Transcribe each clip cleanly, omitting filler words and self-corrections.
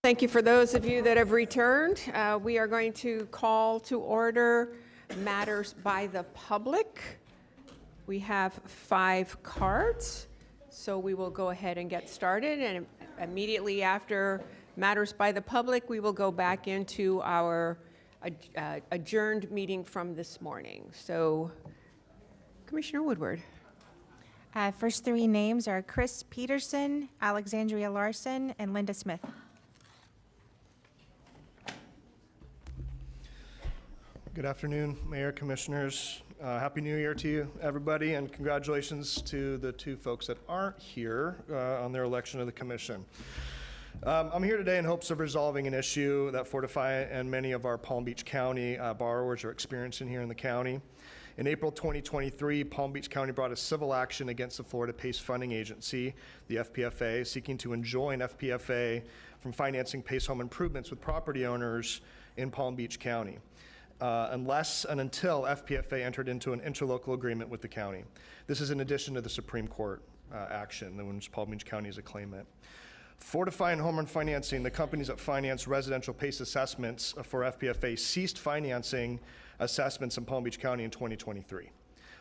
Thank you for those of you that have returned. We are going to call to order matters by the public. We have 5 cards, so we will go ahead and get started. And immediately after matters by the public, we will go back into our adjourned meeting from this morning. So, Commissioner Woodward. First 3 names are Chris Peterson, Alexandria Larson, and Linda Smith. Good afternoon, Mayor, Commissioners. Happy New Year to you, everybody, and congratulations to the 2 folks that aren't here on their election of the Commission. I'm here today in hopes of resolving an issue that Fortify and many of our Palm Beach County borrowers are experiencing here in the county. In April 2023, Palm Beach County brought a civil action against the Florida PACE funding agency, the FPFA, seeking to enjoin FPFA from financing PACE home improvements with property owners in Palm Beach County, unless and until FPFA entered into an interlocal agreement with the county. This is in addition to the Supreme Court action in which Palm Beach County is a claimant. Fortify and Home Run Financing, the companies that finance residential PACE assessments for FPFA, ceased financing assessments in Palm Beach County in 2023.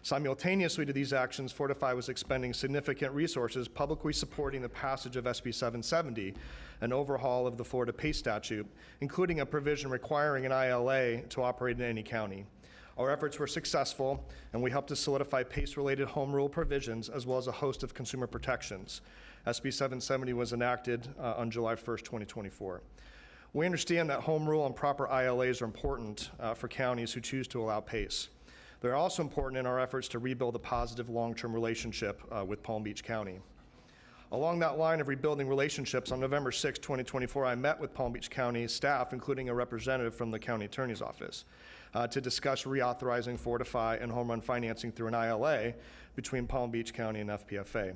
Simultaneously to these actions, Fortify was expending significant resources publicly supporting the passage of SB 770, an overhaul of the Florida PACE statute, including a provision requiring an ILA to operate in any county. Our efforts were successful, and we helped to solidify PACE-related home rule provisions as well as a host of consumer protections. SB 770 was enacted on July 1st, 2024. We understand that home rule and proper ILAs are important for counties who choose to allow PACE. They're also important in our efforts to rebuild a positive long-term relationship with Palm Beach County. Along that line of rebuilding relationships, on November 6, 2024, I met with Palm Beach County staff, including a representative from the county attorney's office, to discuss reauthorizing Fortify and home run financing through an ILA between Palm Beach County and FPFA.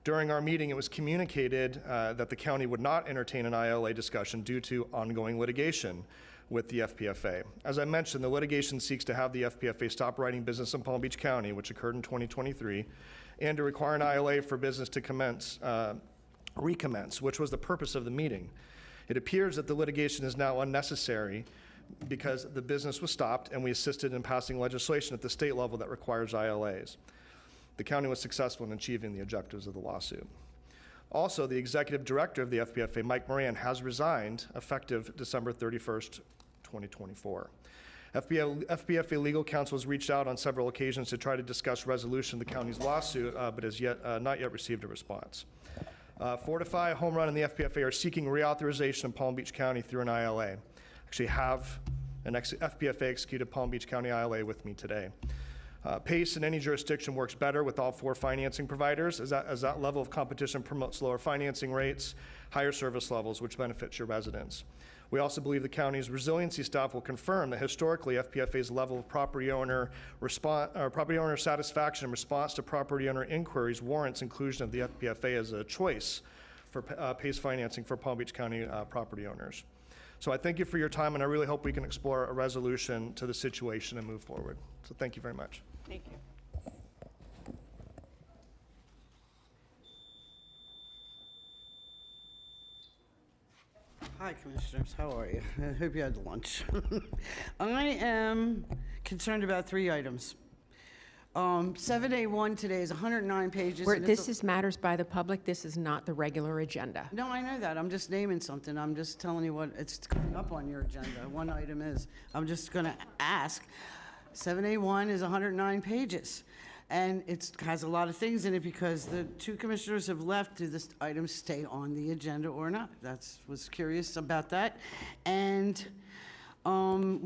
During our meeting, it was communicated that the county would not entertain an ILA discussion due to ongoing litigation with the FPFA. As I mentioned, the litigation seeks to have the FPFA stop writing business in Palm Beach County, which occurred in 2023, and to require an ILA for business to recommence, which was the purpose of the meeting. It appears that the litigation is now unnecessary because the business was stopped, and we assisted in passing legislation at the state level that requires ILAs. The county was successful in achieving the objectives of the lawsuit. Also, the executive director of the FPFA, Mike Moran, has resigned effective December 31st, 2024. FPFA legal counsel has reached out on several occasions to try to discuss resolution of the county's lawsuit, but has not yet received a response. Fortify, Home Run, and the FPFA are seeking reauthorization in Palm Beach County through an ILA. Actually have an FPFA executed Palm Beach County ILA with me today. PACE in any jurisdiction works better with all 4 financing providers, as that level of competition promotes lower financing rates, higher service levels, which benefits your residents. We also believe the county's resiliency staff will confirm that historically FPFA's level of property owner satisfaction in response to property owner inquiries warrants inclusion of the FPFA as a choice for PACE financing for Palm Beach County property owners. So I thank you for your time, and I really hope we can explore a resolution to the situation and move forward. So thank you very much. Thank you. Hi, Commissioners. How are you? I hope you had lunch. I am concerned about 3 items. 7A1 today is 109 pages. This is matters by the public. This is not the regular agenda. No, I know that. I'm just naming something. I'm just telling you what it's coming up on your agenda. One item is, I'm just going to ask. 7A1 is 109 pages. And it has a lot of things in it because the 2 commissioners have left. Do this item stay on the agenda or not? Was curious about that. And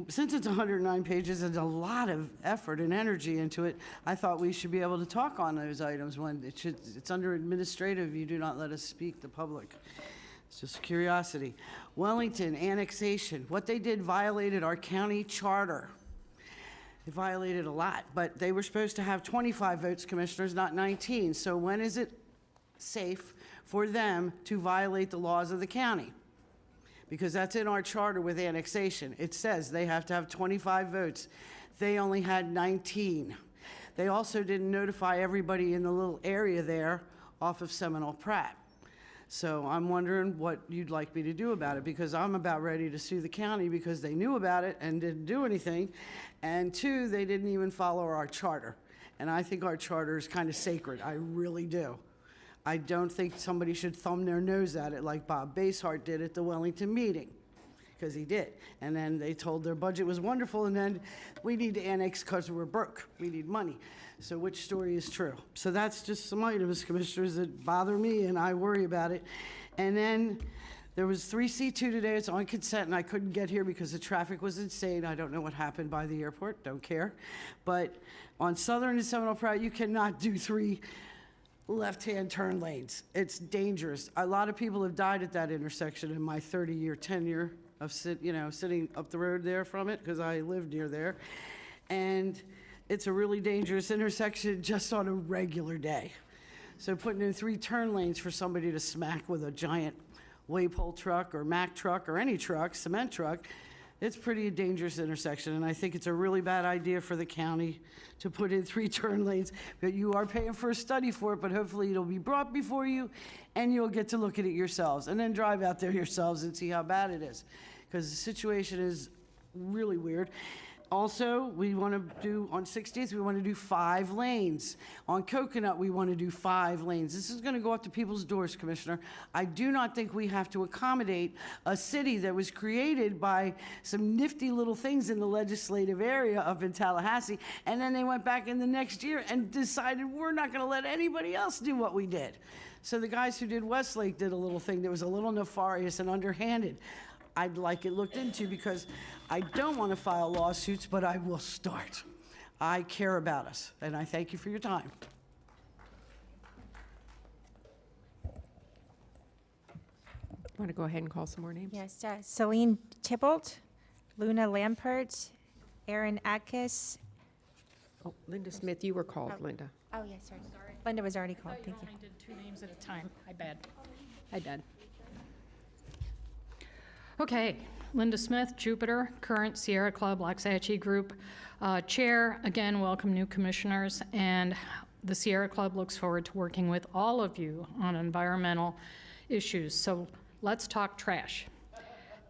since it's 109 pages and a lot of effort and energy into it, I thought we should be able to talk on those items when it's under administrative. You do not let us speak, the public. It's just curiosity. Wellington annexation. What they did violated our county charter. They violated a lot, but they were supposed to have 25 votes, commissioners, not 19. So when is it safe for them to violate the laws of the county? Because that's in our charter with annexation. It says they have to have 25 votes. They only had 19. They also didn't notify everybody in the little area there off of Seminole Pratt. So I'm wondering what you'd like me to do about it, because I'm about ready to sue the county because they knew about it and didn't do anything. And two, they didn't even follow our charter. And I think our charter is kind of sacred. I really do. I don't think somebody should thumb their nose at it like Bob Basehart did at the Wellington meeting, because he did. And then they told their budget was wonderful, and then we need to annex because we're broke. We need money. So which story is true? So that's just some items, Commissioners, that bother me, and I worry about it. And then there was 3C2 today. It's on consent, and I couldn't get here because the traffic was insane. I don't know what happened by the airport. Don't care. But on Southern and Seminole Pratt, you cannot do 3 left-hand turn lanes. It's dangerous. A lot of people have died at that intersection in my 30-year tenure of sitting up the road there from it, because I live near there. And it's a really dangerous intersection just on a regular day. So putting in 3 turn lanes for somebody to smack with a giant Waypole truck or Mack truck or any truck, cement truck, it's pretty dangerous intersection. And I think it's a really bad idea for the county to put in 3 turn lanes. But you are paying for a study for it, but hopefully it'll be brought before you and you'll get to look at it yourselves and then drive out there yourselves and see how bad it is. Because the situation is really weird. Also, we want to do, on 60th, we want to do 5 lanes. On Coconut, we want to do 5 lanes. This is going to go up to people's doors, Commissioner. I do not think we have to accommodate a city that was created by some nifty little things in the legislative area up in Tallahassee, and then they went back in the next year and decided we're not going to let anybody else do what we did. So the guys who did Westlake did a little thing that was a little nefarious and underhanded. I'd like it looked into, because I don't want to file lawsuits, but I will start. I care about us, and I thank you for your time. Want to go ahead and call some more names? Yes, Celine Tybalt, Luna Lampert, Aaron Atkis. Oh, Linda Smith, you were called, Linda. Oh, yes, sorry. Linda was already called, thank you. I did 2 names at a time. I bet. I did. Okay, Linda Smith, Jupiter, current Sierra Club, Waxahachie Group Chair. Again, welcome new commissioners, and the Sierra Club looks forward to working with all of you on environmental issues. So let's talk trash.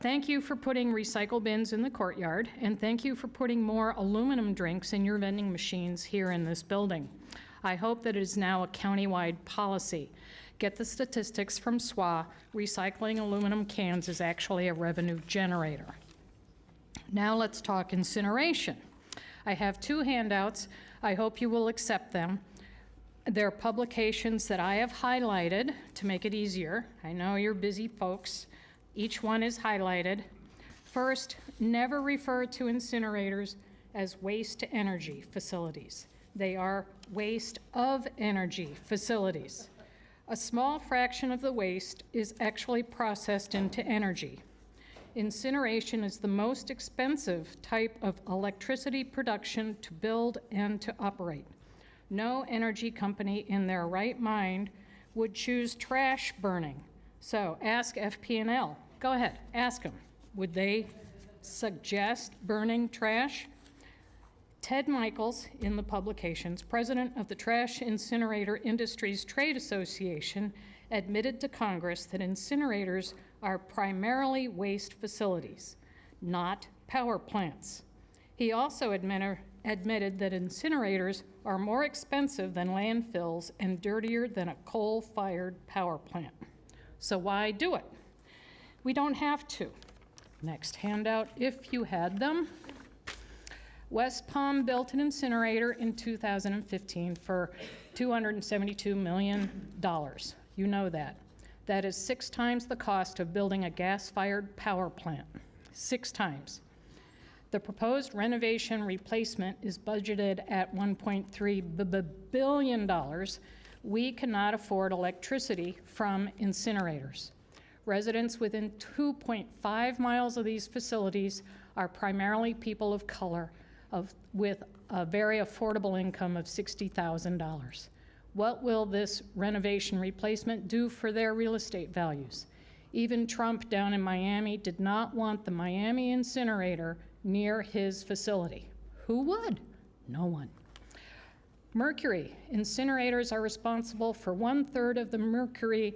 Thank you for putting recycle bins in the courtyard, and thank you for putting more aluminum drinks in your vending machines here in this building. I hope that it is now a countywide policy. Get the statistics from SWA. Recycling aluminum cans is actually a revenue generator. Now let's talk incineration. I have 2 handouts. I hope you will accept them. They're publications that I have highlighted to make it easier. I know you're busy folks. Each one is highlighted. First, never refer to incinerators as waste-to-energy facilities. They are waste-of-energy facilities. A small fraction of the waste is actually processed into energy. Incineration is the most expensive type of electricity production to build and to operate. No energy company in their right mind would choose trash burning. So ask FP&L. Go ahead, ask them. Would they suggest burning trash? Ted Michaels, in the publications, president of the Trash Incinerator Industries Trade Association, admitted to Congress that incinerators are primarily waste facilities, not power plants. He also admitted that incinerators are more expensive than landfills and dirtier than a coal-fired power plant. So why do it? We don't have to. Next handout, if you had them. West Palm built an incinerator in 2015 for $272 million. You know that. That is 6 times the cost of building a gas-fired power plant. 6 times. The proposed renovation replacement is budgeted at $1.3 billion. We cannot afford electricity from incinerators. Residents within 2.5 miles of these facilities are primarily people of color with a very affordable income of $60,000. What will this renovation replacement do for their real estate values? Even Trump down in Miami did not want the Miami incinerator near his facility. Who would? No one. Mercury. Incinerators are responsible for 1/3 of the mercury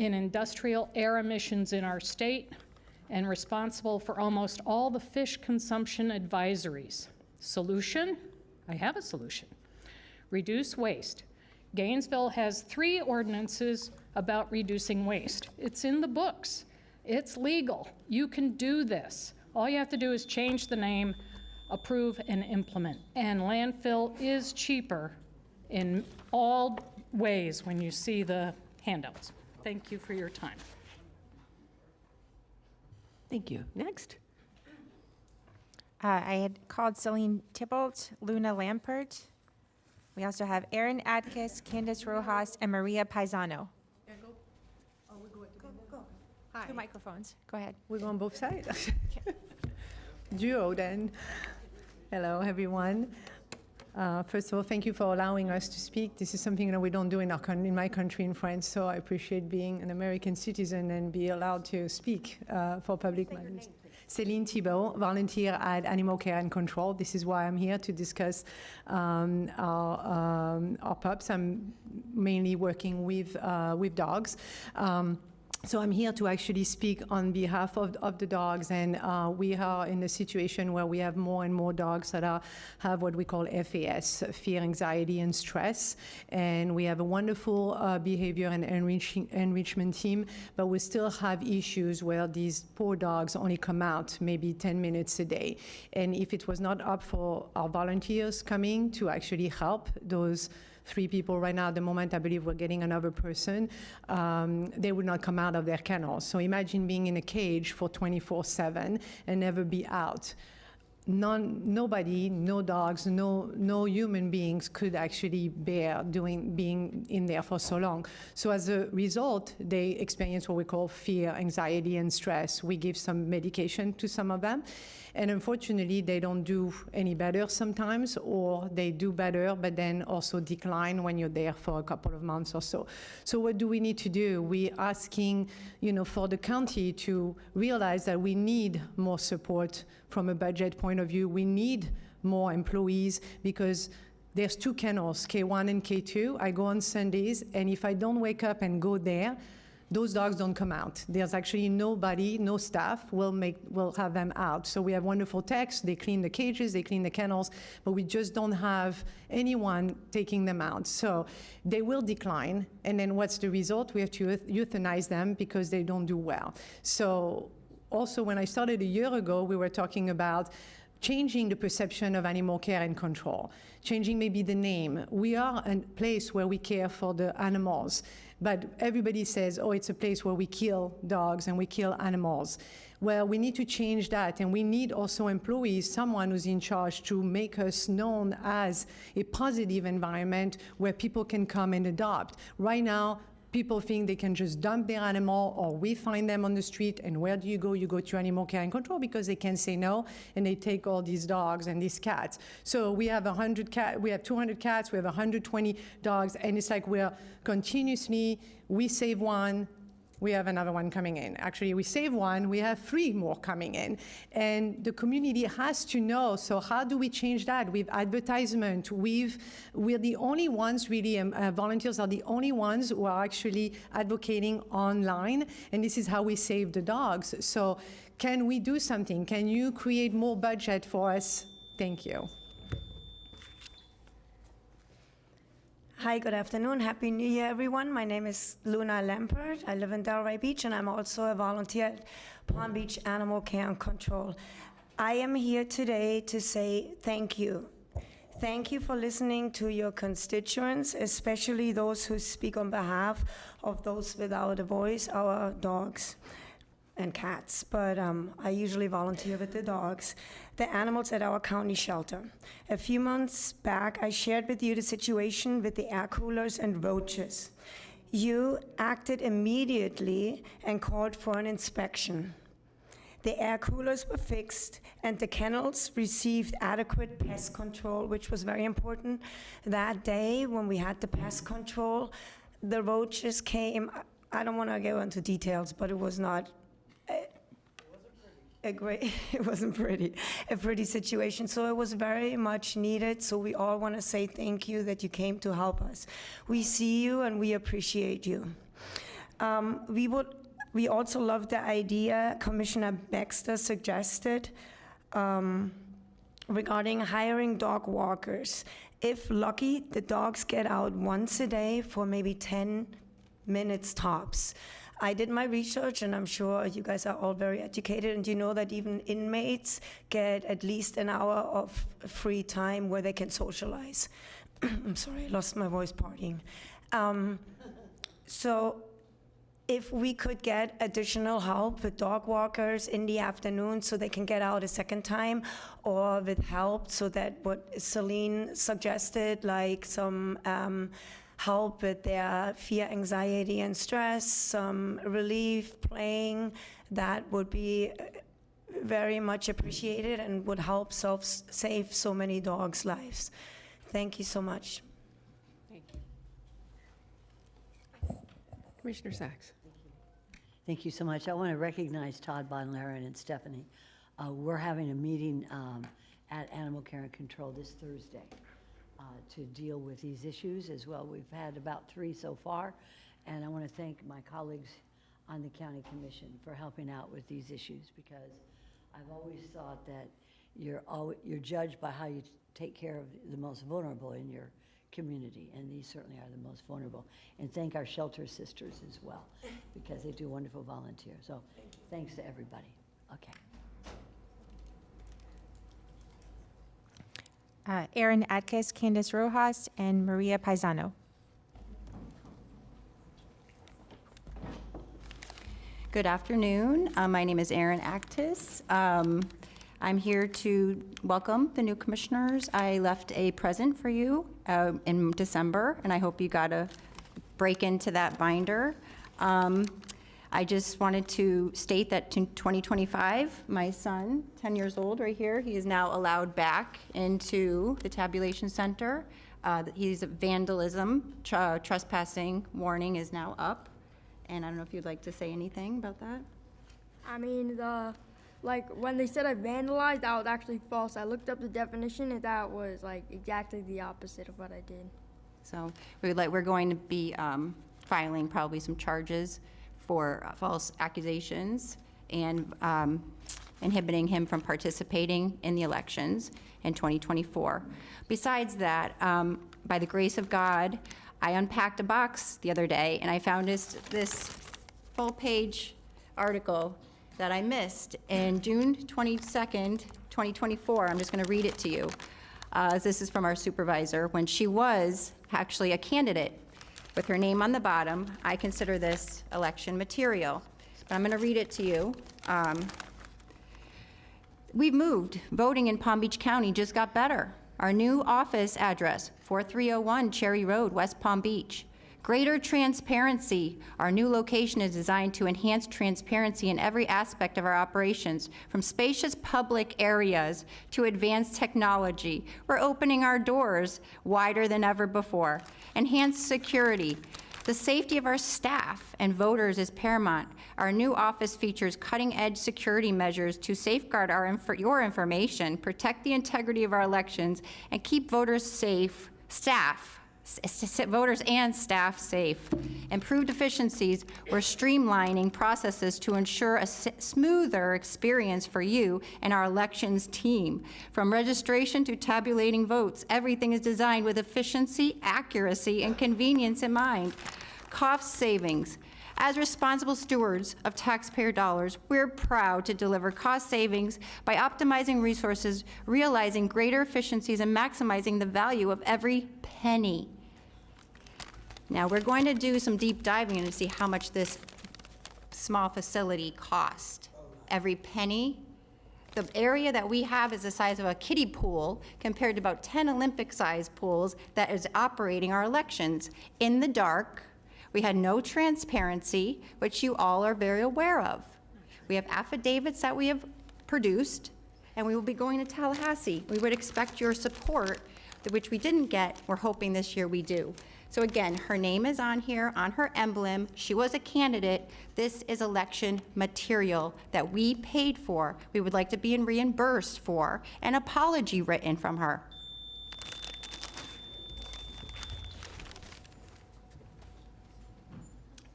in industrial air emissions in our state and responsible for almost all the fish consumption advisories. Solution? I have a solution. Reduce waste. Gainesville has 3 ordinances about reducing waste. It's in the books. It's legal. You can do this. All you have to do is change the name, approve, and implement. And landfill is cheaper in all ways when you see the handouts. Thank you for your time. Thank you. Next. I had called Celine Tybalt, Luna Lampert. We also have Erin Atkiss, Candace Rojas, and Maria Paisano. Hi. 2 microphones. Go ahead. We're on both sides. Duo then. Hello, everyone. First of all, thank you for allowing us to speak. This is something that we don't do in my country, in France, so I appreciate being an American citizen and be allowed to speak for public matters. Céline Thibault, volunteer at Animal Care and Control. This is why I'm here to discuss our pups. I'm mainly working with dogs. So I'm here to actually speak on behalf of the dogs, and we are in a situation where we have more and more dogs that have what we call FAS, fear, anxiety, and stress. And we have a wonderful behavior and enrichment team, but we still have issues where these poor dogs only come out maybe 10 minutes a day. And if it was not up for our volunteers coming to actually help those 3 people right now, at the moment, I believe we're getting another person, they would not come out of their kennels. So imagine being in a cage for 24/7 and never be out. Nobody, no dogs, no human beings could actually bear being in there for so long. So as a result, they experience what we call fear, anxiety, and stress. We give some medication to some of them. And unfortunately, they don't do any better sometimes, or they do better, but then also decline when you're there for a couple of months or so. So what do we need to do? We're asking, for the county to realize that we need more support from a budget point of view. We need more employees because there's 2 kennels, K1 and K2. I go on Sundays, and if I don't wake up and go there, those dogs don't come out. There's actually nobody, no staff will have them out. So we have wonderful techs, they clean the cages, they clean the kennels, but we just don't have anyone taking them out. So they will decline, and then what's the result? We have to euthanize them because they don't do well. So also when I started a year ago, we were talking about changing the perception of animal care and control, changing maybe the name. We are a place where we care for the animals, but everybody says, oh, it's a place where we kill dogs and we kill animals. Well, we need to change that, and we need also employees, someone who's in charge to make us known as a positive environment where people can come and adopt. Right now, people think they can just dump their animal, or we find them on the street, and where do you go? You go to Animal Care and Control because they can say no, and they take all these dogs and these cats. So we have 200 cats, we have 120 dogs, and it's like we're continuously, we save one, we have another one coming in. Actually, we save one, we have 3 more coming in. And the community has to know, so how do we change that? With advertisement, we're the only ones really, volunteers are the only ones who are actually advocating online, and this is how we save the dogs. So can we do something? Can you create more budget for us? Thank you. Hi, good afternoon. Happy New Year, everyone. My name is Luna Lampert. I live in Delray Beach, and I'm also a volunteer at Palm Beach Animal Care and Control. I am here today to say thank you. Thank you for listening to your constituents, especially those who speak on behalf of those without a voice, our dogs and cats. But I usually volunteer with the dogs, the animals at our county shelter. A few months back, I shared with you the situation with the air coolers and roaches. You acted immediately and called for an inspection. The air coolers were fixed, and the kennels received adequate pest control, which was very important. That day, when we had the pest control, the roaches came. I don't want to go into details, but it was not a pretty situation. So it was very much needed. So we all want to say thank you that you came to help us. We see you and we appreciate you. We also love the idea Commissioner Baxter suggested regarding hiring dog walkers. If lucky, the dogs get out once a day for maybe 10 minutes tops. I did my research, and I'm sure you guys are all very educated, and you know that even inmates get at least an hour of free time where they can socialize. I'm sorry, I lost my voice partying. So if we could get additional help with dog walkers in the afternoon so they can get out a second time, or with help so that what Celine suggested, like some help with their fear, anxiety, and stress, some relief playing, that would be very much appreciated and would help save so many dogs' lives. Thank you so much. Thank you. Commissioner Sachs. Thank you so much. I want to recognize Todd Bonlaren and Stephanie. We're having a meeting at Animal Care and Control this Thursday to deal with these issues as well. We've had about 3 so far, and I want to thank my colleagues on the County Commission for helping out with these issues, because I've always thought that you're judged by how you take care of the most vulnerable in your community, and these certainly are the most vulnerable. And thank our shelter sisters as well, because they do wonderful volunteer. So thanks to everybody. Okay. Erin Atkins, Candace Rojas, and Maria Paisano. Good afternoon. My name is Erin Actis. I'm here to welcome the new commissioners. I left a present for you in December, and I hope you got a break into that binder. I just wanted to state that in 2025, my son, 10 years old right here, he is now allowed back into the tabulation center. He's vandalism, trespassing warning is now up. And I don't know if you'd like to say anything about that. I mean, when they said I vandalized, that was actually false. I looked up the definition, and that was like exactly the opposite of what I did. So we're going to be filing probably some charges for false accusations and inhibiting him from participating in the elections in 2024. Besides that, by the grace of God, I unpacked a box the other day, and I found this full-page article that I missed in June 22nd, 2024. I'm just going to read it to you. This is from our supervisor. When she was actually a candidate with her name on the bottom, I consider this election material. But I'm going to read it to you. We've moved. Voting in Palm Beach County just got better. Our new office address, 4301 Cherry Road, West Palm Beach. Greater transparency. Our new location is designed to enhance transparency in every aspect of our operations, from spacious public areas to advanced technology. We're opening our doors wider than ever before. Enhanced security. The safety of our staff and voters is paramount. Our new office features cutting-edge security measures to safeguard your information, protect the integrity of our elections, and keep voters safe, voters and staff safe. Improved efficiencies, we're streamlining processes to ensure a smoother experience for you and our elections team. From registration to tabulating votes, everything is designed with efficiency, accuracy, and convenience in mind. Cost savings. As responsible stewards of taxpayer dollars, we're proud to deliver cost savings by optimizing resources, realizing greater efficiencies, and maximizing the value of every penny. Now, we're going to do some deep diving to see how much this small facility cost. Every penny. The area that we have is the size of a kiddie pool compared to about 10 Olympic-sized pools that is operating our elections in the dark. We had no transparency, which you all are very aware of. We have affidavits that we have produced, and we will be going to Tallahassee. We would expect your support, which we didn't get. We're hoping this year we do. So again, her name is on here, on her emblem. She was a candidate. This is election material that we paid for. We would like to be reimbursed for an apology written from her.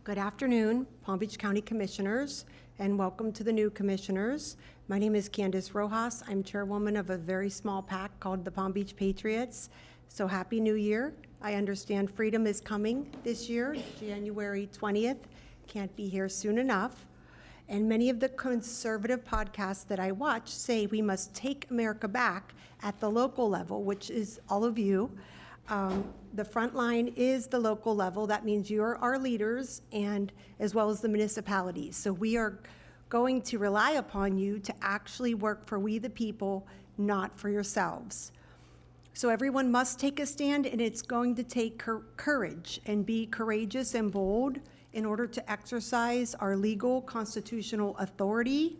Good afternoon, Palm Beach County Commissioners, and welcome to the new commissioners. My name is Candace Rojas. I'm chairwoman of a very small PAC called the Palm Beach Patriots. So happy New Year. I understand freedom is coming this year, January 20th. Can't be here soon enough. And many of the conservative podcasts that I watch say we must take America back at the local level, which is all of you. The front line is the local level. That means you're our leaders, and as well as the municipalities. So we are going to rely upon you to actually work for we the people, not for yourselves. So everyone must take a stand, and it's going to take courage, and be courageous and bold in order to exercise our legal constitutional authority,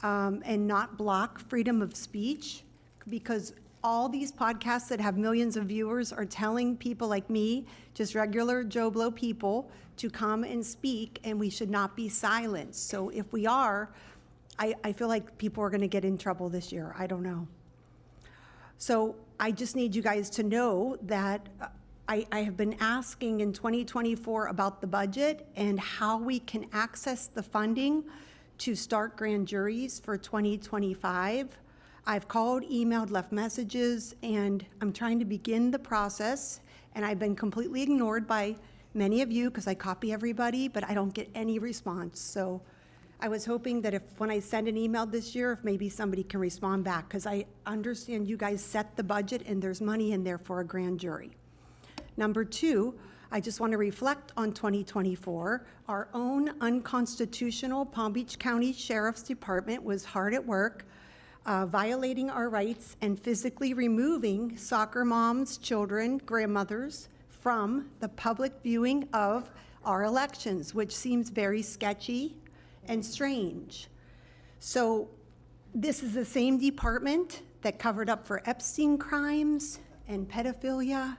and not block freedom of speech, because all these podcasts that have millions of viewers are telling people like me, just regular Joe Blow people, to come and speak, and we should not be silenced. So if we are, I feel like people are gonna get in trouble this year. I don't know. So I just need you guys to know that I have been asking in 2024 about the budget and how we can access the funding to start grand juries for 2025. I've called, emailed, left messages, and I'm trying to begin the process, and I've been completely ignored by many of you because I copy everybody, but I don't get any response. So I was hoping that when I send an email this year, if maybe somebody can respond back, because I understand you guys set the budget and there's money in there for a grand jury. Number two, I just want to reflect on 2024. Our own unconstitutional Palm Beach County Sheriff's Department was hard at work, violating our rights and physically removing soccer moms, children, grandmothers from the public viewing of our elections, which seems very sketchy and strange. So this is the same department that covered up for Epstein crimes and pedophilia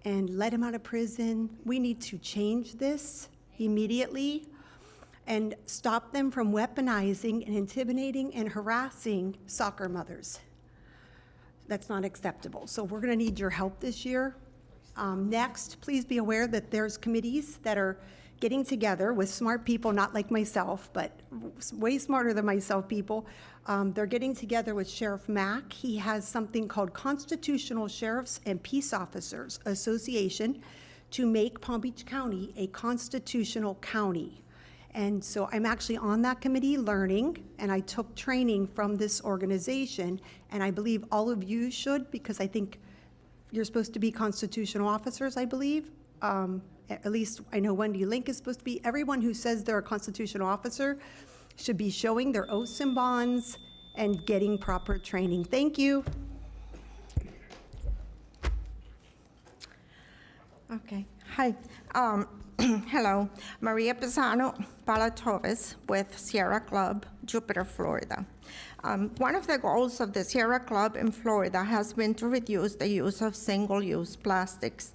and let him out of prison. We need to change this immediately and stop them from weaponizing and intimidating and harassing soccer mothers. That's not acceptable. So we're gonna need your help this year. Next, please be aware that there's committees that are getting together with smart people, not like myself, but way smarter than myself people. They're getting together with Sheriff Mack. He has something called Constitutional Sheriffs and Peace Officers Association to make Palm Beach County a constitutional county. And so I'm actually on that committee learning, and I took training from this organization, and I believe all of you should, because I think you're supposed to be constitutional officers, I believe. At least I know Wendy Link is supposed to be. Everyone who says they're a constitutional officer should be showing their oaths and bonds and getting proper training. Thank you. Okay, hi. Hello, Maria Pisano Palatovis with Sierra Club, Jupiter, Florida. One of the goals of the Sierra Club in Florida has been to reduce the use of single-use plastics.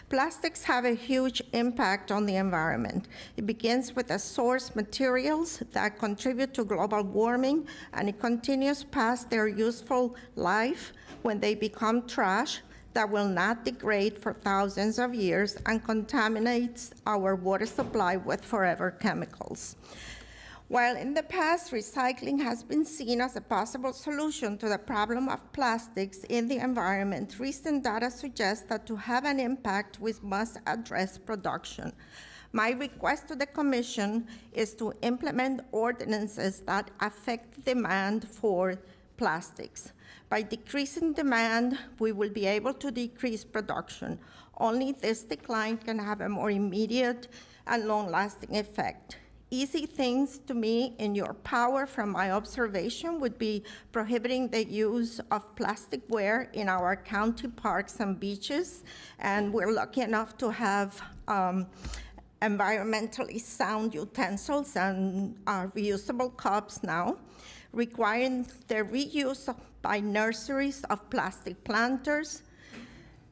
Plastics have a huge impact on the environment. It begins with the source materials that contribute to global warming, and it continues past their useful life when they become trash that will not degrade for thousands of years and contaminates our water supply with forever chemicals. While in the past, recycling has been seen as a possible solution to the problem of plastics in the environment, recent data suggests that to have an impact, we must address production. My request to the Commission is to implement ordinances that affect demand for plastics. By decreasing demand, we will be able to decrease production. Only this decline can have a more immediate and long-lasting effect. Easy things to me in your power from my observation would be prohibiting the use of plasticware in our county parks and beaches, and we're lucky enough to have environmentally sound utensils and reusable cups now, requiring the reuse by nurseries of plastic planters,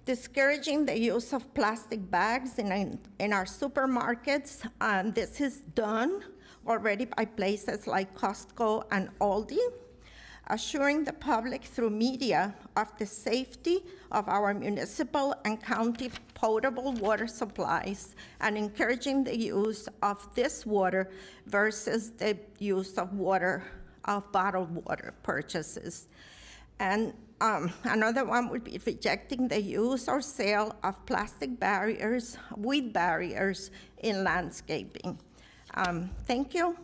discouraging the use of plastic bags in our supermarkets, and this is done already by places like Costco and Aldi. assuring the public through media of the safety of our municipal and county potable water supplies, and encouraging the use of this water versus the use of bottled water purchases. And another one would be rejecting the use or sale of plastic barriers, weed barriers in landscaping. Thank you.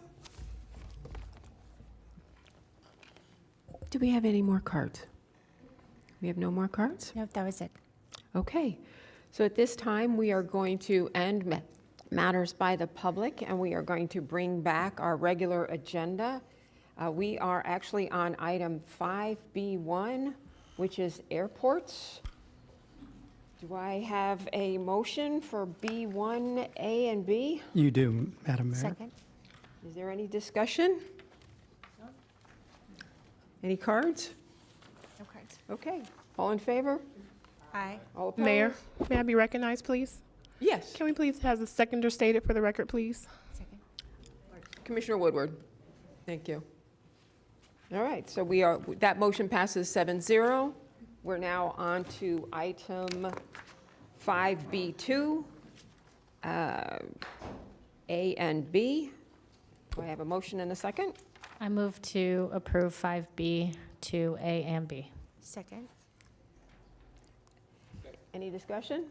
Do we have any more cards? We have no more cards? Nope, that was it. Okay. So at this time, we are going to end matters by the public, and we are going to bring back our regular agenda. We are actually on item 5B1, which is airports. Do I have a motion for B1, A, and B? You do, Madam Mayor. Second. Is there any discussion? Any cards? No cards. Okay. All in favor? Aye. All opposed? Mayor, may I be recognized, please? Yes. Can we please have the seconder stated for the record, please? Second. Commissioner Woodward. Thank you. All right, so that motion passes 7-0. We're now on to item 5B2, A and B. Do I have a motion and a second? I move to approve 5B to A and B. Second. Any discussion?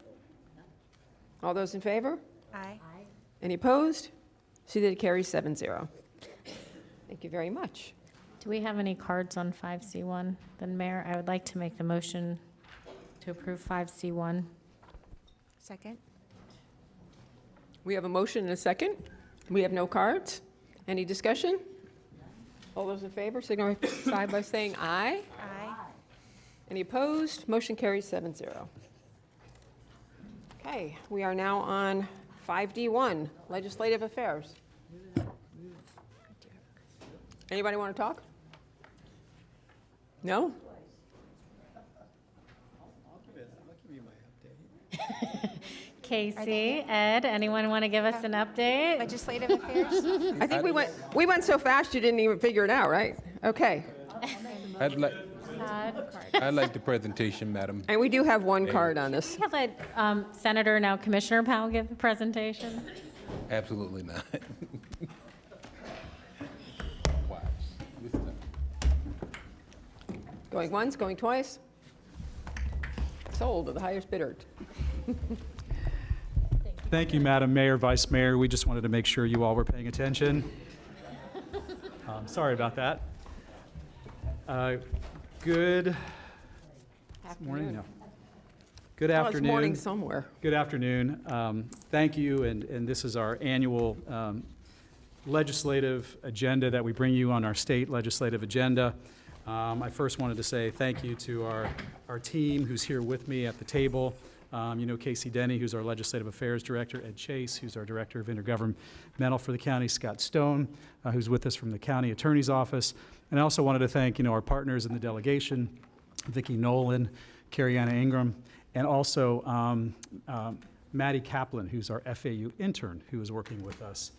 All those in favor? Aye. Any opposed? See that it carries 7-0. Thank you very much. Do we have any cards on 5C1? Then, Mayor, I would like to make the motion to approve 5C1. Second. We have a motion and a second. We have no cards. Any discussion? All those in favor signify by saying aye. Aye. Any opposed? Motion carries 7-0. Okay, we are now on 5D1, Legislative Affairs. Anybody want to talk? No? Casey, Ed, anyone want to give us an update? Legislative affairs. I think we went so fast you didn't even figure it out, right? Okay. I'd like the presentation, Madam. And we do have one card on this. We have let Senator, now Commissioner Powell, give the presentation. Absolutely not. Watch. Listen up. Going once, going twice. Sold to the highest bidder. Thank you, Madam Mayor, Vice Mayor. We just wanted to make sure you all were paying attention. Sorry about that. Good morning. No. Good Well, it's afternoon. morning somewhere. Good afternoon. Thank you, and this is our annual legislative agenda that we bring you on our state legislative agenda. I first wanted to say thank you to our team who's here with me at the table. You know Casey Denny, who's our Legislative Affairs Director, Ed Chase, who's our Director of Intergovernmental for the county, Scott Stone, who's with us from the County Attorney's Office. And I also wanted to thank, our partners in the delegation, Vicki Nolan, Carrie Anna Ingram, and also Maddie Kaplan, who's our FAU intern, who is working with us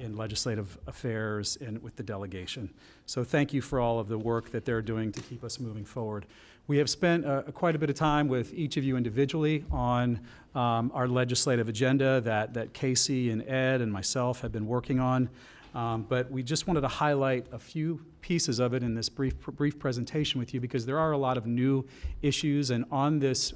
in legislative affairs and with the delegation. So thank you for all of the work that they're doing to keep us moving forward. We have spent quite a bit of time with each of you individually on our legislative agenda that Casey and Ed and myself have been working on. But we just wanted to highlight a few pieces of it in this brief presentation with you, because there are a lot of new issues, and on this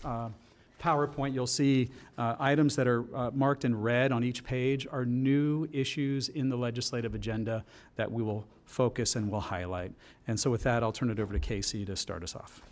PowerPoint you'll see items that are marked in red on each page are new issues in the legislative agenda that we will focus and will highlight. And so with that, I'll turn it over to Casey to start us off.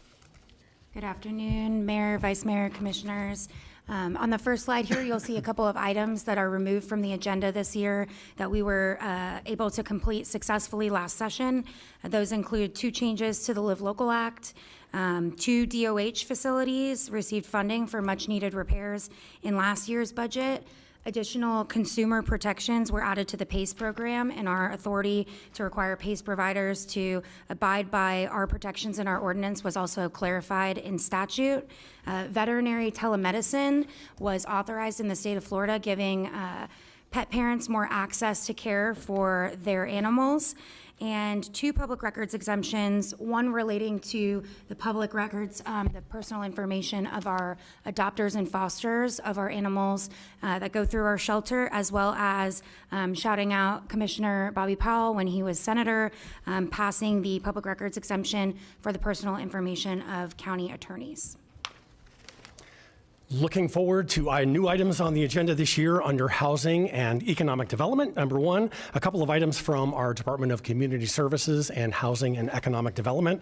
Good afternoon, Mayor, Vice Mayor, Commissioners. On the first slide here, you'll see a couple of items that are removed from the agenda this year that we were able to complete successfully last session. Those include 2 changes to the Live Local Act, 2 DOH facilities received funding for much-needed repairs in last year's budget. Additional consumer protections were added to the PACE program, and our authority to require PACE providers to abide by our protections in our ordinance was also clarified in statute. Veterinary telemedicine was authorized in the state of Florida, giving pet parents more access to care for their animals. and 2 public records exemptions, one relating to the public records, the personal information of our adopters and fosters of our animals that go through our shelter, as well as shouting out Commissioner Bobby Powell when he was senator, passing the public records exemption for the personal information of county attorneys. Looking forward to new items on the agenda this year under housing and economic development. Number one, a couple of items from our Department of Community Services and Housing and Economic Development.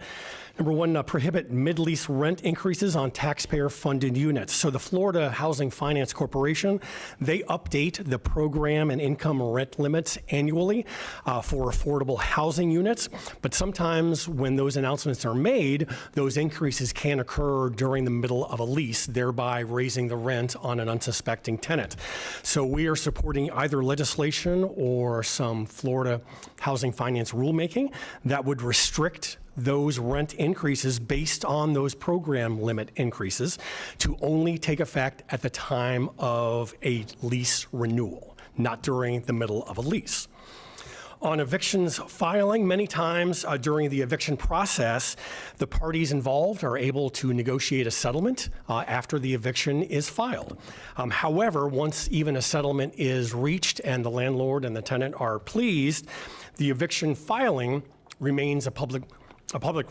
Number one, prohibit mid-lease rent increases on taxpayer-funded units. So the Florida Housing Finance Corporation, they update the program and income rent limits annually for affordable housing units. But sometimes when those announcements are made, those increases can occur during the middle of a lease, thereby raising the rent on an unsuspecting tenant. So we are supporting either legislation or some Florida housing finance rulemaking that would restrict those rent increases based on those program limit increases to only take effect at the time of a lease renewal, not during the middle of a lease. On evictions filing, many times during the eviction process, the parties involved are able to negotiate a settlement after the eviction is filed. However, once even a settlement is reached and the landlord and the tenant are pleased, the eviction filing remains a public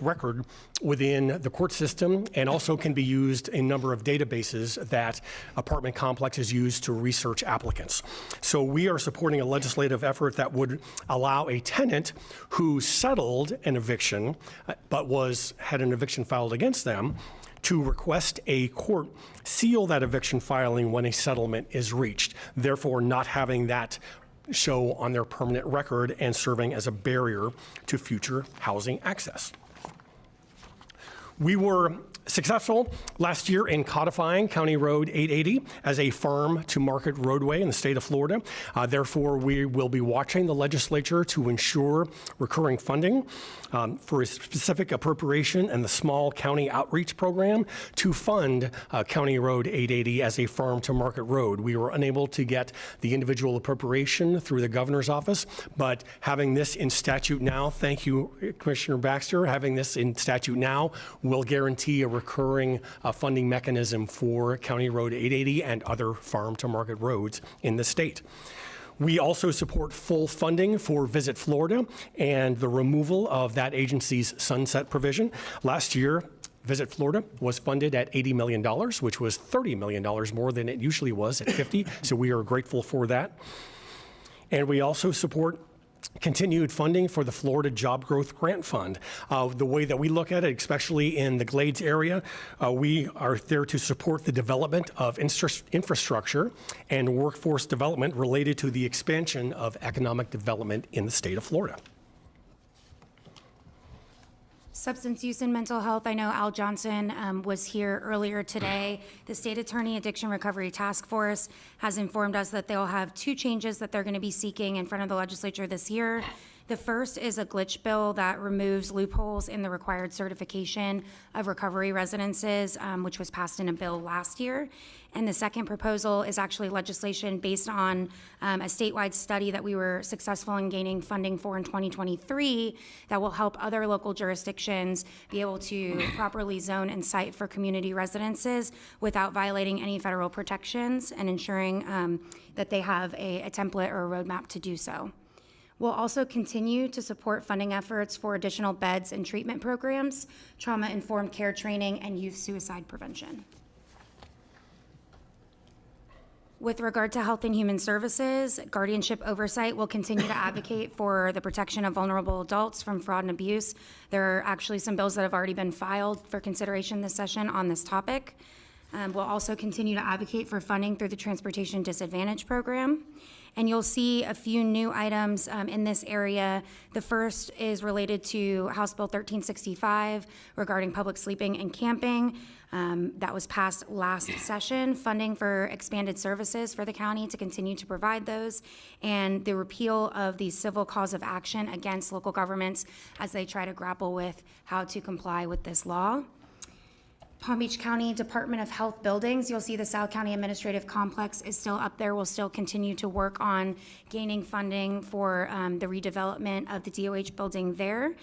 record within the court system and also can be used in a number of databases that apartment complexes use to research applicants. So we are supporting a legislative effort that would allow a tenant who settled an eviction but had an eviction filed against them to request a court seal that eviction filing when a settlement is reached, therefore not having that show on their permanent record and serving as a barrier to future housing access. We were successful last year in codifying County Road 880 as a farm-to-market roadway in the state of Florida. Therefore, we will be watching the legislature to ensure recurring funding for a specific appropriation and the small county outreach program to fund County Road 880 as a farm-to-market road. We were unable to get the individual appropriation through the governor's office, but having this in statute now, thank you, Commissioner Baxter, having this in statute now will guarantee a recurring funding mechanism for County Road 880 and other farm-to-market roads in the state. We also support full funding for Visit Florida and the removal of that agency's sunset provision. Last year, Visit Florida was funded at $80 million, which was $30 million more than it usually was at 50, so we are grateful for that. And we also support continued funding for the Florida Job Growth Grant Fund. The way that we look at it, especially in the Glades area, we are there to support the development of infrastructure and workforce development related to the expansion of economic development in the state of Florida. Substance use and mental health. I know Al Johnson was here earlier today. The State Attorney Addiction Recovery Task Force has informed us that they'll have 2 changes that they're going to be seeking in front of the legislature this year. The first is a glitch bill that removes loopholes in the required certification of recovery residences, which was passed in a bill last year. And the second proposal is actually legislation based on a statewide study that we were successful in gaining funding for in 2023 that will help other local jurisdictions be able to properly zone and site for community residences without violating any federal protections and ensuring that they have a template or a roadmap to do so. We'll also continue to support funding efforts for additional beds and treatment programs, trauma-informed care training, and youth suicide prevention. With regard to health and human services, guardianship oversight will continue to advocate for the protection of vulnerable adults from fraud and abuse. There are actually some bills that have already been filed for consideration this session on this topic. We'll also continue to advocate for funding through the Transportation Disadvantage Program. And you'll see a few new items in this area. The first is related to House Bill 1365 regarding public sleeping and camping. That was passed last session, funding for expanded services for the county to continue to provide those, and the repeal of the civil cause of action against local governments as they try to grapple with how to comply with this law. Palm Beach County Department of Health buildings, you'll see the South County Administrative Complex is still up there. We'll still continue to work on gaining funding for the redevelopment of the DOH building there.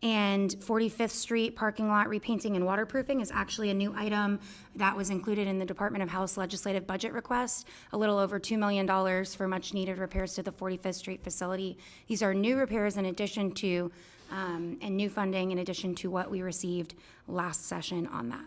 And 45th Street parking lot repainting and waterproofing is actually a new item that was included in the Department of Health's legislative budget request, a little over $2 million for much needed repairs to the 45th Street facility. These are new repairs in addition to, and new funding in addition to what we received last session on that.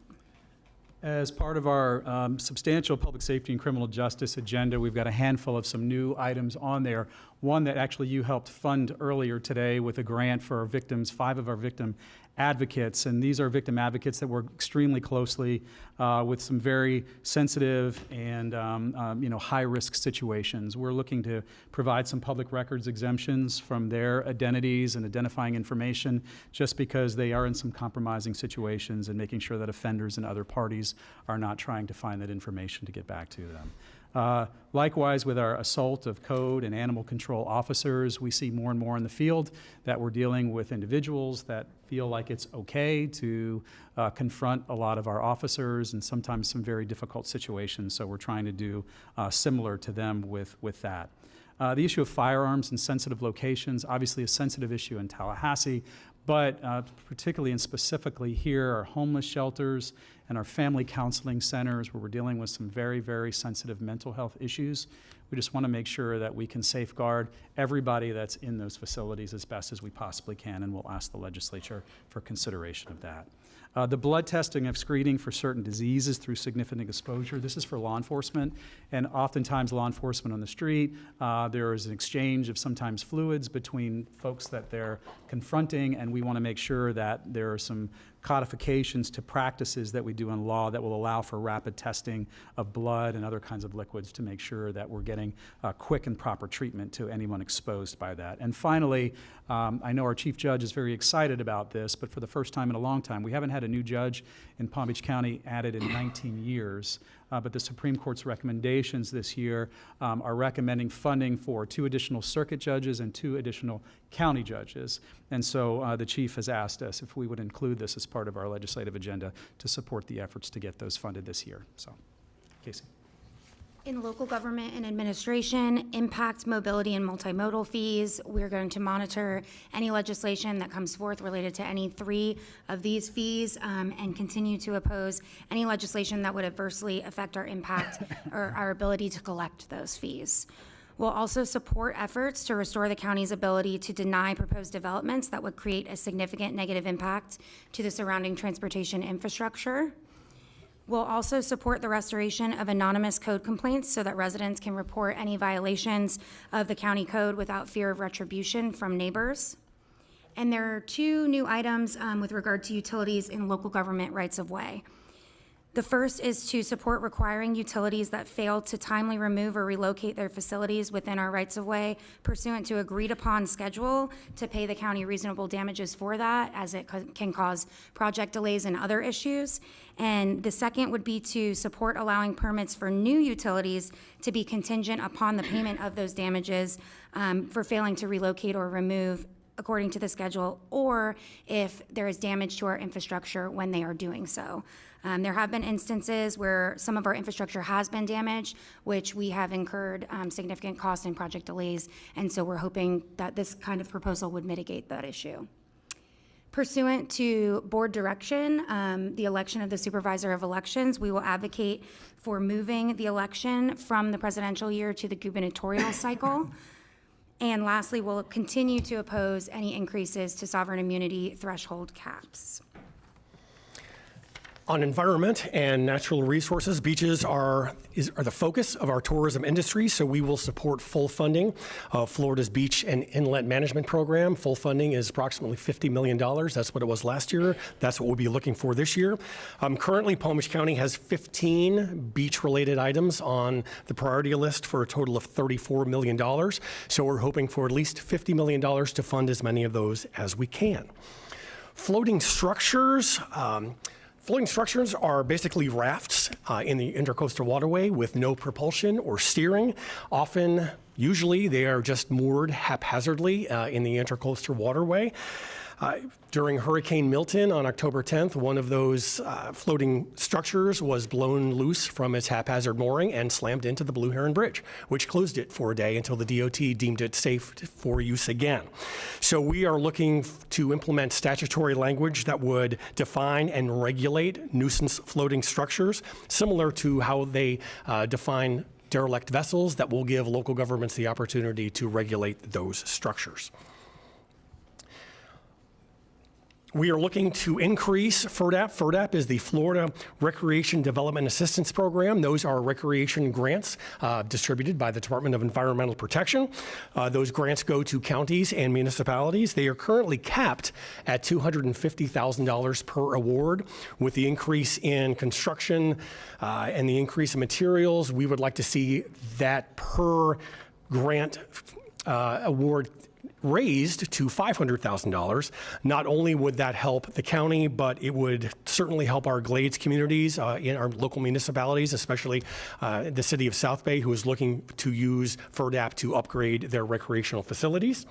As part of our substantial public safety and criminal justice agenda, we've got a handful of some new items on there. One that actually you helped fund earlier today with a grant for our victims, 5 of our victim advocates. And these are victim advocates that work extremely closely with some very sensitive and high-risk situations. We're looking to provide some public records exemptions from their identities and identifying information just because they are in some compromising situations, and making sure that offenders and other parties are not trying to find that information to get back to them. Likewise, with our assault of code and animal control officers, we see more and more in the field that we're dealing with individuals that feel like it's okay to confront a lot of our officers, and sometimes some very difficult situations. So we're trying to do similar to them with that. The issue of firearms in sensitive locations, obviously a sensitive issue in Tallahassee, but particularly and specifically here, our homeless shelters and our family counseling centers, where we're dealing with some very, very sensitive mental health issues. We just want to make sure that we can safeguard everybody that's in those facilities as best as we possibly can, and we'll ask the legislature for consideration of that. The blood testing of screening for certain diseases through significant exposure. This is for law enforcement, and oftentimes law enforcement on the street, there is an exchange of sometimes fluids between folks that they're confronting, and we want to make sure that there are some codifications to practices that we do in law that will allow for rapid testing of blood and other kinds of liquids to make sure that we're getting quick and proper treatment to anyone exposed by that. And finally, I know our chief judge is very excited about this, but for the first time in a long time, we haven't had a new judge in Palm Beach County added in 19 years. But the Supreme Court's recommendations this year are recommending funding for 2 additional circuit judges and 2 additional county judges. And so the chief has asked us if we would include this as part of our legislative agenda to support the efforts to get those funded this year. So, Casey. In local government and administration, impact, mobility, and multimodal fees, we're going to monitor any legislation that comes forth related to any 3 of these fees, and continue to oppose any legislation that would adversely affect our impact or our ability to collect those fees. We'll also support efforts to restore the county's ability to deny proposed developments that would create a significant negative impact to the surrounding transportation infrastructure. We'll also support the restoration of anonymous code complaints so that residents can report any violations of the county code without fear of retribution from neighbors. And there are 2 new items with regard to utilities in local government rights of way. The first is to support requiring utilities that fail to timely remove or relocate their facilities within our rights of way pursuant to agreed upon schedule to pay the county reasonable damages for that, as it can cause project delays and other issues. And the second would be to support allowing permits for new utilities to be contingent upon the payment of those damages for failing to relocate or remove according to the schedule, or if there is damage to our infrastructure when they are doing so. There have been instances where some of our infrastructure has been damaged, which we have incurred significant costs and project delays, and so we're hoping that this kind of proposal would mitigate that issue. Pursuant to board direction, the election of the supervisor of elections, we will advocate for moving the election from the presidential year to the gubernatorial cycle. And lastly, we'll continue to oppose any increases to sovereign immunity threshold caps. On environment and natural resources, beaches are the focus of our tourism industry, so we will support full funding of Florida's Beach and Inlet Management Program. Full funding is approximately $50 million. That's what it was last year. That's what we'll be looking for this year. Currently, Palm Beach County has 15 beach-related items on the priority list for a total of $34 million. So we're hoping for at least $50 million to fund as many of those as we can. Floating structures. Floating structures are basically rafts in the intercoastal waterway with no propulsion or steering. Usually they are just moored haphazardly in the intercoastal waterway. During Hurricane Milton on October 10th, one of those floating structures was blown loose from its haphazard mooring and slammed into the Blue Heron Bridge, which closed it for a day until the DOT deemed it safe for use again. So we are looking to implement statutory language that would define and regulate nuisance floating structures, similar to how they define derelict vessels, that will give local governments the opportunity to regulate those structures. We are looking to increase FERDAP. FERDAP is the Florida Recreation Development Assistance Program. Those are recreation grants distributed by the Department of Environmental Protection. Those grants go to counties and municipalities. They are currently capped at $250,000 per award. With the increase in construction and the increase in materials, we would like to see that per grant award raised to $500,000. Not only would that help the county, but it would certainly help our Glades communities in our local municipalities, especially the city of South Bay, who is looking to use FERDAP to upgrade their recreational facilities.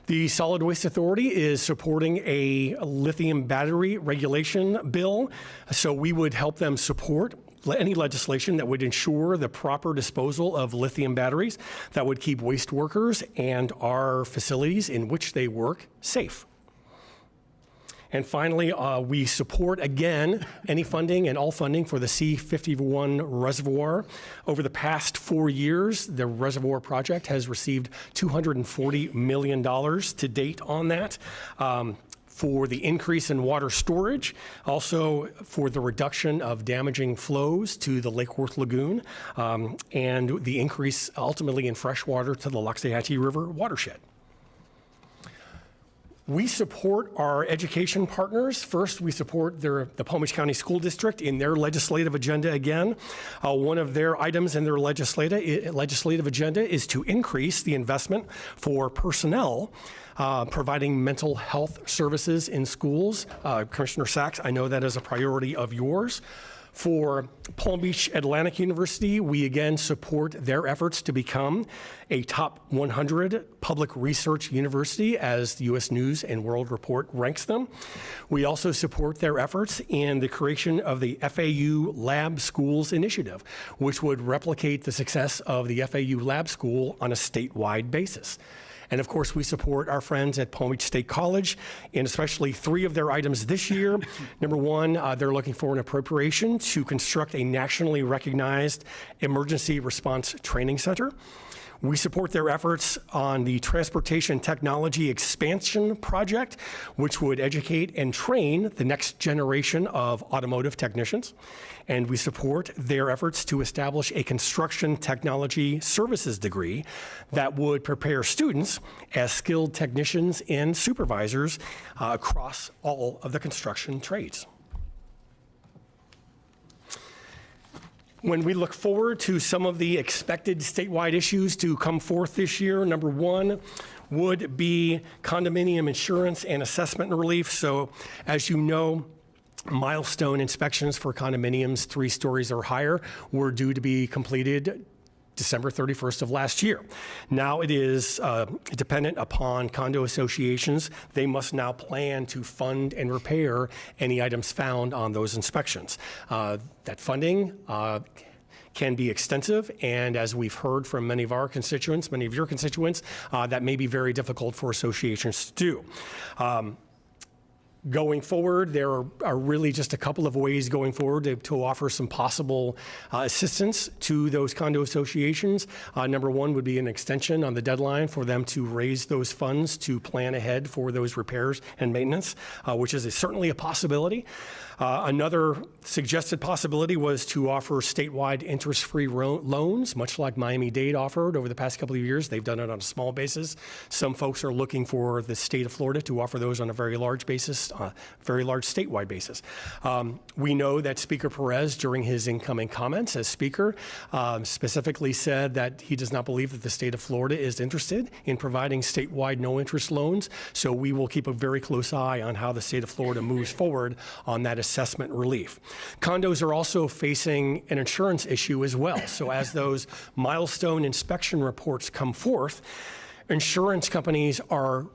The Solid Waste Authority is supporting a lithium battery regulation bill, so we would help them support any legislation that would ensure the proper disposal of lithium batteries, that would keep waste workers and our facilities in which they work safe. And finally, we support, again, any funding and all funding for the C51 reservoir. Over the past 4 years, the reservoir project has received $240 million to date on that. For the increase in water storage, also for the reduction of damaging flows to the Lake Worth Lagoon, and the increase ultimately in fresh water to the Loxahatchee River watershed. We support our education partners. First, we support the Palm Beach County School District in their legislative agenda again. One of their items in their legislative agenda is to increase the investment for personnel providing mental health services in schools. Commissioner Sachs, I know that is a priority of yours. For Palm Beach Atlantic University, we again support their efforts to become a top 100 public research university as the U.S. News and World Report ranks them. We also support their efforts in the creation of the FAU Lab Schools Initiative, which would replicate the success of the FAU Lab School on a statewide basis. And of course, we support our friends at Palm Beach State College, and especially 3 of their items this year. Number 1, they're looking for an appropriation to construct a nationally recognized emergency response training center. We support their efforts on the Transportation Technology Expansion Project, which would educate and train the next generation of automotive technicians. And we support their efforts to establish a construction technology services degree that would prepare students as skilled technicians and supervisors across all of the construction trades. When we look forward to some of the expected statewide issues to come forth this year, number 1 would be condominium insurance and assessment relief. So as you know, milestone inspections for condominiums 3 stories or higher were due to be completed December 31st of last year. Now it is dependent upon condo associations. They must now plan to fund and repair any items found on those inspections. That funding can be extensive, and as we've heard from many of our constituents, many of your constituents, that may be very difficult for associations to do. Going forward, there are really just a couple of ways going forward to offer some possible assistance to those condo associations. Number 1 would be an extension on the deadline for them to raise those funds to plan ahead for those repairs and maintenance, which is certainly a possibility. Another suggested possibility was to offer statewide interest-free loans, much like Miami-Dade offered over the past couple of years. They've done it on a small basis. Some folks are looking for the state of Florida to offer those on a very large basis, very large statewide basis. We know that Speaker Perez, during his incoming comments as Speaker, specifically said that he does not believe that the state of Florida is interested in providing statewide no-interest loans. So we will keep a very close eye on how the state of Florida moves forward on that assessment relief. Condos are also facing an insurance issue as well. So as those milestone inspection reports come forth, insurance companies are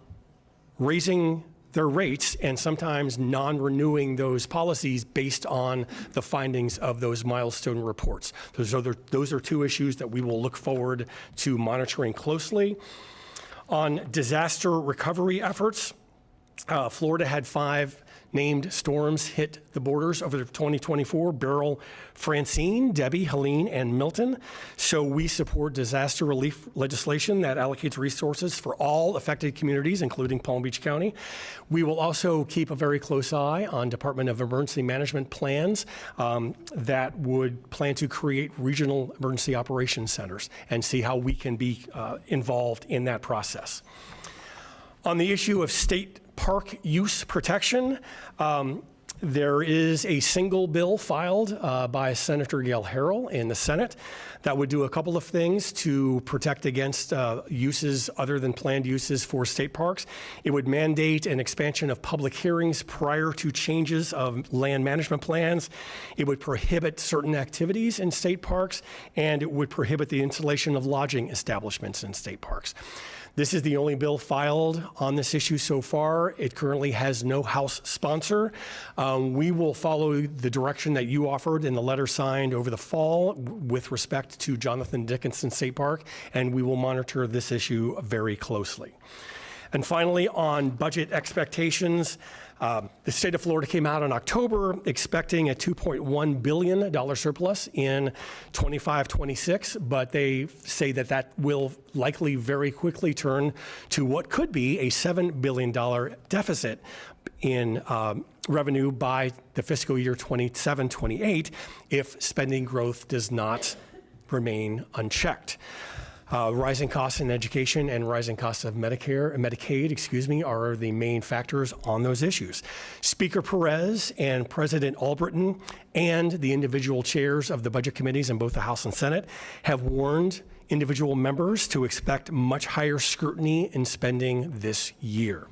raising their rates and sometimes non-renewing those policies based on the findings of those milestone reports. Those are two issues that we will look forward to monitoring closely. On disaster recovery efforts, Florida had 5 named storms hit the borders over 2024: Beryl, Francine, Debbie, Helene, and Milton. So we support disaster relief legislation that allocates resources for all affected communities, including Palm Beach County. We will also keep a very close eye on Department of Emergency Management plans that would plan to create regional emergency operations centers and see how we can be involved in that process. On the issue of state park use protection, there is a single bill filed by Senator Gail Harrell in the Senate that would do a couple of things to protect against uses other than planned uses for state parks. It would mandate an expansion of public hearings prior to changes of land management plans. It would prohibit certain activities in state parks, and it would prohibit the installation of lodging establishments in state parks. This is the only bill filed on this issue so far. It currently has no House sponsor. We will follow the direction that you offered in the letter signed over the fall with respect to Jonathan Dickinson State Park, and we will monitor this issue very closely. And finally, on budget expectations, the state of Florida came out in October expecting a $2.1 billion surplus in 25-26, but they say that that will likely very quickly turn to what could be a $7 billion deficit in revenue by the fiscal year 27-28 if spending growth does not remain unchecked. Rising costs in education and rising costs of Medicaid, are the main factors on those issues. Speaker Perez and President Albritton and the individual chairs of the budget committees in both the House and Senate have warned individual members to expect much higher scrutiny in spending this year.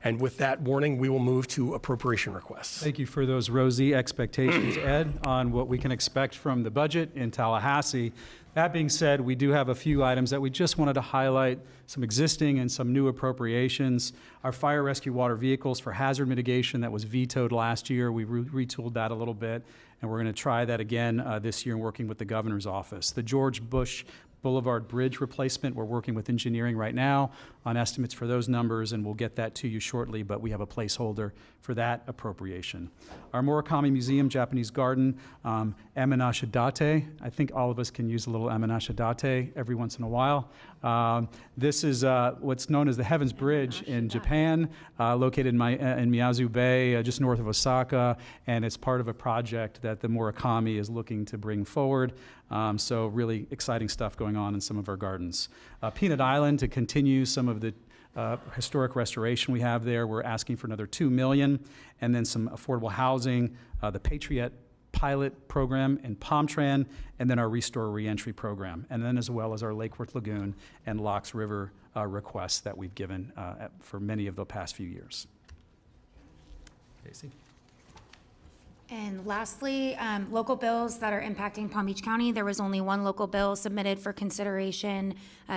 And with that warning, we will move to appropriation requests. Thank you for those rosy expectations, Ed, on what we can expect from the budget in Tallahassee. That being said, we do have a few items that we just wanted to highlight, some existing and some new appropriations. Our fire rescue water vehicles for hazard mitigation that was vetoed last year, we retooled that a little bit, and we're going to try that again this year in working with the governor's office. The George Bush Boulevard Bridge replacement, we're working with engineering right now on estimates for those numbers, and we'll get that to you shortly, but we have a placeholder for that appropriation. Our Murakami Museum Japanese Garden, Emanashidate. I think all of us can use a little Emanashidate every once in a while. This is what's known as the Heavens Bridge in Japan, located in Miyazu Bay, just north of Osaka, and it's part of a project that the Murakami is looking to bring forward. So really exciting stuff going on in some of our gardens. Peanut Island, to continue some of the historic restoration we have there, we're asking for another $2 million, and then some affordable housing, the Patriot pilot program in Palmtran, and then our Restore Reentry program, and then as well as our Lake Worth Lagoon and Locks River requests that we've given for many of the past few years. Casey? And lastly, local bills that are impacting Palm Beach County. There was only one local bill submitted for consideration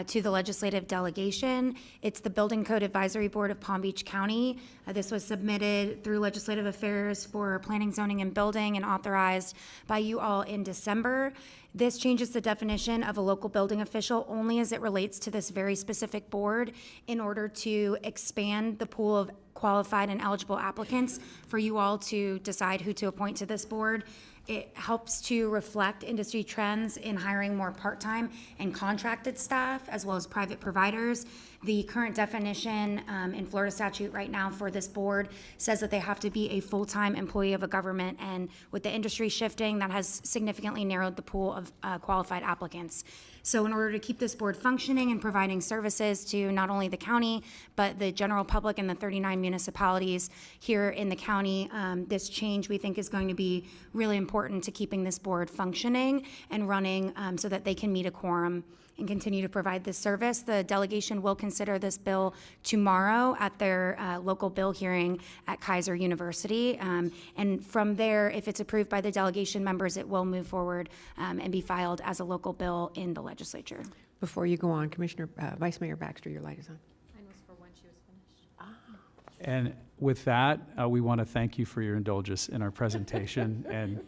to the legislative delegation. It's the Building Code Advisory Board of Palm Beach County. This was submitted through Legislative Affairs for Planning, Zoning, and Building and authorized by you all in December. This changes the definition of a local building official only as it relates to this very specific board in order to expand the pool of qualified and eligible applicants for you all to decide who to appoint to this board. It helps to reflect industry trends in hiring more part-time and contracted staff, as well as private providers. The current definition in Florida statute right now for this board says that they have to be a full-time employee of a government, and with the industry shifting, that has significantly narrowed the pool of qualified applicants. So in order to keep this board functioning and providing services to not only the county, but the general public and the 39 municipalities here in the county, this change we think is going to be really important to keeping this board functioning and running so that they can meet a quorum and continue to provide this service. The delegation will consider this bill tomorrow at their local bill hearing at Kaiser University. And from there, if it's approved by the delegation members, it will move forward and be filed as a local bill in the legislature. Before you go on, Vice Mayor Baxter, your light is on. Mine was for when she was finished. And with that, we want to thank you for your indulgence in our presentation. And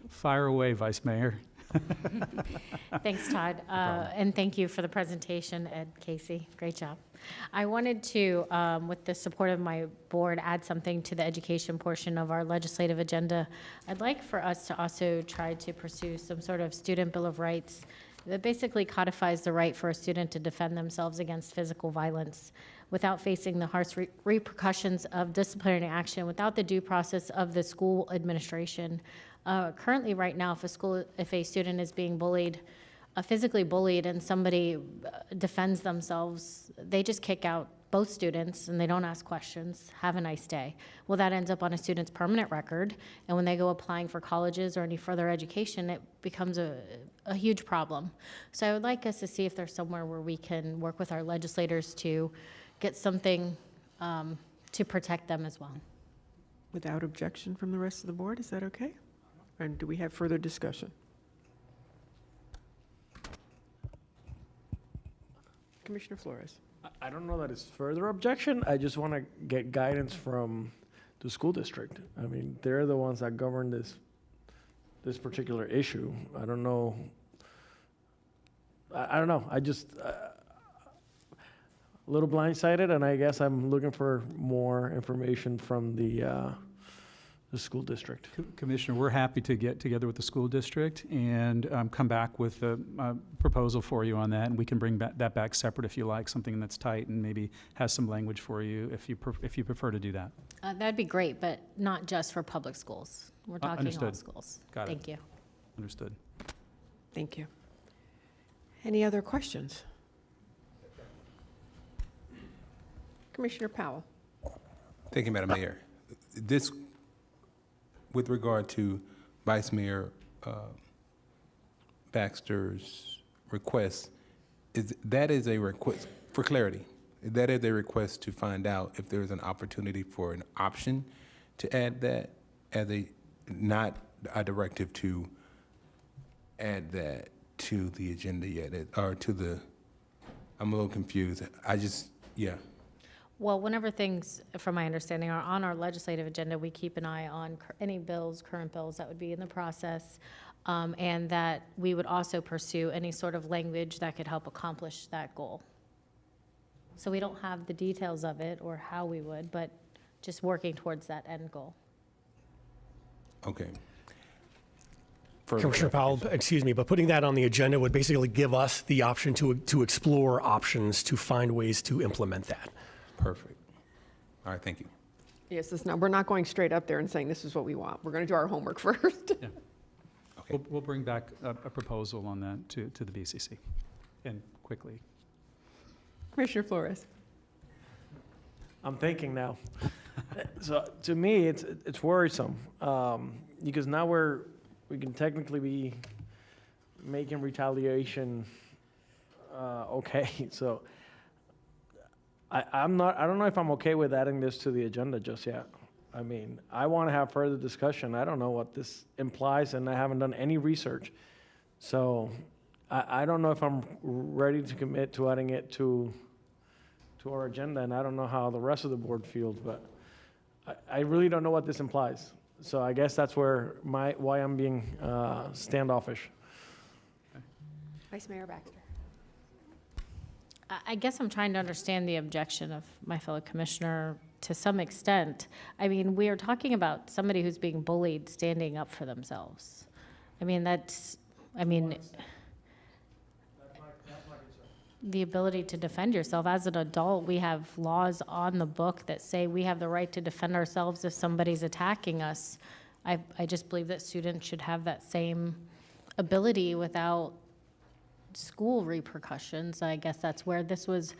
fire away, Vice Mayor. Thanks, Todd. And thank you for the presentation, Ed, Casey. Great job. I wanted to, with the support of my board, add something to the education portion of our legislative agenda. I'd like for us to also try to pursue some sort of student bill of rights that basically codifies the right for a student to defend themselves against physical violence without facing the harsh repercussions of disciplinary action, without the due process of the school administration. Currently, right now, if a student is being bullied, physically bullied, and somebody defends themselves, they just kick out both students and they don't ask questions. Have a nice day. Well, that ends up on a student's permanent record, and when they go applying for colleges or any further education, it becomes a huge problem. So I would like us to see if there's somewhere where we can work with our legislators to get something to protect them as well. Without objection from the rest of the board, is that okay? And do we have further discussion? Commissioner Flores. I don't know that it's further objection. I just want to get guidance from the school district. I mean, they're the ones that govern this particular issue. I don't know. I don't know. I just a little blindsided, and I guess I'm looking for more information from the school district. Commissioner, we're happy to get together with the school district and come back with a proposal for you on that, and we can bring that back separate if you like, something that's tight and maybe has some language for you if you prefer to do that. That'd be great, but not just for public schools. We're talking Understood. all schools. Got it. Thank you. Understood. Thank you. Any other questions? Commissioner Powell. Thank you, Madam Mayor. This, with regard to Vice Mayor Baxter's request, that is a request, for clarity, that is a request to find out if there's an opportunity for an option to add that as not a directive to add that to the agenda yet, or to the, I'm a little confused. Yeah. Well, whenever things, from my understanding, are on our legislative agenda, we keep an eye on any bills, current bills that would be in the process, and that we would also pursue any sort of language that could help accomplish that goal. So we don't have the details of it or how we would, but just working towards that end goal. Okay. Commissioner Powell, excuse me, but putting that on the agenda would basically give us the option to explore options to find ways to implement that. Perfect. All right, thank you. Yes, we're not going straight up there and saying this is what we want. We're going to do our homework first. Yeah. Okay. We'll bring back a proposal on that to the BCC, and quickly. Commissioner Flores. I'm thinking now. So to me, it's worrisome because now we can technically be making retaliation okay. So I don't know if I'm okay with adding this to the agenda just yet. I mean, I want to have further discussion. I don't know what this implies, and I haven't done any research. So I don't know if I'm ready to commit to adding it to our agenda, and I don't know how the rest of the board feels, but I really don't know what this implies. So I guess that's where why I'm being standoffish. Vice Mayor Baxter. I guess I'm trying to understand the objection of my fellow commissioner to some extent. I mean, we are talking about somebody who's being bullied standing up for themselves. I mean, the ability to defend yourself. As an adult, we have laws on the book that say we have the right to defend ourselves if somebody's attacking us. I just believe that students should have that same ability without school repercussions. I guess that's where this was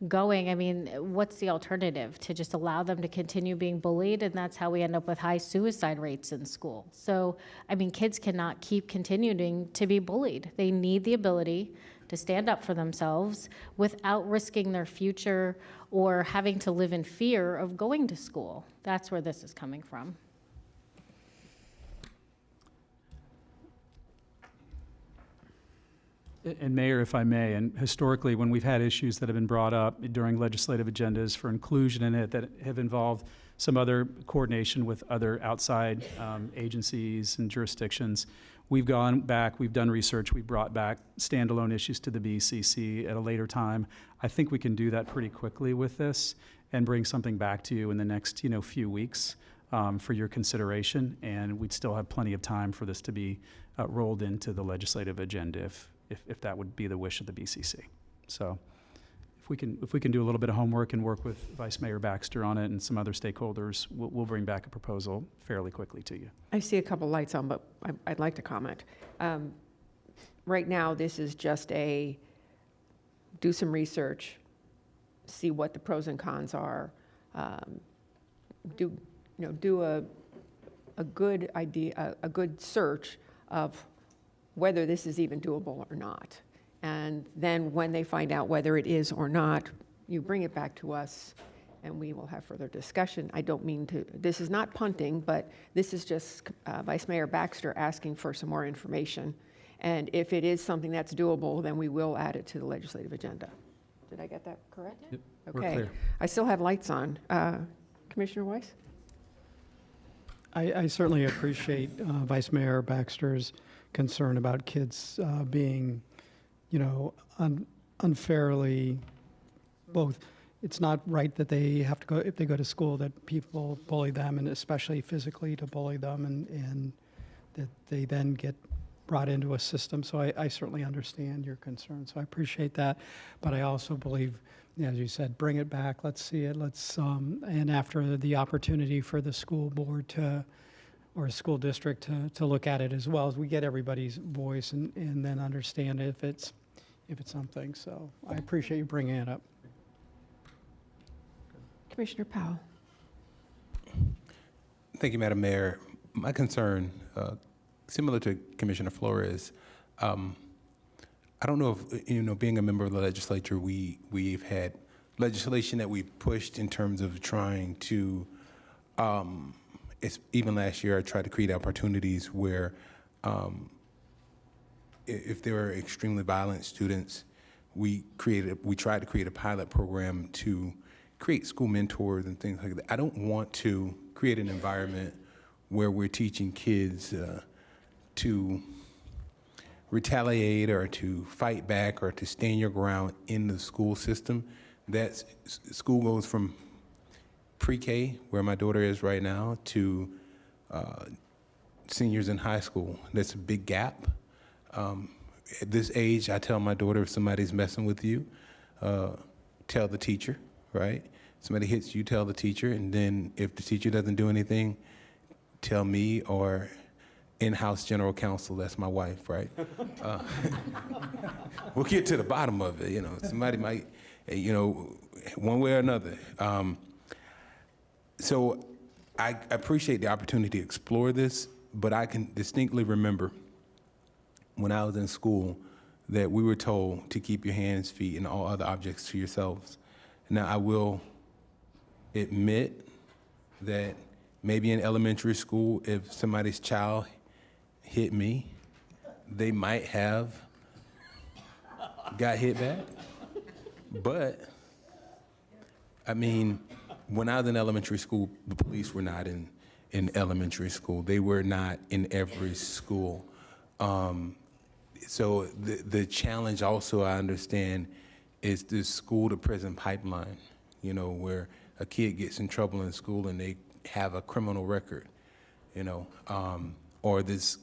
going. I mean, what's the alternative? To just allow them to continue being bullied, and that's how we end up with high suicide rates in school. So, I mean, kids cannot keep continuing to be bullied. They need the ability to stand up for themselves without risking their future or having to live in fear of going to school. That's where this is coming from. And Mayor, if I may, and historically, when we've had issues that have been brought up during legislative agendas for inclusion in it that have involved some other coordination with other outside agencies and jurisdictions, we've gone back, we've done research, we've brought back standalone issues to the BCC at a later time. I think we can do that pretty quickly with this and bring something back to you in the next, few weeks for your consideration, and we'd still have plenty of time for this to be rolled into the legislative agenda if that would be the wish of the BCC. So if we can do a little bit of homework and work with Vice Mayor Baxter on it and some other stakeholders, we'll bring back a proposal fairly quickly to you. I see a couple lights on, but I'd like to comment. Right now, this is just do some research, see what the pros and cons are, do a good idea, a good search of whether this is even doable or not. And then when they find out whether it is or not, you bring it back to us and we will have further discussion. I don't mean to, this is not punting, but this is just Vice Mayor Baxter asking for some more information. And if it is something that's doable, then we will add it to the legislative agenda. Did I get that correct? Yep, we're Okay. clear. I still have lights on. Commissioner Weiss? I certainly appreciate Vice Mayor Baxter's concern about kids being, unfairly, both, it's not right that they have to go, if they go to school, that people bully them, and especially physically to bully them, and that they then get brought into a system. So I certainly understand your concern, so I appreciate that. But I also believe, as you said, bring it back, let's see it, and after the opportunity for the school board or a school district to look at it as well, as we get everybody's voice and then understand if it's something. So I appreciate you bringing it up. Commissioner Powell? Thank you, Madam Mayor. My concern, similar to Commissioner Flores, I don't know if, being a member of the legislature, we've had legislation that we've pushed in terms of trying to, even last year, I tried to create opportunities where if there are extremely violent students, we tried to create a pilot program to create school mentors and things like that. I don't want to create an environment where we're teaching kids to retaliate or to fight back or to stand your ground in the school system. That school goes from pre-K, where my daughter is right now, to seniors in high school. That's a big gap. At this age, I tell my daughter, if somebody's messing with you, tell the teacher, right? Somebody hits you, tell the teacher, and then if the teacher doesn't do anything, tell me or in-house general counsel, that's my wife, right? We'll get to the bottom of it, somebody might, one way or another. So I appreciate the opportunity to explore this, but I can distinctly remember when I was in school that we were told to keep your hands, feet, and all other objects to yourselves. Now, I will admit that maybe in elementary school, if somebody's child hit me, they might have got hit back. But, I mean, when I was in elementary school, the police were not in elementary school. They were not in every school. So the challenge also, I understand, is this school-to-prison pipeline, where a kid gets in trouble in school and they have a criminal record, or this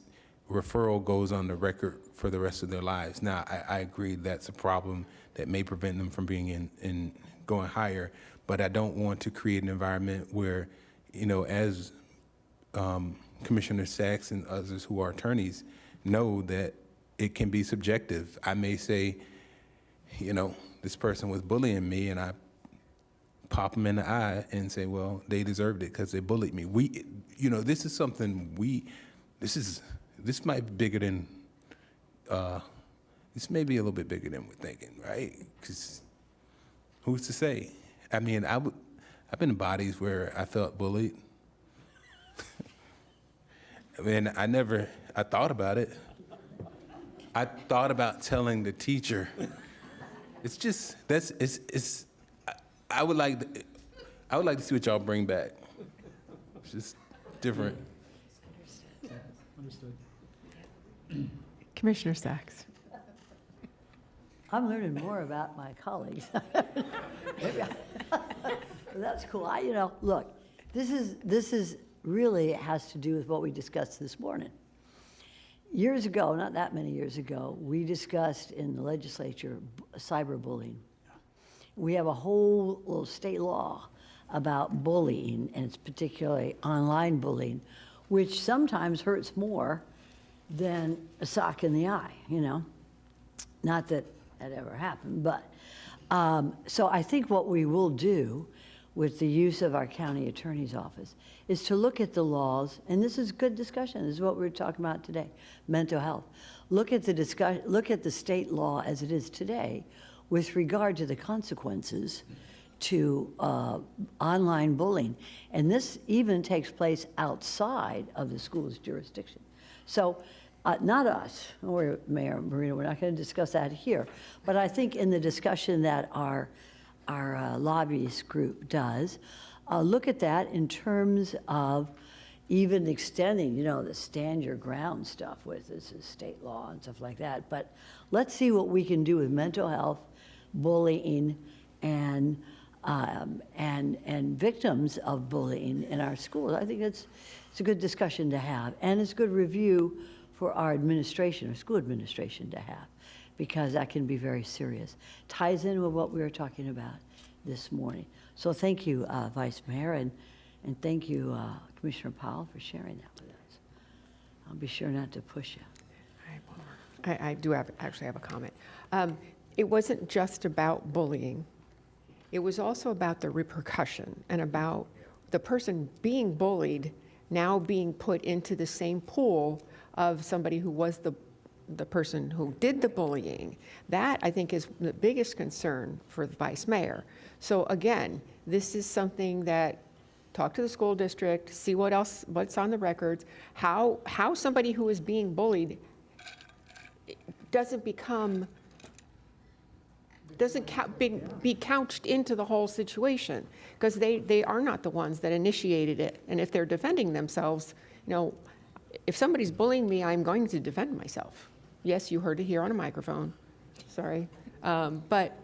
referral goes on the record for the rest of their lives. Now, I agree that's a problem that may prevent them from being in going higher, but I don't want to create an environment where, as Commissioner Sachs and others who are attorneys know, that it can be subjective. I may say, this person was bullying me, and I pop them in the eye and say, well, they deserved it because they bullied me. This is something this might be bigger than, this may be a little bit bigger than we're thinking, right? Because who's to say? I mean, I've been in bodies where I felt bullied. I mean, I thought about it. I thought about telling the teacher. It's just, I would like to see what y'all bring back. It's just different. Understood. Commissioner Sachs. I'm learning more about my colleagues. That's cool. Look, this is really has to do with what we discussed this morning. Years ago, not that many years ago, we discussed in the legislature cyberbullying. We have a whole little state law about bullying, and it's particularly online bullying, which sometimes hurts more than a sock in the eye, Not that that ever happened, but so I think what we will do with the use of our county attorney's office is to look at the laws, and this is good discussion. This is what we're talking about today, mental health. Look at the state law as it is today with regard to the consequences to online bullying. And this even takes place outside of the school's jurisdiction. So not us, or Mayor Marino, we're not going to discuss that here, but I think in the discussion that our lobbyist group does, look at that in terms of even extending, the stand your ground stuff with this is state law and stuff like that. But let's see what we can do with mental health, bullying, and victims of bullying in our schools. I think it's a good discussion to have, and it's a good review for our administration, or school administration to have, because that can be very serious. Ties in with what we were talking about this morning. So thank you, Vice Mayor, and thank you, Commissioner Powell, for sharing that with us. I'll be sure not to push you. I do actually have a comment. It wasn't just about bullying. It was also about the repercussion and about the person being bullied now being put into the same pool of somebody who was the person who did the bullying. That, I think, is the biggest concern for the Vice Mayor. So again, this is something that, talk to the school district, see what's on the records, how somebody who is being bullied doesn't be couched into the whole situation, because they are not the ones that initiated it. And if they're defending themselves, if somebody's bullying me, I'm going to defend myself. Yes, you heard it here on a microphone, sorry. But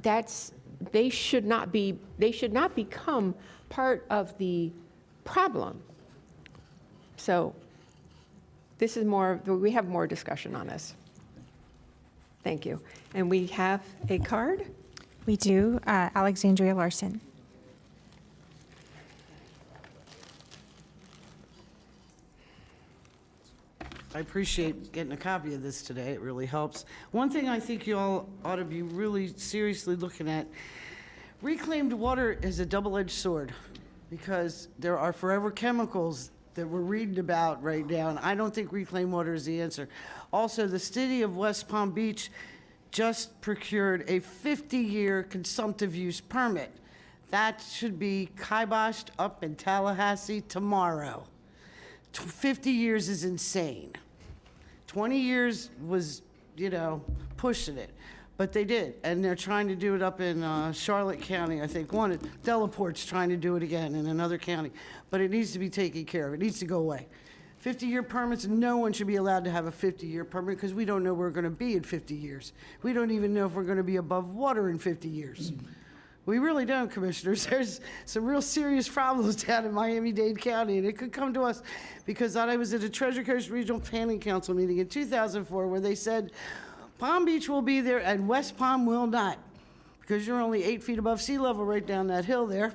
they should not become part of the problem. So this is we have more discussion on this. Thank you. And we have a card? We do. Alexandria Larson. I appreciate getting a copy of this today. It really helps. One thing I think you all ought to be really seriously looking at, reclaimed water is a double-edged sword, because there are forever chemicals that we're reading about right now, and I don't think reclaimed water is the answer. Also, the city of West Palm Beach just procured a 50-year consumptive use permit. That should be kiboshed up in Tallahassee tomorrow. 50 years is insane. 20 years was, pushing it. But they did, and they're trying to do it up in Charlotte County, I think. Delaporte's trying to do it again in another county. But it needs to be taken care of. It needs to go away. 50-year permits, no one should be allowed to have a 50-year permit, because we don't know where we're going to be in 50 years. We don't even know if we're going to be above water in 50 years. We really don't, Commissioners. There's some real serious problems down in Miami-Dade County, and it could come to us, because I was at a Treasure Coast Regional Planning Council meeting in 2004 where they said, Palm Beach will be there and West Palm will not, because you're only 8 feet above sea level right down that hill there.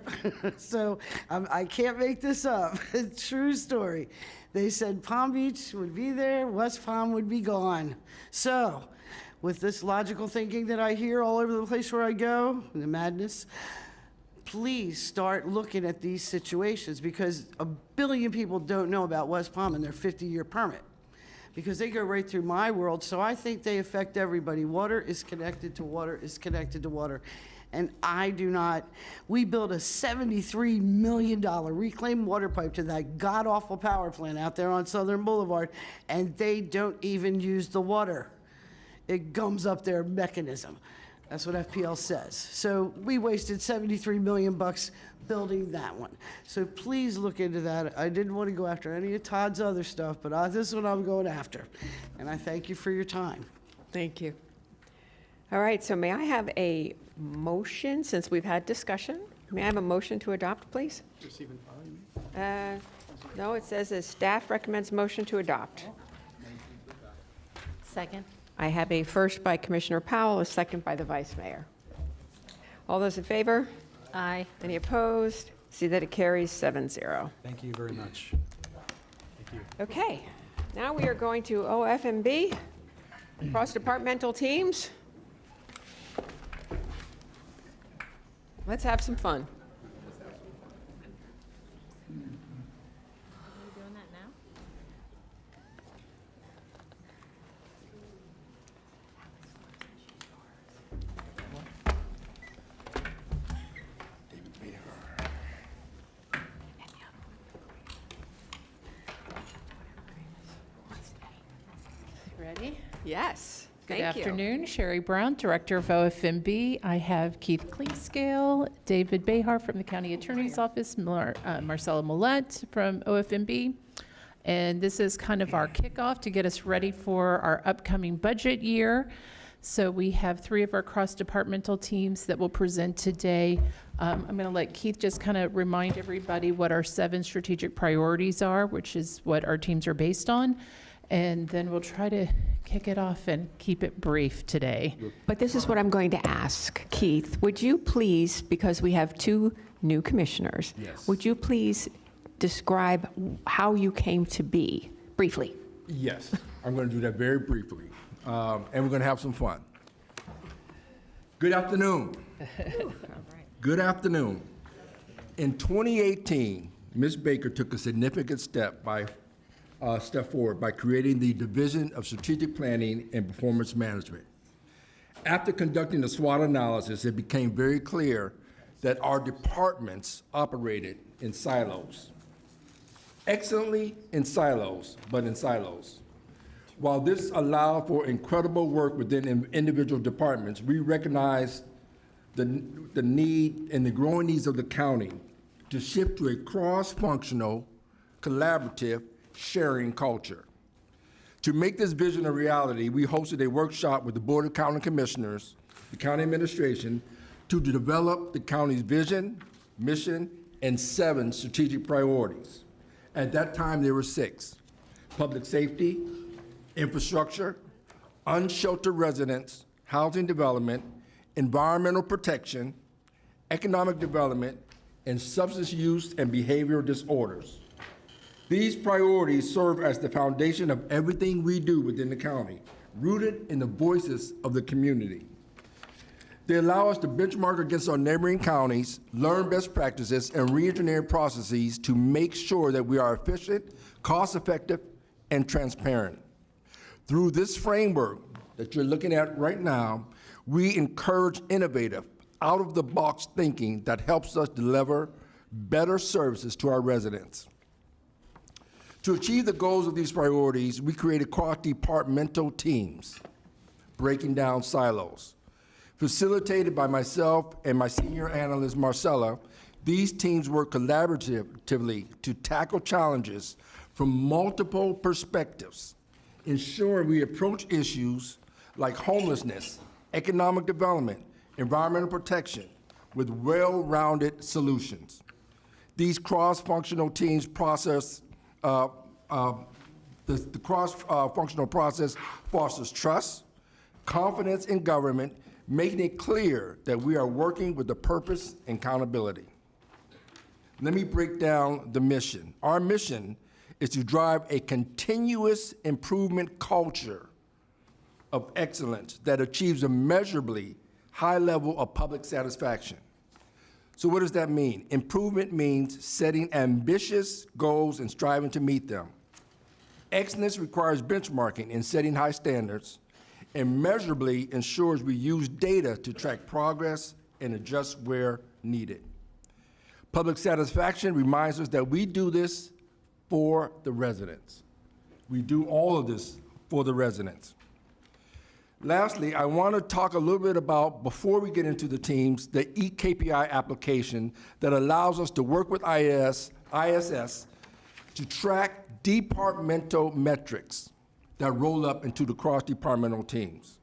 So I can't make this up. True story. They said Palm Beach would be there, West Palm would be gone. So with this logical thinking that I hear all over the place where I go, the madness, please start looking at these situations, because a billion people don't know about West Palm and their 50-year permit. because they go right through my world, so I think they affect everybody. Water is connected to water is connected to water. And I do not, we built a $73 million reclaimed water pipe to that god-awful power plant out there on Southern Boulevard, and they don't even use the water. It gums up their mechanism. That's what FPL says. So we wasted $73 million building that one. So please look into that. I didn't want to go after any of Todd's other stuff, but this is what I'm going after. And I thank you for your time. Thank you. All right, so may I have a motion, since we've had discussion? May I have a motion to adopt, please? No, it says that staff recommends motion to adopt. Second. I have a first by Commissioner Powell, a second by the Vice Mayor. All those in favor? Aye. Any opposed? See that it carries 7-0. Thank you very much. Thank you. Okay, now we are going to OFMB, cross-departmental teams. Let's have some fun. Doing that now? Ready? Yes, Good thank you. afternoon. Sherry Brown, Director of OFMB. I have Keith Cleescale, David Behar from the County Attorney's Office, Marcella Millette from OFMB. And this is kind of our kickoff to get us ready for our upcoming budget year. So we have 3 of our cross-departmental teams that will present today. I'm going to let Keith just kind of remind everybody what our 7 strategic priorities are, which is what our teams are based on. And then we'll try to kick it off and keep it brief today. But this is what I'm going to ask. Keith, would you please, because we have 2 new commissioners, would you please describe how you came to be, briefly? Yes, I'm going to do that very briefly, and we're going to have some fun. Good afternoon. Good afternoon. In 2018, Ms. Baker took a significant step forward by creating the Division of Strategic Planning and Performance Management. After conducting the SWOT analysis, it became very clear that our departments operated in silos. Excellently in silos, but in silos. While this allowed for incredible work within individual departments, we recognized the need and the growing needs of the county to shift to a cross-functional, collaborative, sharing culture. To make this vision a reality, we hosted a workshop with the Board of County Commissioners, the county administration, to develop the county's vision, mission, and 7 strategic priorities. At that time, there were 6: public safety, infrastructure, unsheltered residents, housing development, environmental protection, economic development, and substance use and behavioral disorders. These priorities serve as the foundation of everything we do within the county, rooted in the voices of the community. They allow us to benchmark against our neighboring counties, learn best practices, and re-engineer processes to make sure that we are efficient, cost-effective, and transparent. Through this framework that you're looking at right now, we encourage innovative, out-of-the-box thinking that helps us deliver better services to our residents. To achieve the goals of these priorities, we created cross-departmental teams, breaking down silos. Facilitated by myself and my senior analyst, Marcella, these teams work collaboratively to tackle challenges from multiple perspectives, ensuring we approach issues like homelessness, economic development, environmental protection with well-rounded solutions. These cross-functional teams process the cross-functional process fosters trust, confidence in government, making it clear that we are working with the purpose and accountability. Let me break down the mission. Our mission is to drive a continuous improvement culture of excellence that achieves a measurably high level of public satisfaction. So what does that mean? Improvement means setting ambitious goals and striving to meet them. Excellence requires benchmarking and setting high standards, and measurably ensures we use data to track progress and adjust where needed. Public satisfaction reminds us that we do this for the residents. We do all of this for the residents. Lastly, I want to talk a little bit about, before we get into the teams, the eKPI application that allows us to work with ISS to track departmental metrics that roll up into the cross-departmental teams.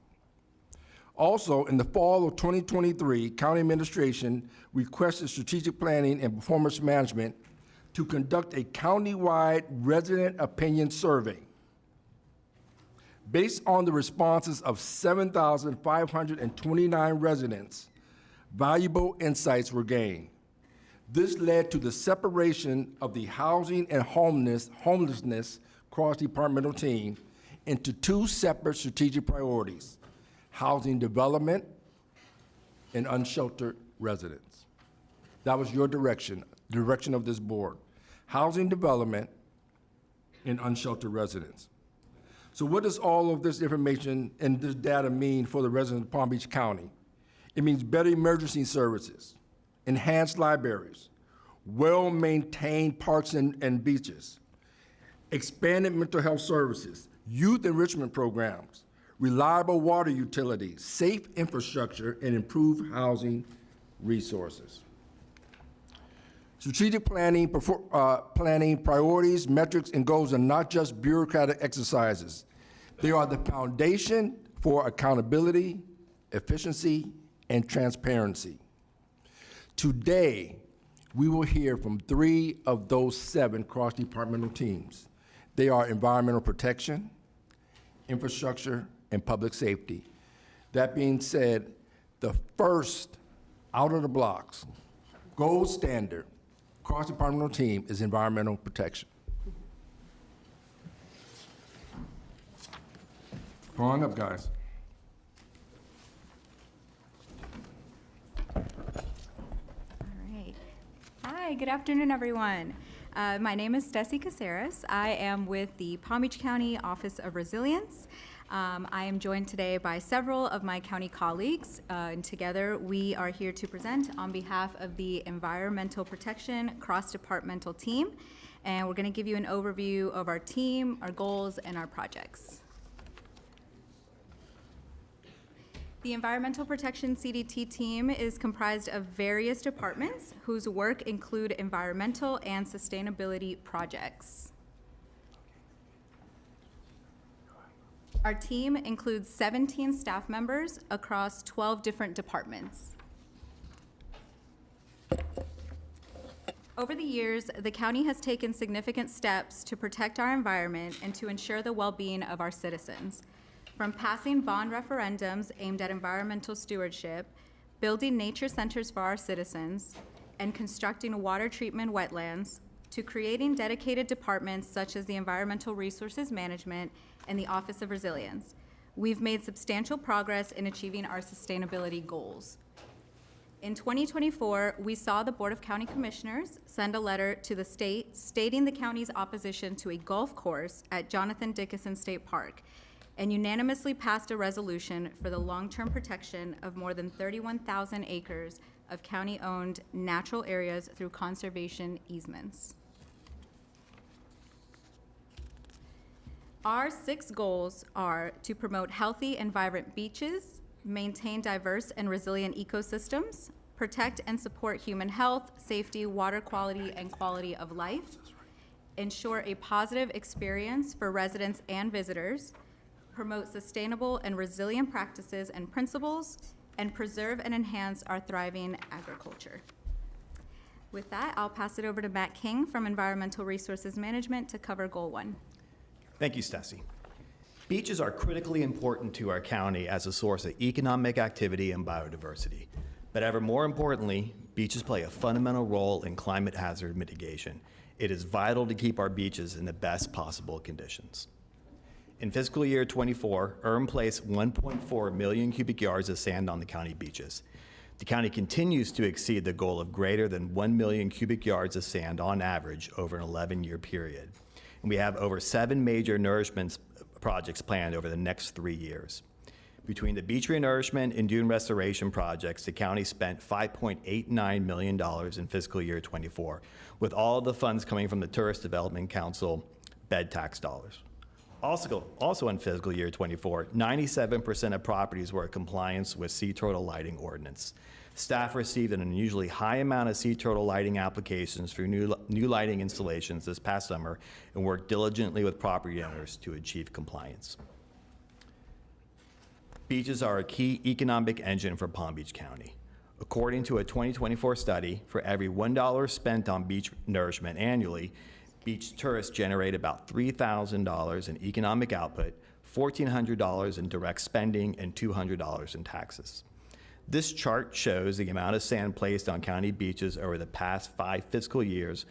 Also, in the fall of 2023, County Administration requested strategic planning and performance management to conduct a countywide resident opinion survey. Based on the responses of 7,529 residents, valuable insights were gained. This led to the separation of the housing and homelessness cross-departmental team into two separate strategic priorities: housing development and unsheltered residents. That was your direction, the direction of this board: housing development and unsheltered residents. So what does all of this information and this data mean for the residents of Palm Beach County? It means better emergency services, enhanced libraries, well-maintained parks and beaches, expanded mental health services, youth enrichment programs, reliable water utilities, safe infrastructure, and improved housing resources. Strategic planning, priorities, metrics, and goals are not just bureaucratic exercises. They are the foundation for accountability, efficiency, and transparency. Today, we will hear from 3 of those 7 cross-departmental teams. They are environmental protection, infrastructure, and public safety. That being said, the first out of the blocks, gold standard, cross-departmental team is environmental protection. Come on up, guys. All right. Hi, good afternoon, everyone. My name is Stacey Caceres. I am with the Palm Beach County Office of Resilience. I am joined today by several of my county colleagues, and together we are here to present on behalf of the Environmental Protection Cross-Departmental Team, and we're going to give you an overview of our team, our goals, and our projects. The Environmental Protection CDT team is comprised of various departments whose work include environmental and sustainability projects. Our team includes 17 staff members across 12 different departments. Over the years, the county has taken significant steps to protect our environment and to ensure the well-being of our citizens. From passing bond referendums aimed at environmental stewardship, building nature centers for our citizens, and constructing water treatment wetlands, to creating dedicated departments such as the Environmental Resources Management and the Office of Resilience. We've made substantial progress in achieving our sustainability goals. In 2024, we saw the Board of County Commissioners send a letter to the state stating the county's opposition to a golf course at Jonathan Dickinson State Park, and unanimously passed a resolution for the long-term protection of more than 31,000 acres of county-owned natural areas through conservation easements. Our 6 goals are to promote healthy and vibrant beaches, maintain diverse and resilient ecosystems, protect and support human health, safety, water quality, and quality of life, ensure a positive experience for residents and visitors, promote sustainable and resilient practices and principles, and preserve and enhance our thriving agriculture. With that, I'll pass it over to Matt King from Environmental Resources Management to cover Goal 1. Thank you, Stacey. Beaches are critically important to our county as a source of economic activity and biodiversity. But ever more importantly, beaches play a fundamental role in climate hazard mitigation. It is vital to keep our beaches in the best possible conditions. In fiscal year 24, placed 1.4 million cubic yards of sand on the county beaches. The county continues to exceed the goal of greater than 1 million cubic yards of sand on average over an 11-year period. and we have over 7 major nourishment projects planned over the next 3 years. Between the beach renourishment and dune restoration projects, the county spent $5.89 million in fiscal year '24, with all of the funds coming from the Tourist Development Council bed tax dollars. Also in fiscal year '24, 97% of properties were in compliance with sea turtle lighting ordinance. Staff received an unusually high amount of sea turtle lighting applications for new lighting installations this past summer and worked diligently with property owners to achieve compliance. Beaches are a key economic engine for Palm Beach County. According to a 2024 study, for every $1 spent on beach nourishment annually, beach tourists generate about $3,000 in economic output, $1,400 in direct spending, and $200 in taxes. This chart shows the amount of sand placed on county beaches over the past 5 fiscal years,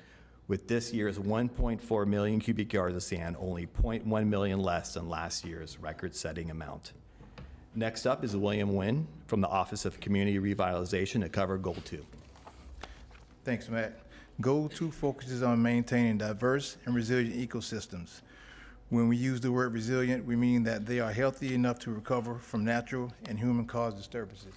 with this year's 1.4 million cubic yards of sand only 0.1 million less than last year's record-setting amount. Next up is William Nguyen from the Office of Community Revitalization to cover Goal 2. Thanks, Matt. Goal 2 focuses on maintaining diverse and resilient ecosystems. When we use the word resilient, we mean that they are healthy enough to recover from natural and human-caused disturbances.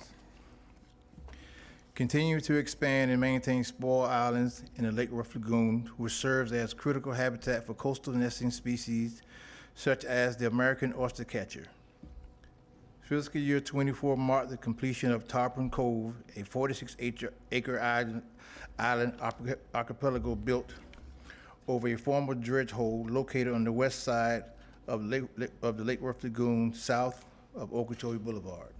Continue to expand and maintain spoiled islands in the Lake Worth Lagoon, which serves as critical habitat for coastal nesting species such as the American oystercatcher. Fiscal year '24 marked the completion of Tarpon Cove, a 46-acre island archipelago built over a former dredge hole located on the west side of the Lake Worth Lagoon, south of Okeechobee Boulevard.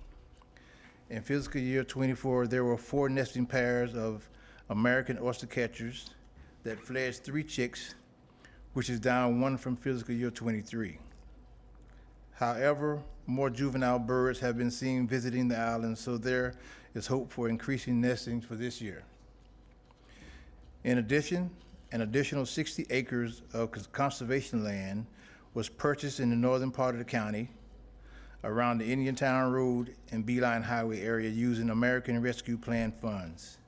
In fiscal year '24, there were 4 nesting pairs of American oystercatchers that fledged 3 chicks, which is down 1 from fiscal year '23. However, more juvenile birds have been seen visiting the island, so there is hope for increasing nesting for this year. In addition, an additional 60 acres of conservation land was purchased in the northern part of the county around the Indiantown Road and Beeline Highway area using American Rescue Plan funds.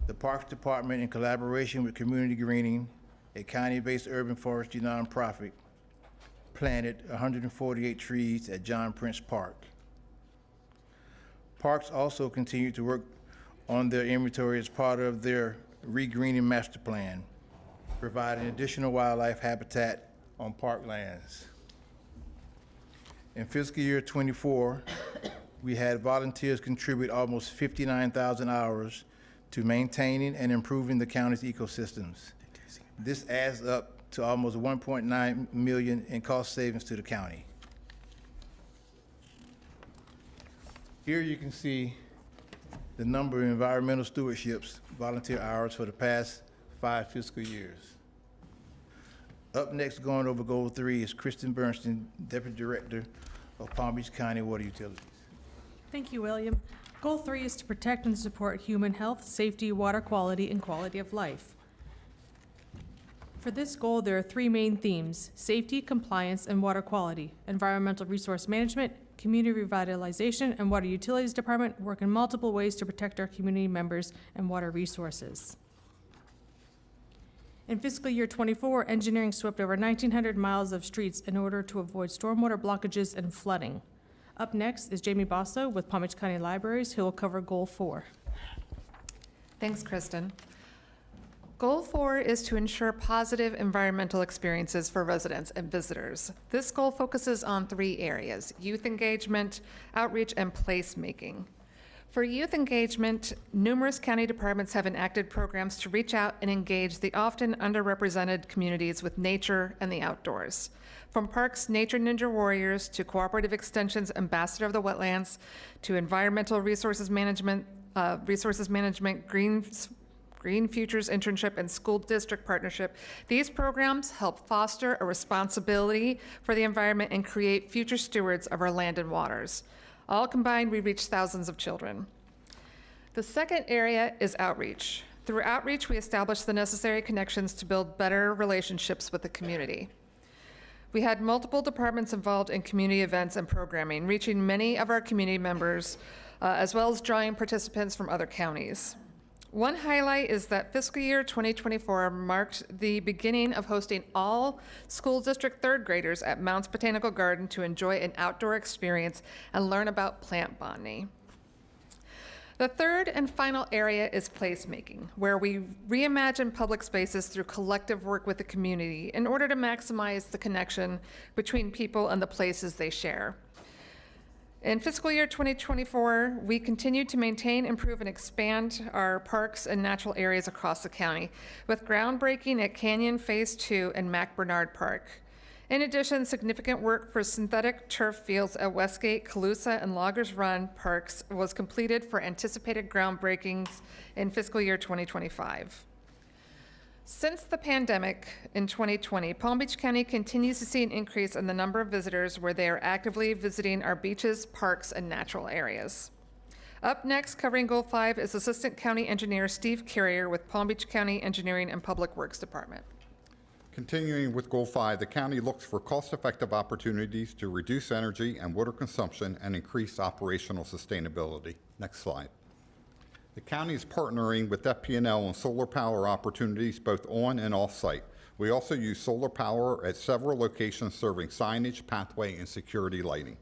The Parks Department, in collaboration with Community Greening, a county-based urban forestry nonprofit, planted 148 trees at John Prince Park. Parks also continue to work on their inventory as part of their regreening master plan, providing additional wildlife habitat on park lands. In fiscal year '24, we had volunteers contribute almost 59,000 hours to maintaining and improving the county's ecosystems. This adds up to almost $1.9 million in cost savings to the county. Here you can see the number of environmental stewardships volunteer hours for the past 5 fiscal years. Up next, going over Goal 3, is Kristen Bernstein, Deputy Director of Palm Beach County Water Utilities. Thank you, William. Goal 3 is to protect and support human health, safety, water quality, and quality of life. For this goal, there are 3 main themes: safety, compliance, and water quality. Environmental resource management, community revitalization, and water utilities department work in multiple ways to protect our community members and water resources. In fiscal year '24, engineering swept over 1,900 miles of streets in order to avoid stormwater blockages and flooding. Up next is Jamie Basso with Palm Beach County Libraries, who will cover Goal 4. Thanks, Kristen. Goal 4 is to ensure positive environmental experiences for residents and visitors. This goal focuses on 3 areas: youth engagement, outreach, and placemaking. For youth engagement, numerous county departments have enacted programs to reach out and engage the often underrepresented communities with nature and the outdoors. From Parks Nature Ninja Warriors to Cooperative Extension's Ambassador of the Wetlands to Environmental Resources Management, Green Futures Internship, and School District Partnership, these programs help foster a responsibility for the environment and create future stewards of our land and waters. All combined, we reach thousands of children. The second area is outreach. Through outreach, we establish the necessary connections to build better relationships with the community. We had multiple departments involved in community events and programming, reaching many of our community members, as well as drawing participants from other counties. One highlight is that fiscal year 2024 marked the beginning of hosting all school district third graders at Mounds Botanical Garden to enjoy an outdoor experience and learn about plant botany. The third and final area is placemaking, where we reimagine public spaces through collective work with the community in order to maximize the connection between people and the places they share. In fiscal year 2024, we continue to maintain, improve, and expand our parks and natural areas across the county, with groundbreaking at Canyon Phase 2 and Mac Bernard Park. In addition, significant work for synthetic turf fields at Westgate, Calusa, and Loggers Run parks was completed for anticipated groundbreakings in fiscal year 2025. Since the pandemic in 2020, Palm Beach County continues to see an increase in the number of visitors where they are actively visiting our beaches, parks, and natural areas. Up next, covering Goal 5, is Assistant County Engineer Steve Carrier with Palm Beach County Engineering and Public Works Department. Continuing with Goal 5, the county looks for cost-effective opportunities to reduce energy and water consumption and increase operational sustainability. Next slide. The county is partnering with FP&L on solar power opportunities both on and off-site. We also use solar power at several locations serving signage, pathway, and security lighting.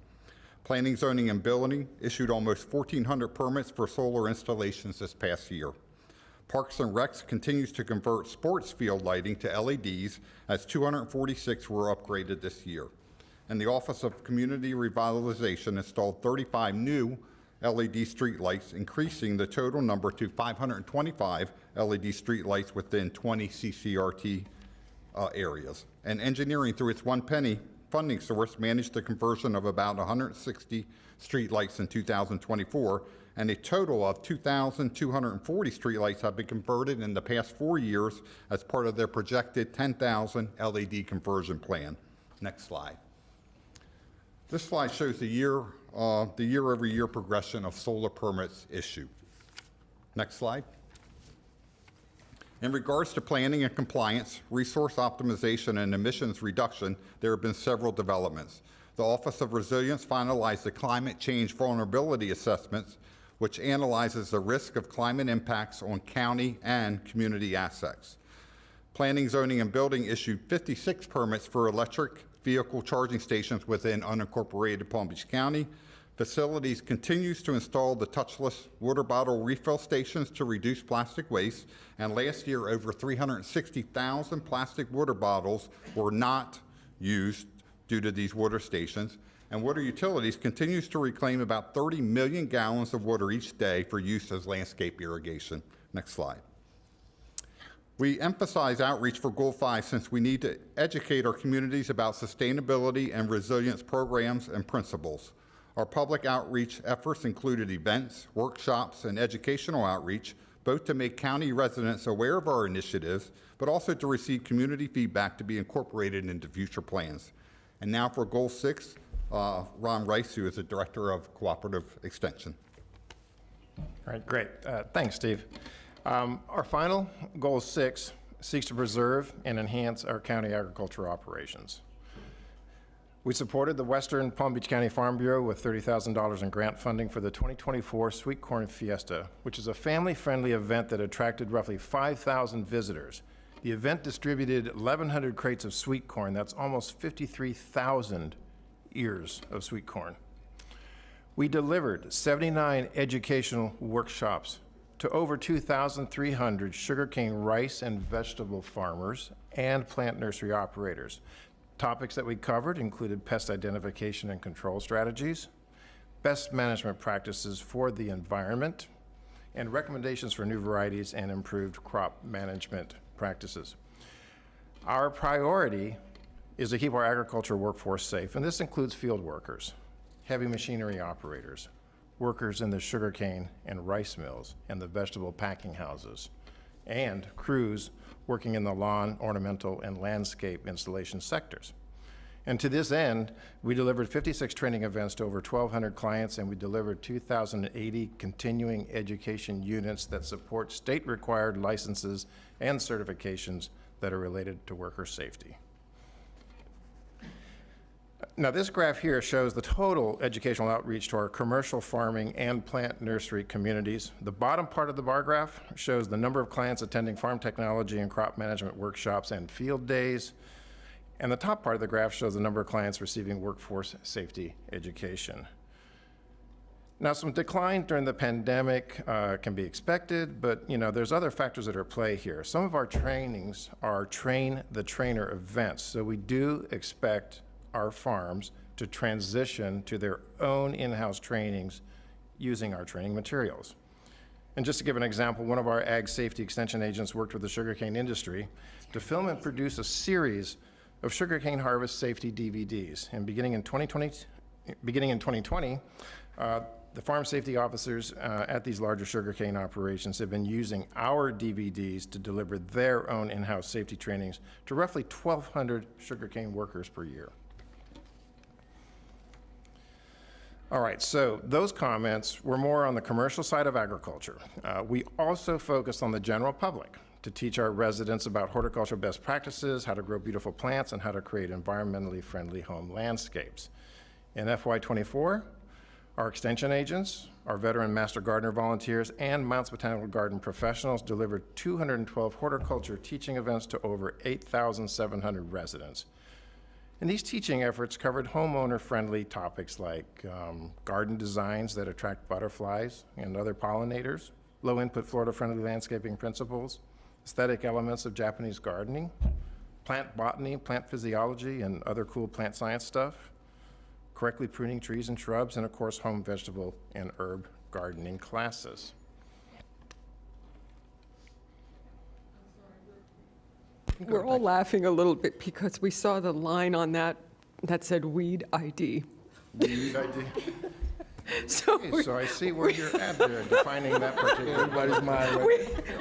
Planning, Zoning, and Building issued almost 1,400 permits for solar installations this past year. Parks and Recs continues to convert sports field lighting to LEDs, as 246 were upgraded this year. And the Office of Community Revitalization installed 35 new LED streetlights, increasing the total number to 525 LED streetlights within 20 CCRT areas. And engineering, through its one penny funding source, managed the conversion of about 160 streetlights in 2024, and a total of 2,240 streetlights have been converted in the past 4 years as part of their projected 10,000 LED conversion plan. Next slide. This slide shows the year-over-year progression of solar permits issued. Next slide. In regards to planning and compliance, resource optimization, and emissions reduction, there have been several developments. The Office of Resilience finalized the climate change vulnerability assessments, which analyzes the risk of climate impacts on county and community assets. Planning, Zoning, and Building issued 56 permits for electric vehicle charging stations within unincorporated Palm Beach County. Facilities continues to install the touchless water bottle refill stations to reduce plastic waste, and last year over 360,000 plastic water bottles were not used due to these water stations. And Water Utilities continues to reclaim about 30 million gallons of water each day for use as landscape irrigation. Next slide. We emphasize outreach for Goal 5 since we need to educate our communities about sustainability and resilience programs and principles. Our public outreach efforts included events, workshops, and educational outreach, both to make county residents aware of our initiatives, but also to receive community feedback to be incorporated into future plans. And now for Goal 6, Ron Rice, who is the Director of Cooperative Extension. All right, great. Thanks, Steve. Our final, Goal 6, seeks to preserve and enhance our county agriculture operations. We supported the Western Palm Beach County Farm Bureau with $30,000 in grant funding for the 2024 Sweet Corn Fiesta, which is a family-friendly event that attracted roughly 5,000 visitors. The event distributed 1,100 crates of sweet corn. That's almost 53,000 ears of sweet corn. We delivered 79 educational workshops to over 2,300 sugarcane, rice, and vegetable farmers and plant nursery operators. Topics that we covered included pest identification and control strategies, best management practices for the environment, and recommendations for new varieties and improved crop management practices. Our priority is to keep our agriculture workforce safe, and this includes field workers, heavy machinery operators, workers in the sugarcane and rice mills and the vegetable packing houses, and crews working in the lawn, ornamental, and landscape installation sectors. And to this end, we delivered 56 training events to over 1,200 clients, and we delivered 2,080 continuing education units that support state-required licenses and certifications that are related to worker safety. Now, this graph here shows the total educational outreach to our commercial farming and plant nursery communities. The bottom part of the bar graph shows the number of clients attending farm technology and crop management workshops and field days. And the top part of the graph shows the number of clients receiving workforce safety education. Now, some decline during the pandemic can be expected, but there's other factors that are at play here. Some of our trainings are train the trainer events, so we do expect our farms to transition to their own in-house trainings using our training materials. And just to give an example, one of our ag safety extension agents worked with the sugarcane industry to film and produce a series of sugarcane harvest safety DVDs. And beginning in 2020, the farm safety officers at these larger sugarcane operations have been using our DVDs to deliver their own in-house safety trainings to roughly 1,200 sugarcane workers per year. All right, so those comments were more on the commercial side of agriculture. We also focused on the general public to teach our residents about horticultural best practices, how to grow beautiful plants, and how to create environmentally friendly home landscapes. In FY24, our extension agents, our veteran master gardener volunteers, and Mounts Botanical Garden professionals delivered 212 horticulture teaching events to over 8,700 residents. And these teaching efforts covered homeowner-friendly topics like garden designs that attract butterflies and other pollinators, low-input Florida-friendly landscaping principles, aesthetic elements of Japanese gardening, plant botany, plant physiology, and other cool plant science stuff, correctly pruning trees and shrubs, and of course, home vegetable and herb gardening classes. We're all laughing a little bit because we saw the line on that said weed ID. Weed ID. So, Okay, so I see where you're at there, defining that particular. Everybody's mind.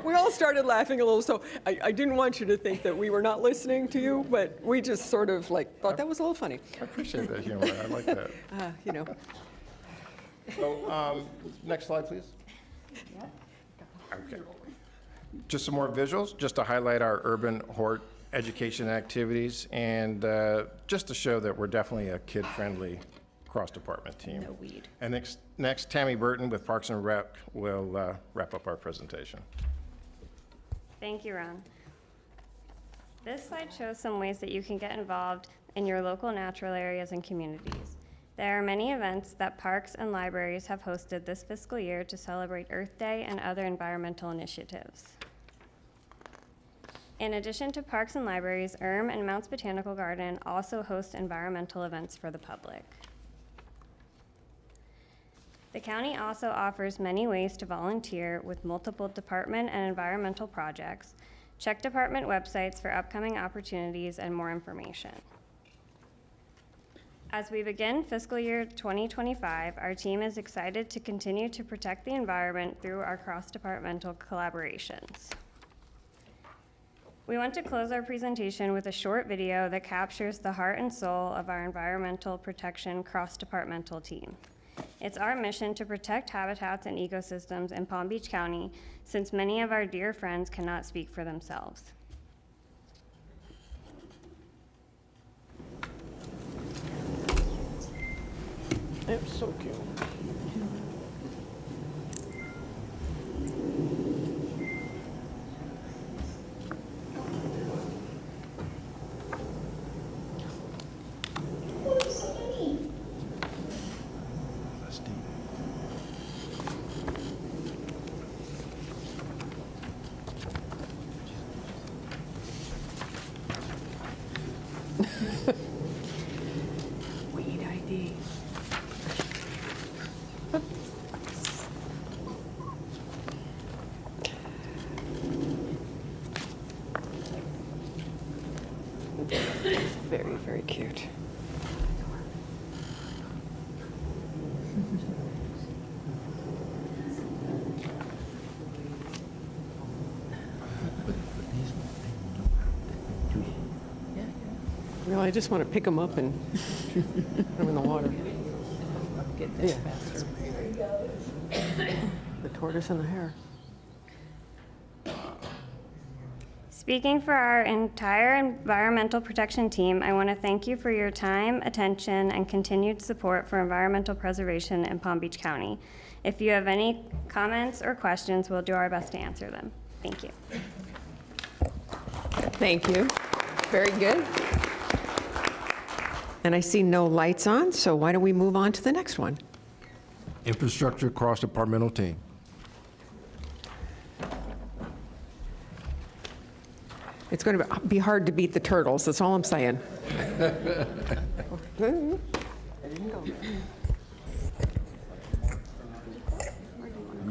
we all started laughing a little, so I didn't want you to think that we were not listening to you, but we just sort of thought that was a little funny. I appreciate that humor. I like that. So, next slide, please. Okay. Just some more visuals, just to highlight our urban hort education activities, and just to show that we're definitely a kid-friendly cross-department team. No weed. And next, Tammy Burton with Parks and Rec will wrap up our presentation. Thank you, Ron. This slide shows some ways that you can get involved in your local natural areas and communities. There are many events that parks and libraries have hosted this fiscal year to celebrate Earth Day and other environmental initiatives. In addition to parks and libraries, and Mounts Botanical Garden also host environmental events for the public. The county also offers many ways to volunteer with multiple department and environmental projects. Check department websites for upcoming opportunities and more information. As we begin fiscal year 2025, our team is excited to continue to protect the environment through our cross-departmental collaborations. We want to close our presentation with a short video that captures the heart and soul of our environmental protection cross-departmental team. It's our mission to protect habitats and ecosystems in Palm Beach County, since many of our dear friends cannot speak for themselves. It's so cute. Weed ID. Very, very cute. Really, I just want to pick them up and put them in the water. Yeah. The tortoise and the hare. Speaking for our entire environmental protection team, I want to thank you for your time, attention, and continued support for environmental preservation in Palm Beach County. If you have any comments or questions, we'll do our best to answer them. Thank you. Thank you. Very good. And I see no lights on, so why don't we move on to the next one? Infrastructure Cross-departmental team. It's going to be hard to beat the turtles, that's all I'm saying. You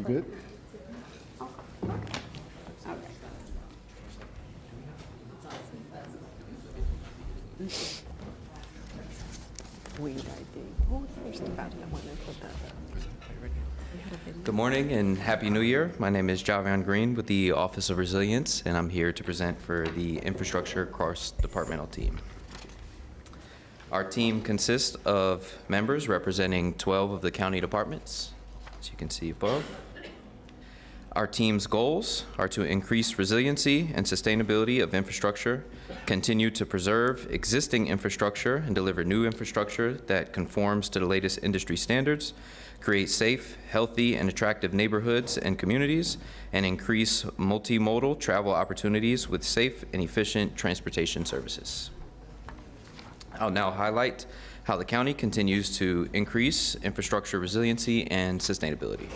good? Good morning and Happy New Year. My name is Javion Green with the Office of Resilience, and I'm here to present for the Infrastructure Cross-departmental team. Our team consists of members representing 12 of the county departments, as you can see above. Our team's goals are to increase resiliency and sustainability of infrastructure, continue to preserve existing infrastructure and deliver new infrastructure that conforms to the latest industry standards, create safe, healthy, and attractive neighborhoods and communities, and increase multimodal travel opportunities with safe and efficient transportation services. I'll now highlight how the county continues to increase infrastructure resiliency and sustainability.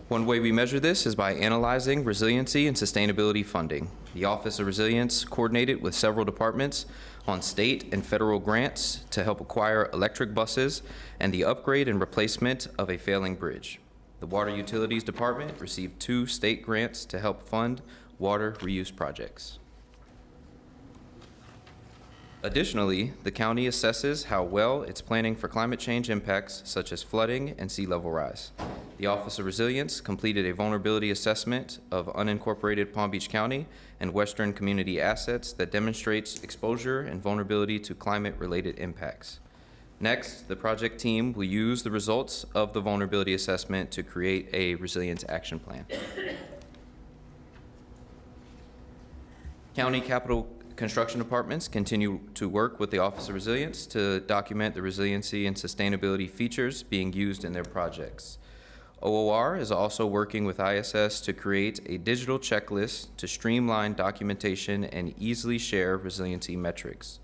One way we measure this is by analyzing resiliency and sustainability funding. The Office of Resilience coordinated with several departments on state and federal grants to help acquire electric buses and the upgrade and replacement of a failing bridge. The Water Utilities Department received 2 state grants to help fund water reuse projects. Additionally, the county assesses how well it's planning for climate change impacts such as flooding and sea level rise. The Office of Resilience completed a vulnerability assessment of unincorporated Palm Beach County and Western community assets that demonstrates exposure and vulnerability to climate-related impacts. Next, the project team will use the results of the vulnerability assessment to create a resilience action plan. County capital construction departments continue to work with the Office of Resilience to document the resiliency and sustainability features being used in their projects. OOR is also working with ISS to create a digital checklist to streamline documentation and easily share resiliency metrics.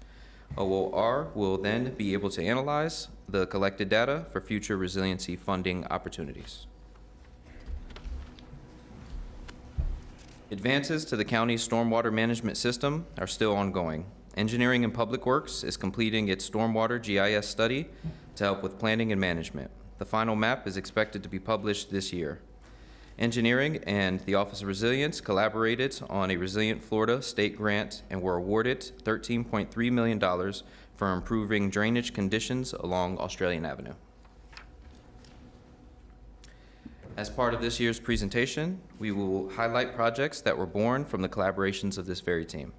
OOR will then be able to analyze the collected data for future resiliency funding opportunities. Advances to the county's stormwater management system are still ongoing. Engineering and Public Works is completing its stormwater GIS study to help with planning and management. The final map is expected to be published this year. Engineering and the Office of Resilience collaborated on a Resilient Florida state grant and were awarded $13.3 million for improving drainage conditions along Australian Avenue. As part of this year's presentation, we will highlight projects that were born from the collaborations of this very team.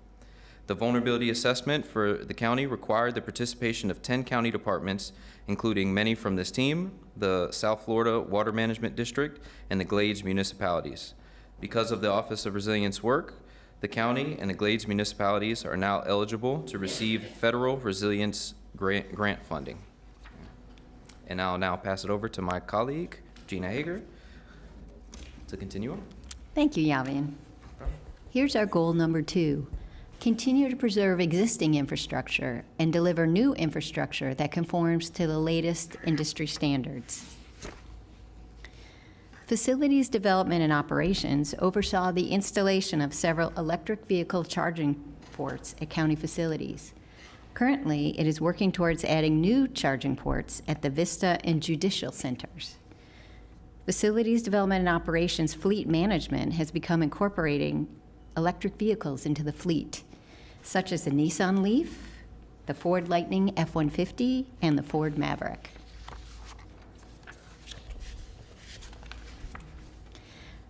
The vulnerability assessment for the county required the participation of 10 county departments, including many from this team, the South Florida Water Management District, and the Glades municipalities. Because of the Office of Resilience work, the county and the Glades municipalities are now eligible to receive federal resilience grant funding. And I'll now pass it over to my colleague, Gina Hager, to continue on. Thank you, Yavian. Here's our goal number 2. Continue to preserve existing infrastructure and deliver new infrastructure that conforms to the latest industry standards. Facilities Development and Operations oversaw the installation of several electric vehicle charging ports at county facilities. Currently, it is working towards adding new charging ports at the Vista and Judicial Centers. Facilities Development and Operations Fleet Management has become incorporating electric vehicles into the fleet, such as the Nissan Leaf, the Ford Lightning F-150, and the Ford Maverick.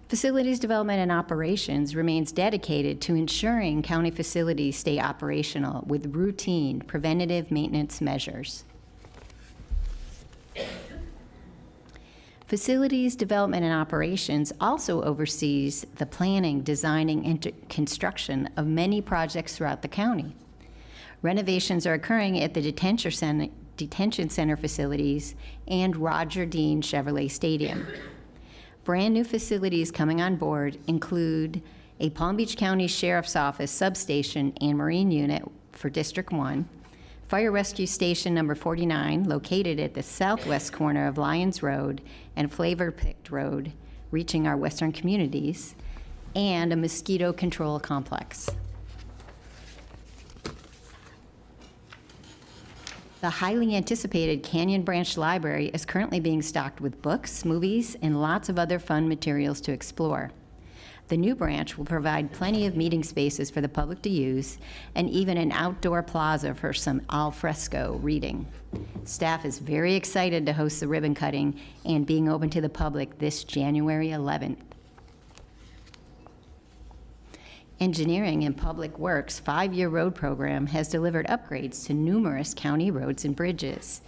Facilities Development and Operations remains dedicated to ensuring county facilities stay operational with routine preventative maintenance measures. Facilities Development and Operations also oversees the planning, designing, and construction of many projects throughout the county. Renovations are occurring at the detention center facilities and Roger Dean Chevrolet Stadium. Brand new facilities coming on board include a Palm Beach County Sheriff's Office substation and marine unit for District 1, Fire Rescue Station number 49, located at the southwest corner of Lyons Road and Flavor Picked Road, reaching our western communities, and a mosquito control complex. The highly anticipated Canyon Branch Library is currently being stocked with books, movies, and lots of other fun materials to explore. The new branch will provide plenty of meeting spaces for the public to use, and even an outdoor plaza for some al fresco reading. Staff is very excited to host the ribbon cutting and being open to the public this January 11th. Engineering and Public Works' 5-year road program has delivered upgrades to numerous county roads and bridges.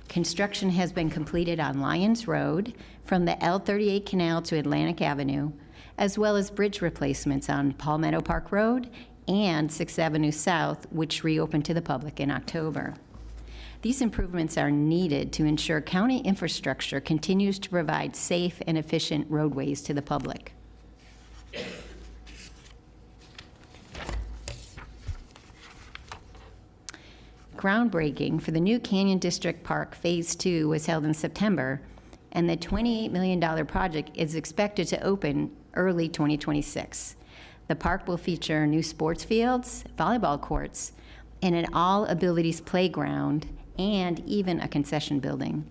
Construction has been completed on Lyons Road from the L38 Canal to Atlantic Avenue, as well as bridge replacements on Palmetto Park Road and 6th Avenue South, which reopened to the public in October. These improvements are needed to ensure county infrastructure continues to provide safe and efficient roadways to the public. Groundbreaking for the new Canyon District Park Phase 2 was held in September, and the $28 million project is expected to open early 2026. The park will feature new sports fields, volleyball courts, and an all-abilities playground, and even a concession building.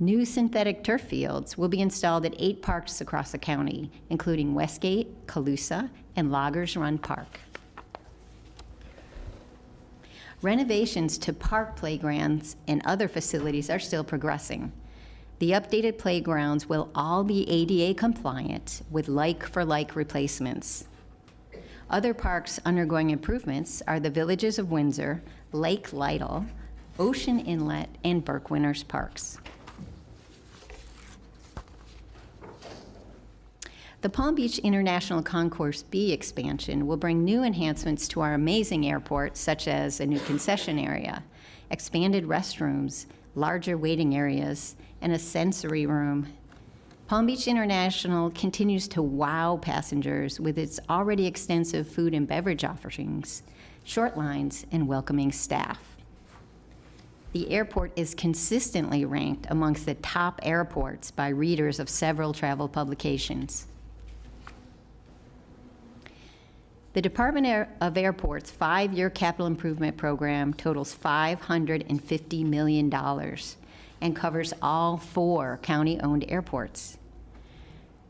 New synthetic turf fields will be installed at 8 parks across the county, including Westgate, Calusa, and Loggers Run Park. Renovations to park playgrounds and other facilities are still progressing. The updated playgrounds will all be ADA compliant with like-for-like replacements. Other parks undergoing improvements are the Villages of Windsor, Lake Lytle, Ocean Inlet, and Burke Winters Parks. The Palm Beach International Concourse B expansion will bring new enhancements to our amazing airport, such as a new concession area, expanded restrooms, larger waiting areas, and a sensory room. Palm Beach International continues to wow passengers with its already extensive food and beverage offerings, short lines, and welcoming staff. The airport is consistently ranked amongst the top airports by readers of several travel publications. The Department of Airports' 5-year capital improvement program totals $550 million and covers all 4 county-owned airports.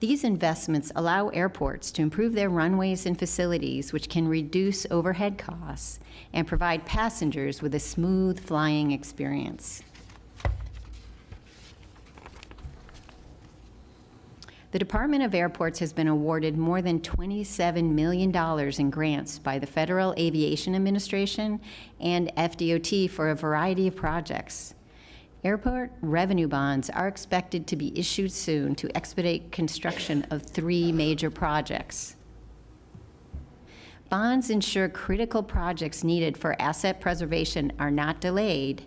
These investments allow airports to improve their runways and facilities, which can reduce overhead costs and provide passengers with a smooth flying experience. The Department of Airports has been awarded more than $27 million in grants by the Federal Aviation Administration and FDOT for a variety of projects. Airport revenue bonds are expected to be issued soon to expedite construction of 3 major projects. Bonds ensure critical projects needed for asset preservation are not delayed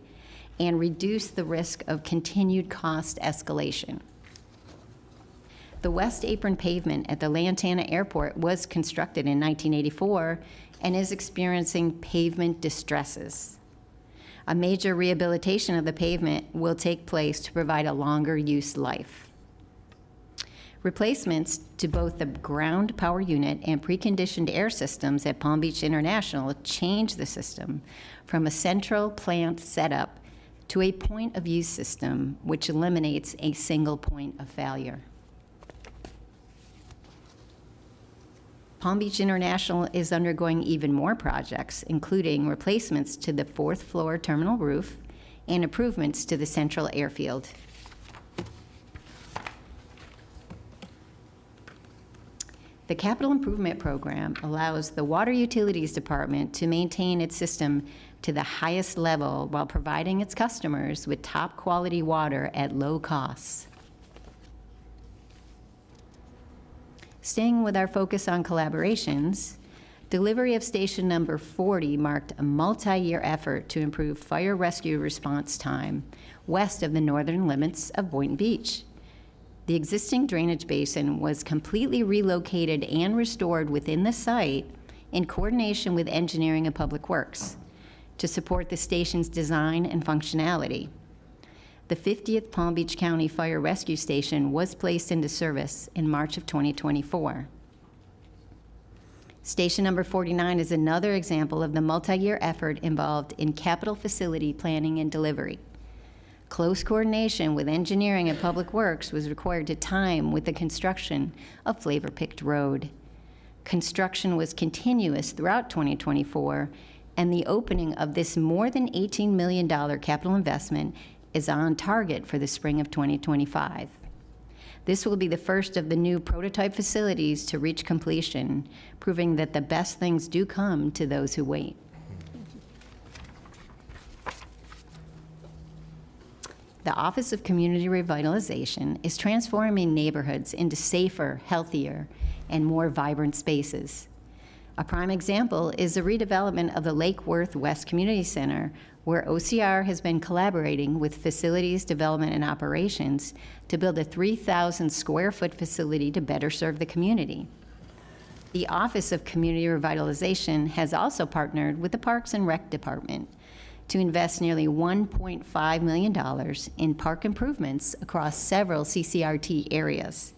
and reduce the risk of continued cost escalation. The West Apron pavement at the Lantana Airport was constructed in 1984 and is experiencing pavement distresses. A major rehabilitation of the pavement will take place to provide a longer use life. Replacements to both the ground power unit and preconditioned air systems at Palm Beach International change the system from a central plant setup to a point of use system, which eliminates a single point of failure. Palm Beach International is undergoing even more projects, including replacements to the 4th floor terminal roof and improvements to the central airfield. The Capital Improvement Program allows the Water Utilities Department to maintain its system to the highest level while providing its customers with top quality water at low costs. Staying with our focus on collaborations, delivery of station number 40 marked a multi-year effort to improve fire rescue response time west of the northern limits of Boynton Beach. The existing drainage basin was completely relocated and restored within the site in coordination with engineering and public works to support the station's design and functionality. The 50th Palm Beach County Fire Rescue Station was placed into service in March of 2024. Station number 49 is another example of the multi-year effort involved in capital facility planning and delivery. Close coordination with engineering and public works was required to time with the construction of Flavor Picked Road. Construction was continuous throughout 2024, and the opening of this more than $18 million capital investment is on target for the spring of 2025. This will be the first of the new prototype facilities to reach completion, proving that the best things do come to those who wait. The Office of Community Revitalization is transforming neighborhoods into safer, healthier, and more vibrant spaces. A prime example is the redevelopment of the Lake Worth West Community Center, where OCR has been collaborating with Facilities Development and Operations to build a 3,000 square foot facility to better serve the community. The Office of Community Revitalization has also partnered with the Parks and Rec Department to invest nearly $1.5 million in park improvements across several CCRT areas.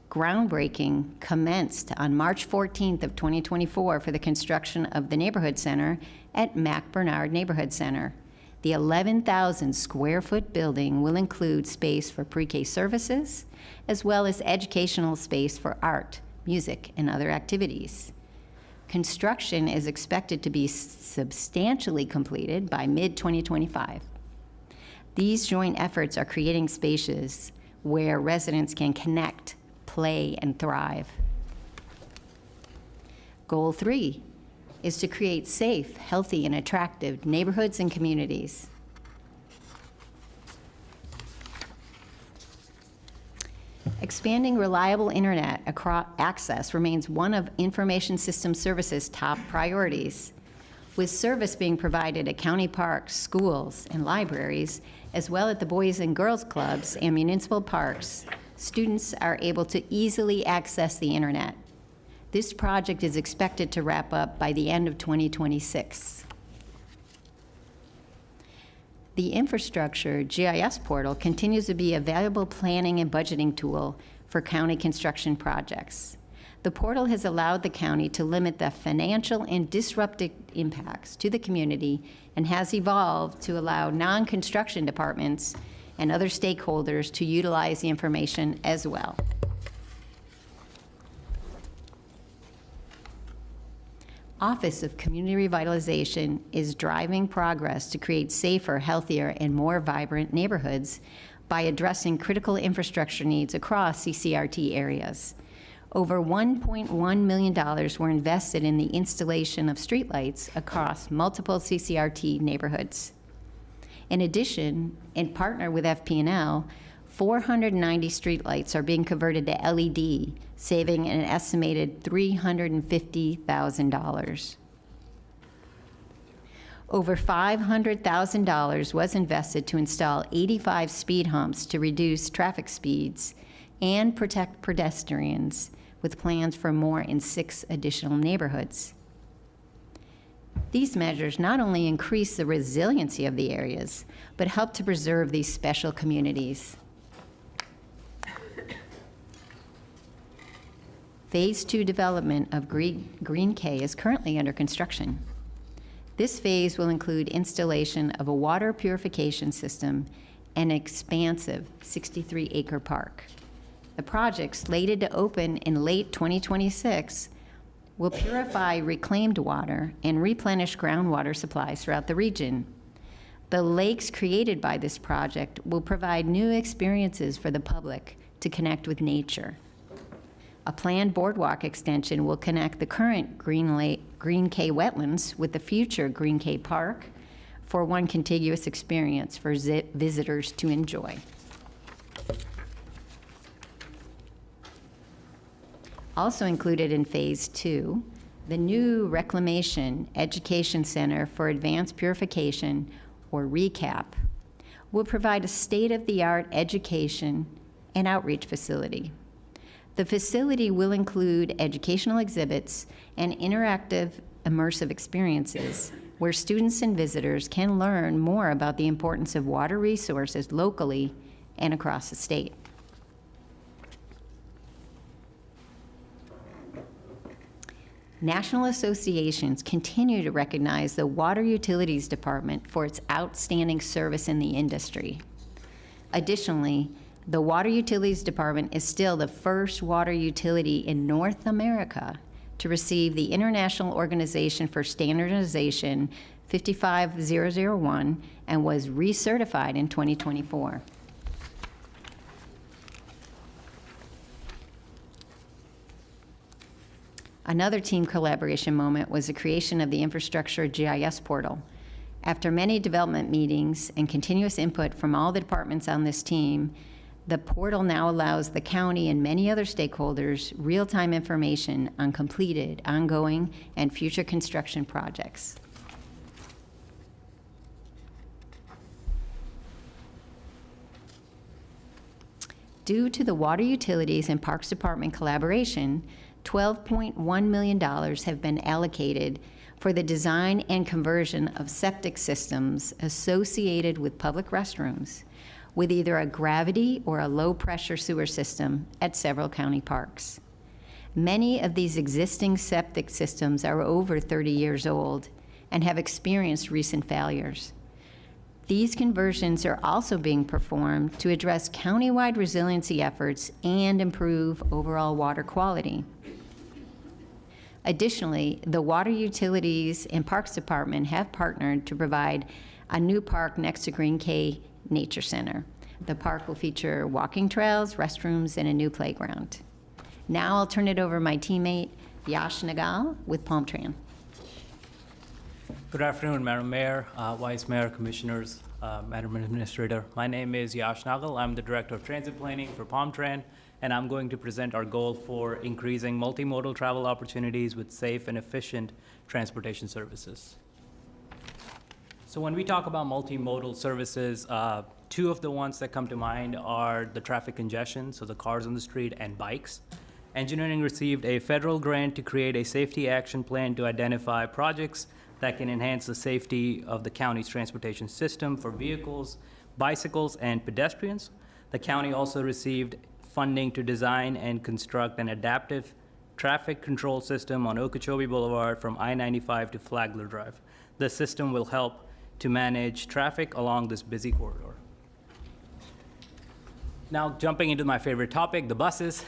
Groundbreaking commenced on March 14th of 2024 for the construction of the Neighborhood Center at Mac Bernard Neighborhood Center. The 11,000 square foot building will include space for pre-K services, as well as educational space for art, music, and other activities. Construction is expected to be substantially completed by mid-2025. These joint efforts are creating spaces where residents can connect, play, and thrive. Goal 3 is to create safe, healthy, and attractive neighborhoods and communities. Expanding reliable internet access remains one of Information System Services' top priorities. With service being provided at county parks, schools, and libraries, as well as the Boys and Girls Clubs and municipal parks, students are able to easily access the internet. This project is expected to wrap up by the end of 2026. The infrastructure GIS portal continues to be a valuable planning and budgeting tool for county construction projects. The portal has allowed the county to limit the financial and disruptive impacts to the community and has evolved to allow non-construction departments and other stakeholders to utilize the information as well. Office of Community Revitalization is driving progress to create safer, healthier, and more vibrant neighborhoods by addressing critical infrastructure needs across CCRT areas. Over $1.1 million were invested in the installation of streetlights across multiple CCRT neighborhoods. In addition, in partner with FP&L, 490 streetlights are being converted to LED, saving an estimated $350,000. Over $500,000 was invested to install 85 speed humps to reduce traffic speeds and protect pedestrians, with plans for more in 6 additional neighborhoods. These measures not only increase the resiliency of the areas, but help to preserve these special communities. Phase 2 development of Green K is currently under construction. This phase will include installation of a water purification system and an expansive 63-acre park. The project, slated to open in late 2026, will purify reclaimed water and replenish groundwater supplies throughout the region. The lakes created by this project will provide new experiences for the public to connect with nature. A planned boardwalk extension will connect the current Green K wetlands with the future Green K Park for one contiguous experience for visitors to enjoy. Also included in Phase 2, the new Reclamation Education Center for Advanced Purification, or RECAP, will provide a state-of-the-art education and outreach facility. The facility will include educational exhibits and interactive immersive experiences where students and visitors can learn more about the importance of water resources locally and across the state. National associations continue to recognize the Water Utilities Department for its outstanding service in the industry. Additionally, the Water Utilities Department is still the first water utility in North America to receive the International Organization for Standardization 55001 and was recertified in 2024. Another team collaboration moment was the creation of the Infrastructure GIS portal. After many development meetings and continuous input from all the departments on this team, the portal now allows the county and many other stakeholders real-time information on completed, ongoing, and future construction projects. Due to the Water Utilities and Parks Department collaboration, $12.1 million have been allocated for the design and conversion of septic systems associated with public restrooms with either a gravity or a low-pressure sewer system at several county parks. Many of these existing septic systems are over 30 years old and have experienced recent failures. These conversions are also being performed to address countywide resiliency efforts and improve overall water quality. Additionally, the Water Utilities and Parks Department have partnered to provide a new park next to Green Cay Nature Center. The park will feature walking trails, restrooms, and a new playground. Now I'll turn it over to my teammate, Yash Nagal with Palm Tran. Good afternoon, Madam Mayor, Vice Mayor, Commissioners, Madam Administrator. My name is Yash Nagal. I'm the Director of Transit Planning for Palm Tran, and I'm going to present our goal for increasing multimodal travel opportunities with safe and efficient transportation services. So when we talk about multimodal services, two of the ones that come to mind are the traffic congestion, so the cars on the street, and bikes. Engineering received a federal grant to create a safety action plan to identify projects that can enhance the safety of the county's transportation system for vehicles, bicycles, and pedestrians. The county also received funding to design and construct an adaptive traffic control system on Okeechobee Boulevard from I-95 to Flagler Drive. The system will help to manage traffic along this busy corridor. Now, jumping into my favorite topic, the buses.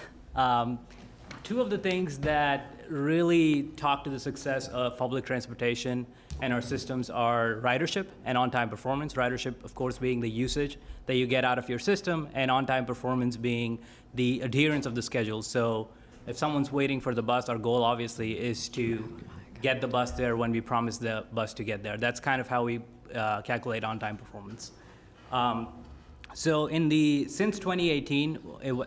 Two of the things that really talk to the success of public transportation and our systems are ridership and on-time performance. Ridership, of course, being the usage that you get out of your system, and on-time performance being the adherence of the schedule. So if someone's waiting for the bus, our goal obviously is to get the bus there when we promise the bus to get there. That's kind of how we calculate on-time performance. So since 2018,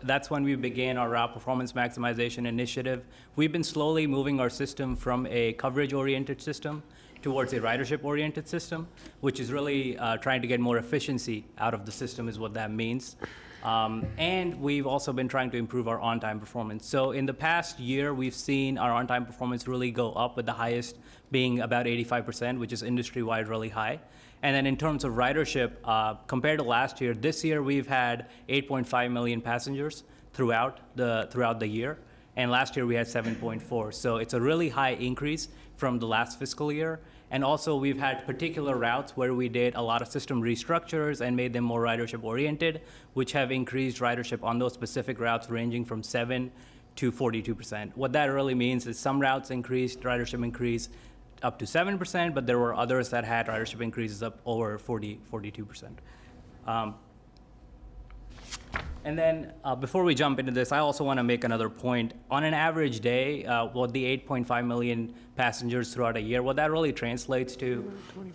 that's when we began our route performance maximization initiative. We've been slowly moving our system from a coverage-oriented system towards a ridership-oriented system, which is really trying to get more efficiency out of the system is what that means. And we've also been trying to improve our on-time performance. So in the past year, we've seen our on-time performance really go up, with the highest being about 85%, which is industry-wide really high. And then in terms of ridership, compared to last year, this year we've had 8.5 million passengers throughout the year, and last year we had 7.4. So it's a really high increase from the last fiscal year. And also we've had particular routes where we did a lot of system restructures and made them more ridership oriented, which have increased ridership on those specific routes ranging from 7 to 42%. What that really means is some routes increased, ridership increase up to 7%, but there were others that had ridership increases up over 42%. And then before we jump into this, I also want to make another point. On an average day, what the 8.5 million passengers throughout a year, what that really translates to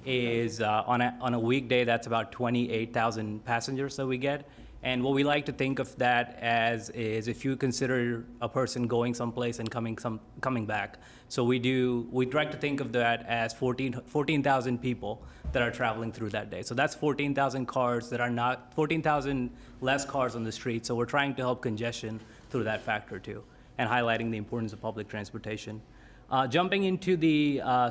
is on a weekday, that's about 28,000 passengers that we get. And what we like to think of that as is if you consider a person going someplace and coming back. So we try to think of that as 14,000 people that are traveling through that day. So that's 14,000 cars that are not, 14,000 less cars on the street. So we're trying to help congestion through that factor too, and highlighting the importance of public transportation. Jumping into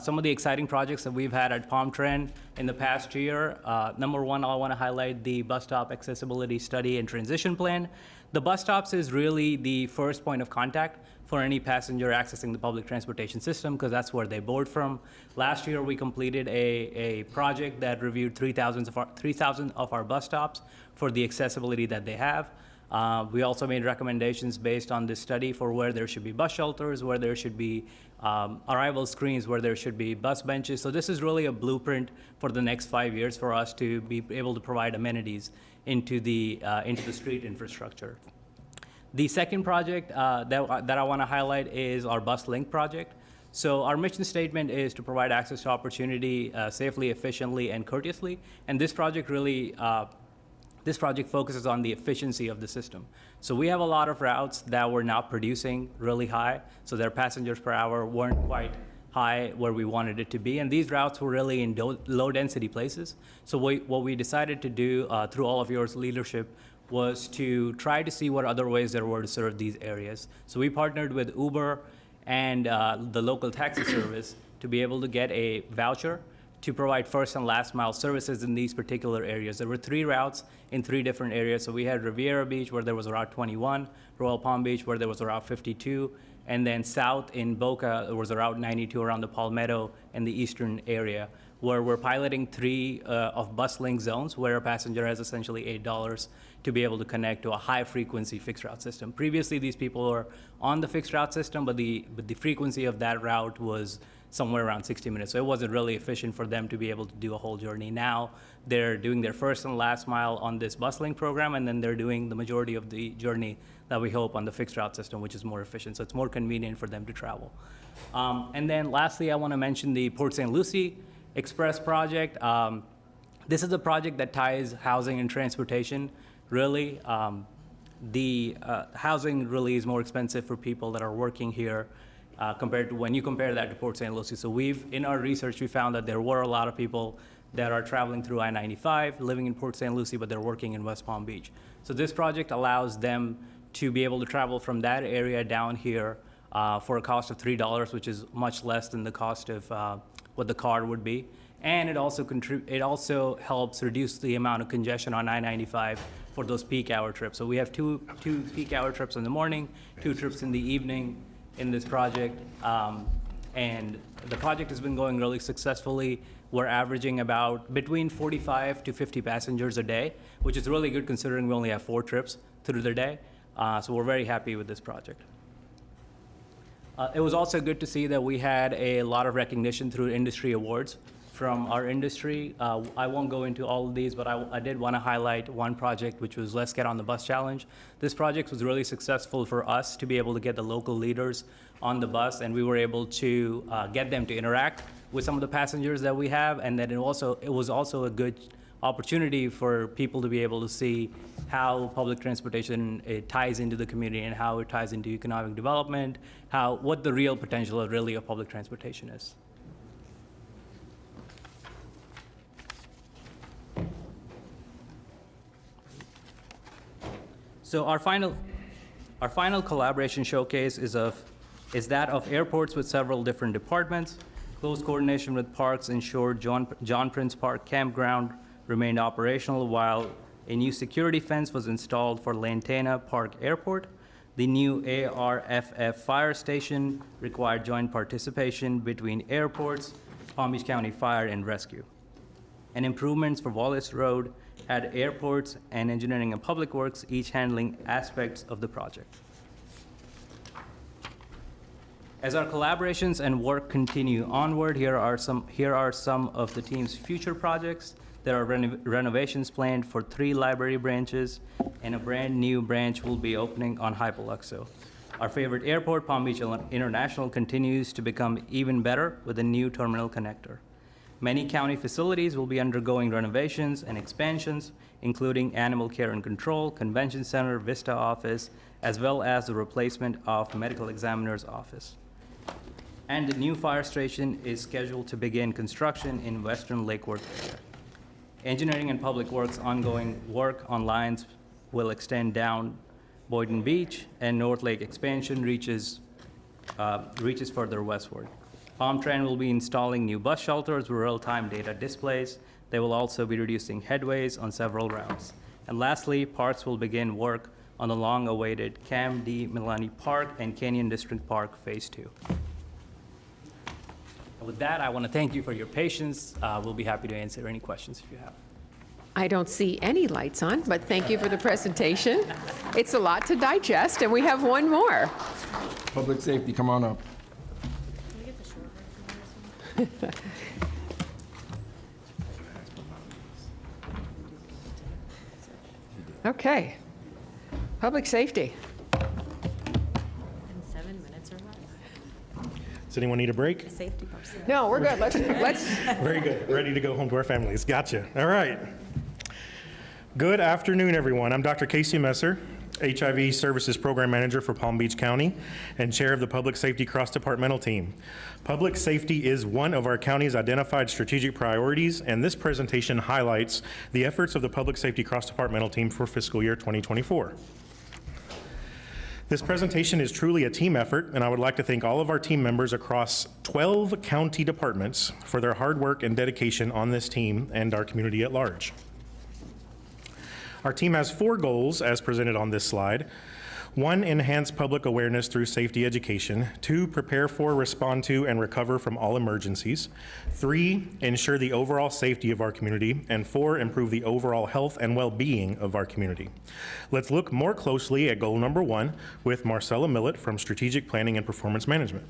some of the exciting projects that we've had at Palm Trend in the past year. Number one, I want to highlight the bus stop accessibility study and transition plan. The bus stops is really the first point of contact for any passenger accessing the public transportation system, because that's where they board from. Last year, we completed a project that reviewed 3,000 of our bus stops for the accessibility that they have. We also made recommendations based on this study for where there should be bus shelters, where there should be arrival screens, where there should be bus benches. So this is really a blueprint for the next 5 years for us to be able to provide amenities into the street infrastructure. The second project that I want to highlight is our Bus Link project. So our mission statement is to provide access to opportunity safely, efficiently, and courteously. And this project really focuses on the efficiency of the system. So we have a lot of routes that were not producing really high, so their passengers per hour weren't quite high where we wanted it to be, and these routes were really in low-density places. So what we decided to do through all of your leadership was to try to see what other ways there were to serve these areas. So we partnered with Uber and the local taxi service to be able to get a voucher to provide first and last mile services in these particular areas. There were 3 routes in 3 different areas. So we had Riviera Beach, where there was Route 21, Royal Palm Beach, where there was Route 52, and then south in Boca, there was Route 92 around the Palmetto and the eastern area, where we're piloting 3 of bus link zones, where a passenger has essentially $8 to be able to connect to a high frequency fixed route system. Previously, these people were on the fixed route system, but the frequency of that route was somewhere around 60 minutes. So it wasn't really efficient for them to be able to do a whole journey. Now they're doing their first and last mile on this bus link program, and then they're doing the majority of the journey that we hope on the fixed route system, which is more efficient. So it's more convenient for them to travel. And then lastly, I want to mention the Port St. Lucie Express project. This is a project that ties housing and transportation, really. The housing really is more expensive for people that are working here compared to when you compare that to Port St. Lucie. So in our research, we found that there were a lot of people that are traveling through I-95, living in Port St. Lucie, but they're working in West Palm Beach. So this project allows them to be able to travel from that area down here for a cost of $3, which is much less than the cost of what the car would be. And it also helps reduce the amount of congestion on I-95 for those peak hour trips. So we have two peak hour trips in the morning, 2 trips in the evening in this project. And the project has been going really successfully. We're averaging about between 45 to 50 passengers a day, which is really good considering we only have 4 trips through the day. So we're very happy with this project. It was also good to see that we had a lot of recognition through industry awards from our industry. I won't go into all of these, but I did want to highlight one project, which was Let's Get on the Bus Challenge. This project was really successful for us to be able to get the local leaders on the bus, and we were able to get them to interact with some of the passengers that we have, and then it was also a good opportunity for people to be able to see how public transportation ties into the community and how it ties into economic development, what the real potential of public transportation is. So our final collaboration showcase is that of airports with several different departments. Close coordination with parks ensured John Prince Park Campground remained operational while a new security fence was installed for Lantana Park Airport. The new ARFF fire station required joint participation between airports, Palm Beach County Fire and Rescue. And improvements for Wallace Road had airports and engineering and public works each handling aspects of the project. As our collaborations and work continue onward, here are some of the team's future projects. There are renovations planned for 3 library branches, and a brand new branch will be opening on Hypoluxo. Our favorite airport, Palm Beach International, continues to become even better with a new terminal connector. Many county facilities will be undergoing renovations and expansions, including animal care and control, convention center, Vista office, as well as the replacement of medical examiner's office. And the new fire station is scheduled to begin construction in Western Lake Worth area. Engineering and Public Works ongoing work on lines will extend down Boynton Beach, and North Lake expansion reaches further westward. Palm Trend will be installing new bus shelters with real-time data displays. They will also be reducing headways on several routes. And lastly, Parks will begin work on the long-awaited Cam D. Milani Park and Canyon District Park Phase 2. And with that, I want to thank you for your patience. We'll be happy to answer any questions if you have. I don't see any lights on, but thank you for the presentation. It's a lot to digest, and we have one more. Public safety, come on up. Okay. Public safety. In 7 minutes or less. Does anyone need a break? Safety person. No, we're good. Let's. Very good. Ready to go home to our families. Gotcha. All right. Good afternoon, everyone. I'm Dr. Casey Messer, HIV Services Program Manager for Palm Beach County and Chair of the Public Safety Cross-Departmental Team. Public safety is one of our county's identified strategic priorities, and this presentation highlights the efforts of the Public Safety Cross-Departmental Team for fiscal year 2024. This presentation is truly a team effort, and I would like to thank all of our team members across 12 county departments for their hard work and dedication on this team and our community at large. Our team has 4 goals as presented on this slide. 1, enhance public awareness through safety education. 2, prepare for, respond to, and recover from all emergencies. 3, ensure the overall safety of our community. And 4, improve the overall health and well-being of our community. Let's look more closely at goal number 1 with Marcella Millett from Strategic Planning and Performance Management.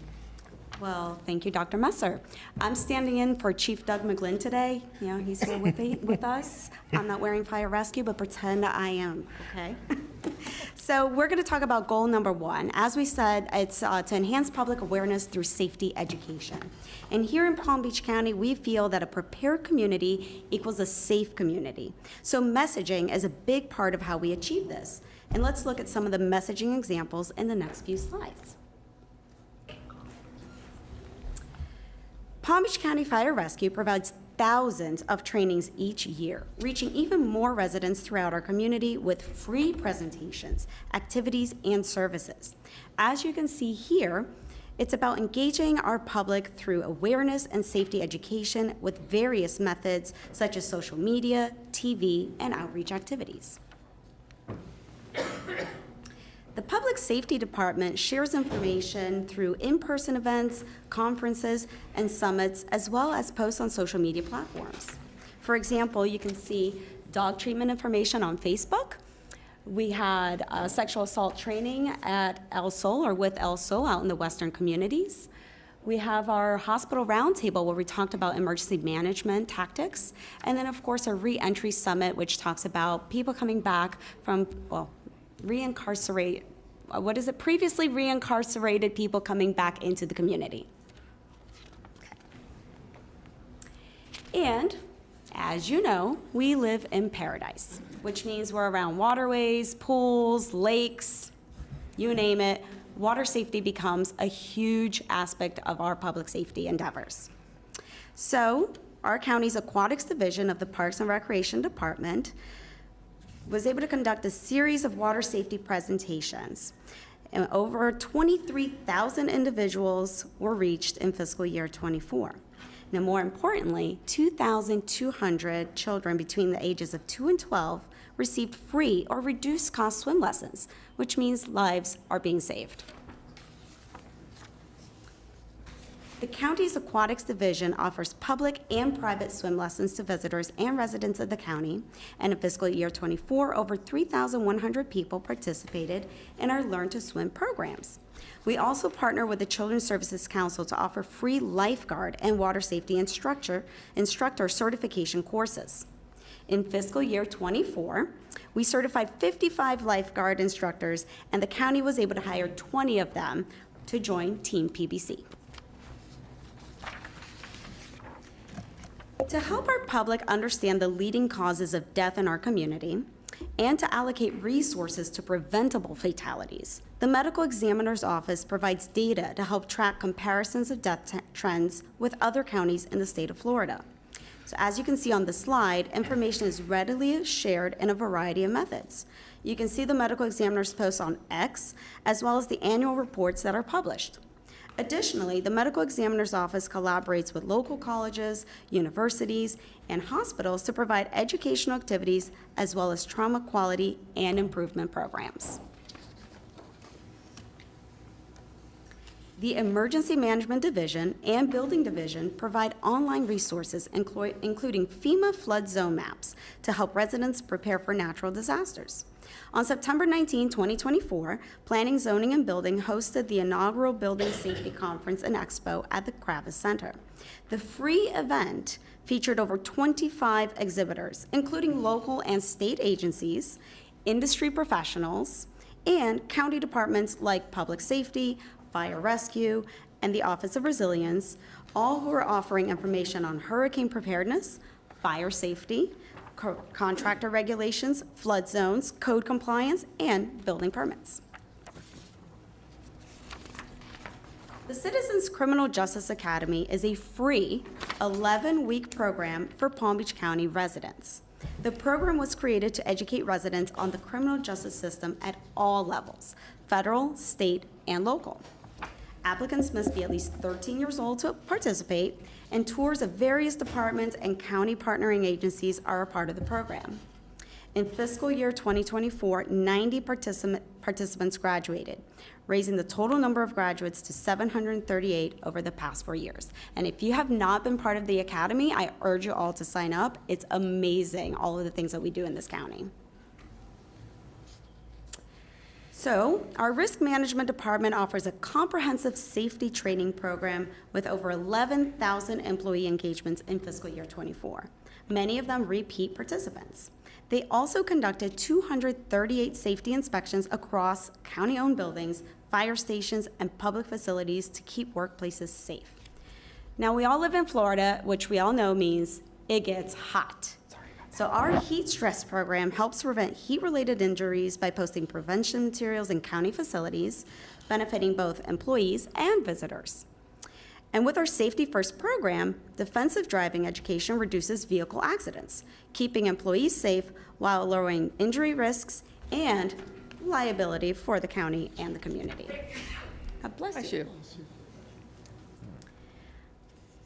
Well, thank you, Dr. Messer. I'm standing in for Chief Doug McGlynn today. You know, he's here with us. I'm not wearing fire rescue, but pretend I am, okay? So we're going to talk about goal number 1. As we said, it's to enhance public awareness through safety education. And here in Palm Beach County, we feel that a prepared community equals a safe community. So messaging is a big part of how we achieve this. And let's look at some of the messaging examples in the next few slides. Palm Beach County Fire Rescue provides thousands of trainings each year, reaching even more residents throughout our community with free presentations, activities, and services. As you can see here, it's about engaging our public through awareness and safety education with various methods such as social media, TV, and outreach activities. The Public Safety Department shares information through in-person events, conferences, and summits, as well as posts on social media platforms. For example, you can see dog treatment information on Facebook. We had sexual assault training at El Sol or with El Sol out in the Western communities. We have our hospital roundtable where we talked about emergency management tactics. And then, of course, our re-entry summit, which talks about people coming back from, well, previously reincarcerated people coming back into the community. Okay. And as you know, we live in paradise, which means we're around waterways, pools, lakes, you name it. Water safety becomes a huge aspect of our public safety endeavors. So our county's aquatics division of the Parks and Recreation Department was able to conduct a series of water safety presentations. And over 23,000 individuals were reached in fiscal year 24. Now, more importantly, 2,200 children between the ages of 2 and 12 received free or reduced cost swim lessons, which means lives are being saved. The county's aquatics division offers public and private swim lessons to visitors and residents of the county. And in fiscal year 24, over 3,100 people participated in our Learn to Swim programs. We also partner with the Children's Services Council to offer free lifeguard and water safety instructor certification courses. In fiscal year 24, we certified 55 lifeguard instructors, and the county was able to hire 20 of them to join Team PBC. To help our public understand the leading causes of death in our community and to allocate resources to preventable fatalities, the Medical Examiner's Office provides data to help track comparisons of death trends with other counties in the state of Florida. So as you can see on the slide, information is readily shared in a variety of methods. You can see the medical examiner's posts on X, as well as the annual reports that are published. Additionally, the medical examiner's office collaborates with local colleges, universities, and hospitals to provide educational activities as well as trauma quality and improvement programs. The Emergency Management Division and Building Division provide online resources, including FEMA flood zone maps, to help residents prepare for natural disasters. On September 19, 2024, Planning, Zoning, and Building hosted the inaugural Building Safety Conference and Expo at the Kravis Center. The free event featured over 25 exhibitors, including local and state agencies, industry professionals, and county departments like Public Safety, Fire Rescue, and the Office of Resilience, all who are offering information on hurricane preparedness, fire safety, contractor regulations, flood zones, code compliance, and building permits. The Citizens Criminal Justice Academy is a free 11-week program for Palm Beach County residents. The program was created to educate residents on the criminal justice system at all levels, federal, state, and local. Applicants must be at least 13 years old to participate, and tours of various departments and county partnering agencies are a part of the program. In fiscal year 2024, 90 participants graduated, raising the total number of graduates to 738 over the past 4 years. And if you have not been part of the academy, I urge you all to sign up. It's amazing, all of the things that we do in this county. So, our risk management department offers a comprehensive safety training program with over 11,000 employee engagements in fiscal year 24, many of them repeat participants. They also conducted 238 safety inspections across county-owned buildings, fire stations, and public facilities to keep workplaces safe. Now, we all live in Florida, which we all know means it gets hot. So our heat stress program helps prevent heat-related injuries by posting prevention materials in county facilities, benefiting both employees and visitors. And with our Safety First program, defensive driving education reduces vehicle accidents, keeping employees safe while lowering injury risks and liability for the county and the community. God bless you.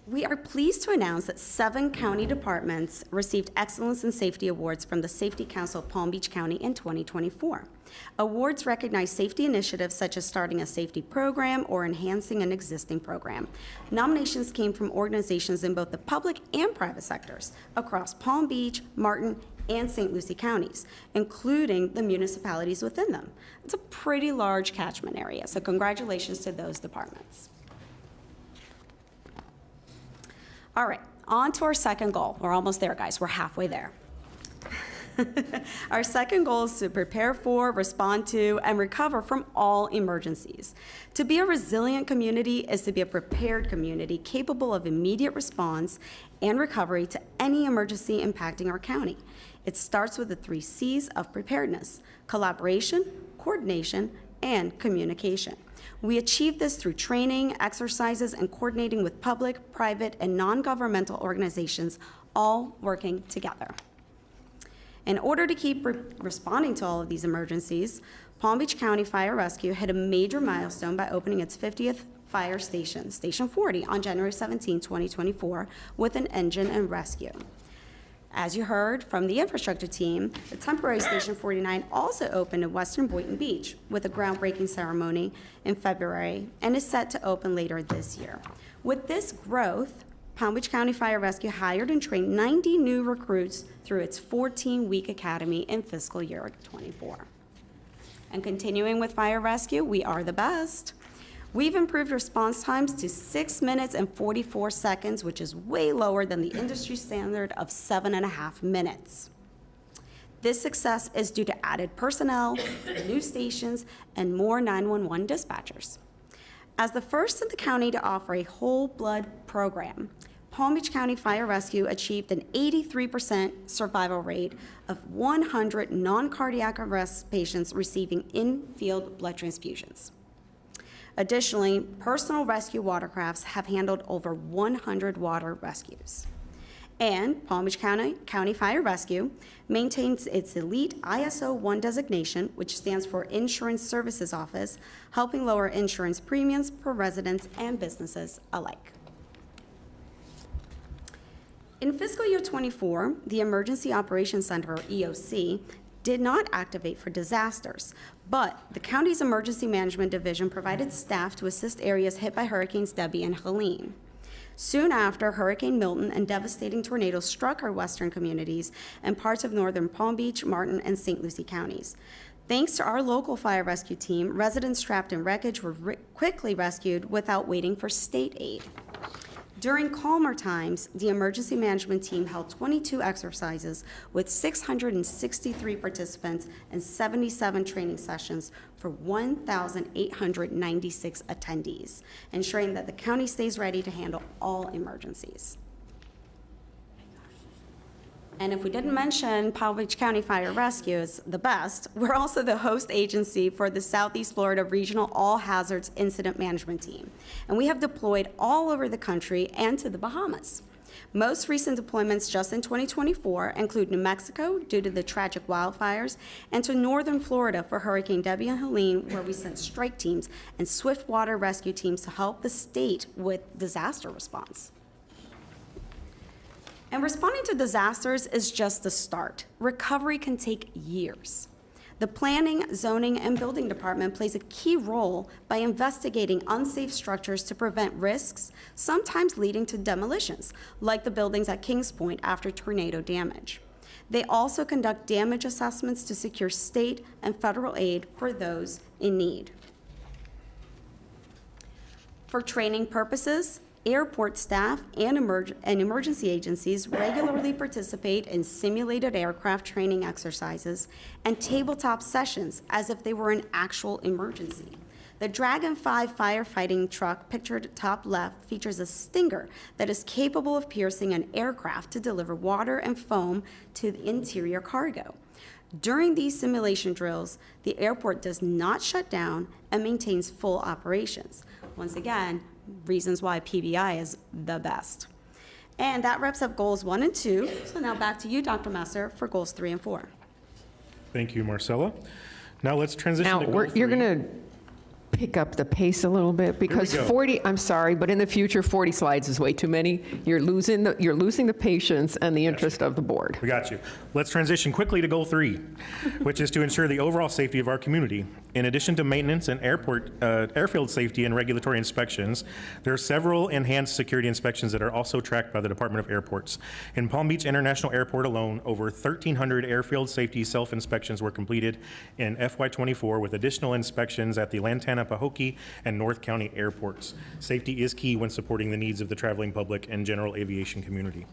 We are pleased to announce that 7 county departments received Excellence in Safety Awards from the Safety Council of Palm Beach County in 2024. Awards recognize safety initiatives such as starting a safety program or enhancing an existing program. Nominations came from organizations in both the public and private sectors across Palm Beach, Martin, and St. Lucie counties, including the municipalities within them. It's a pretty large catchment area, so congratulations to those departments. All right, on to our second goal. We're almost there, guys. We're halfway there. Our second goal is to prepare for, respond to, and recover from all emergencies. To be a resilient community is to be a prepared community capable of immediate response and recovery to any emergency impacting our county. It starts with the 3 C's of preparedness: collaboration, coordination, and communication. We achieve this through training, exercises, and coordinating with public, private, and non-governmental organizations, all working together. In order to keep responding to all of these emergencies, Palm Beach County Fire Rescue hit a major milestone by opening its 50th fire station, Station 40, on January 17, 2024, with an engine and rescue. As you heard from the infrastructure team, the temporary Station 49 also opened in Western Boynton Beach with a groundbreaking ceremony in February and is set to open later this year. With this growth, Palm Beach County Fire Rescue hired and trained 90 new recruits through its 14-week academy in fiscal year 24. And continuing with fire rescue, we are the best. We've improved response times to 6 minutes and 44 seconds, which is way lower than the industry standard of 7.5 minutes. This success is due to added personnel, new stations, and more 911 dispatchers. As the first in the county to offer a whole blood program, Palm Beach County Fire Rescue achieved an 83% survival rate of 100 non-cardiac arrest patients receiving in-field blood transfusions. Additionally, personal rescue watercrafts have handled over 100 water rescues. And Palm Beach County Fire Rescue maintains its elite ISO 1 designation, which stands for Insurance Services Office, helping lower insurance premiums for residents and businesses alike. In fiscal year 24, the Emergency Operations Center, or EOC, did not activate for disasters, but the county's Emergency Management Division provided staff to assist areas hit by Hurricanes Debbie and Helene. Soon after, Hurricane Milton and devastating tornadoes struck our western communities and parts of northern Palm Beach, Martin, and St. Lucie counties. Thanks to our local fire rescue team, residents trapped in wreckage were quickly rescued without waiting for state aid. During calmer times, the emergency management team held 22 exercises with 663 participants and 77 training sessions for 1,896 attendees, ensuring that the county stays ready to handle all emergencies. And if we didn't mention Palm Beach County Fire Rescue is the best, we're also the host agency for the Southeast Florida Regional All Hazards Incident Management Team. And we have deployed all over the country and to the Bahamas. Most recent deployments just in 2024 include New Mexico due to the tragic wildfires, and to northern Florida for Hurricane Debbie and Helene, where we sent strike teams and swift water rescue teams to help the state with disaster response. And responding to disasters is just the start. Recovery can take years. The Planning, Zoning, and Building Department plays a key role by investigating unsafe structures to prevent risks, sometimes leading to demolitions, like the buildings at Kings Point after tornado damage. They also conduct damage assessments to secure state and federal aid for those in need. For training purposes, airport staff and emergency agencies regularly participate in simulated aircraft training exercises and tabletop sessions as if they were an actual emergency. The Dragon 5 firefighting truck pictured top left features a stinger that is capable of piercing an aircraft to deliver water and foam to the interior cargo. During these simulation drills, the airport does not shut down and maintains full operations. Once again, reasons why PBI is the best. And that wraps up goals 1 and 2. So now back to you, Dr. Messer, for goals 3 and 4. Thank you, Marcella. Now let's transition to goal 3. You're going to pick up the pace a little bit because go. 40, I'm sorry, but in the future, 40 slides is way too many. You're losing the patience and the interest of the board. We got you. Let's transition quickly to goal 3, which is to ensure the overall safety of our community. In addition to maintenance and airfield safety and regulatory inspections, there are several enhanced security inspections that are also tracked by the Department of Airports. In Palm Beach International Airport alone, over 1,300 airfield safety self-inspections were completed in FY24, with additional inspections at the Lantana, Pahokee, and North County airports. Safety is key when supporting the needs of the traveling public and general aviation community.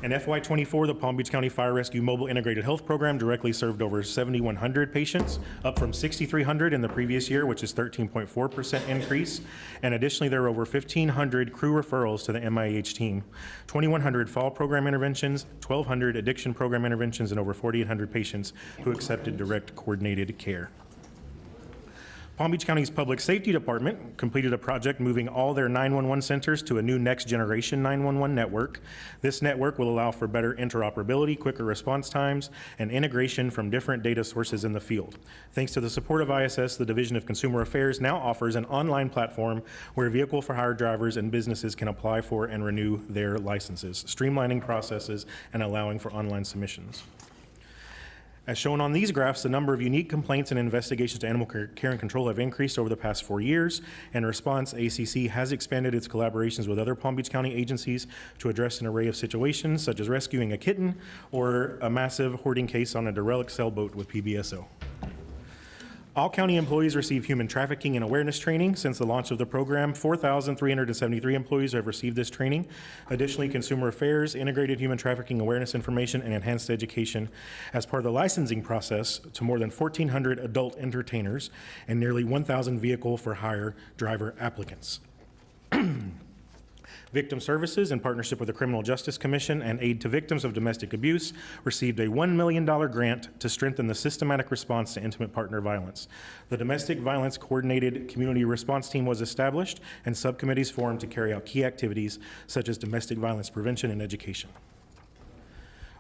In FY24, the Palm Beach County Fire Rescue Mobile Integrated Health Program directly served over 7,100 patients, up from 6,300 in the previous year, which is 13.4% increase. And additionally, there were over 1,500 crew referrals to the MIH team, 2,100 fall program interventions, 1,200 addiction program interventions, and over 4,800 patients who accepted direct coordinated care. Palm Beach County's Public Safety Department completed a project moving all their 911 centers to a new next generation 911 network. This network will allow for better interoperability, quicker response times, and integration from different data sources in the field. Thanks to the support of ISS, the Division of Consumer Affairs now offers an online platform where vehicle for hire drivers and businesses can apply for and renew their licenses, streamlining processes and allowing for online submissions. As shown on these graphs, the number of unique complaints and investigations to animal care and control have increased over the past 4 years. In response, ACC has expanded its collaborations with other Palm Beach County agencies to address an array of situations, such as rescuing a kitten or a massive hoarding case on a derelict sailboat with PBSO. All county employees receive human trafficking and awareness training. Since the launch of the program, 4,373 employees have received this training. Additionally, Consumer Affairs integrated human trafficking awareness information and enhanced education as part of the licensing process to more than 1,400 adult entertainers and nearly 1,000 vehicle for hire driver applicants. Victim Services, in partnership with the Criminal Justice Commission and Aid to Victims of Domestic Abuse, received a $1 million grant to strengthen the systematic response to intimate partner violence. The Domestic Violence Coordinated Community Response Team was established and subcommittees formed to carry out key activities such as domestic violence prevention and education.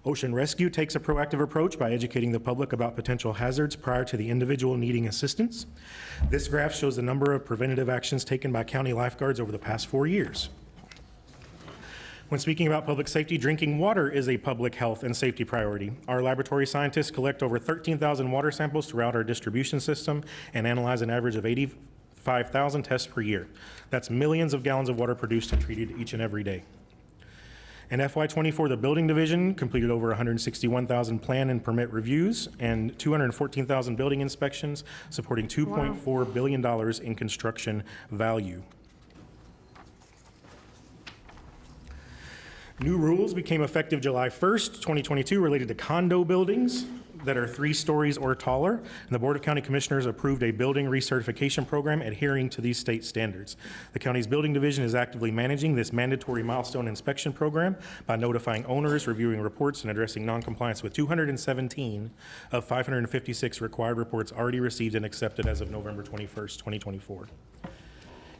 Ocean Rescue takes a proactive approach by educating the public about potential hazards prior to the individual needing assistance. This graph shows the number of preventative actions taken by county lifeguards over the past 4 years. When speaking about public safety, drinking water is a public health and safety priority. Our laboratory scientists collect over 13,000 water samples throughout our distribution system and analyze an average of 85,000 tests per year. That's millions of gallons of water produced and treated each and every day. In FY24, the Building Division completed over 161,000 plan and permit reviews and 214,000 building inspections, supporting $2.4 billion in construction value. New rules became effective July 1st, 2022, related to condo buildings that are 3 stories or taller, and the Board of County Commissioners approved a building recertification program adhering to these state standards. The county's building division is actively managing this mandatory milestone inspection program by notifying owners, reviewing reports, and addressing noncompliance with 217 of 556 required reports already received and accepted as of November 21st, 2024.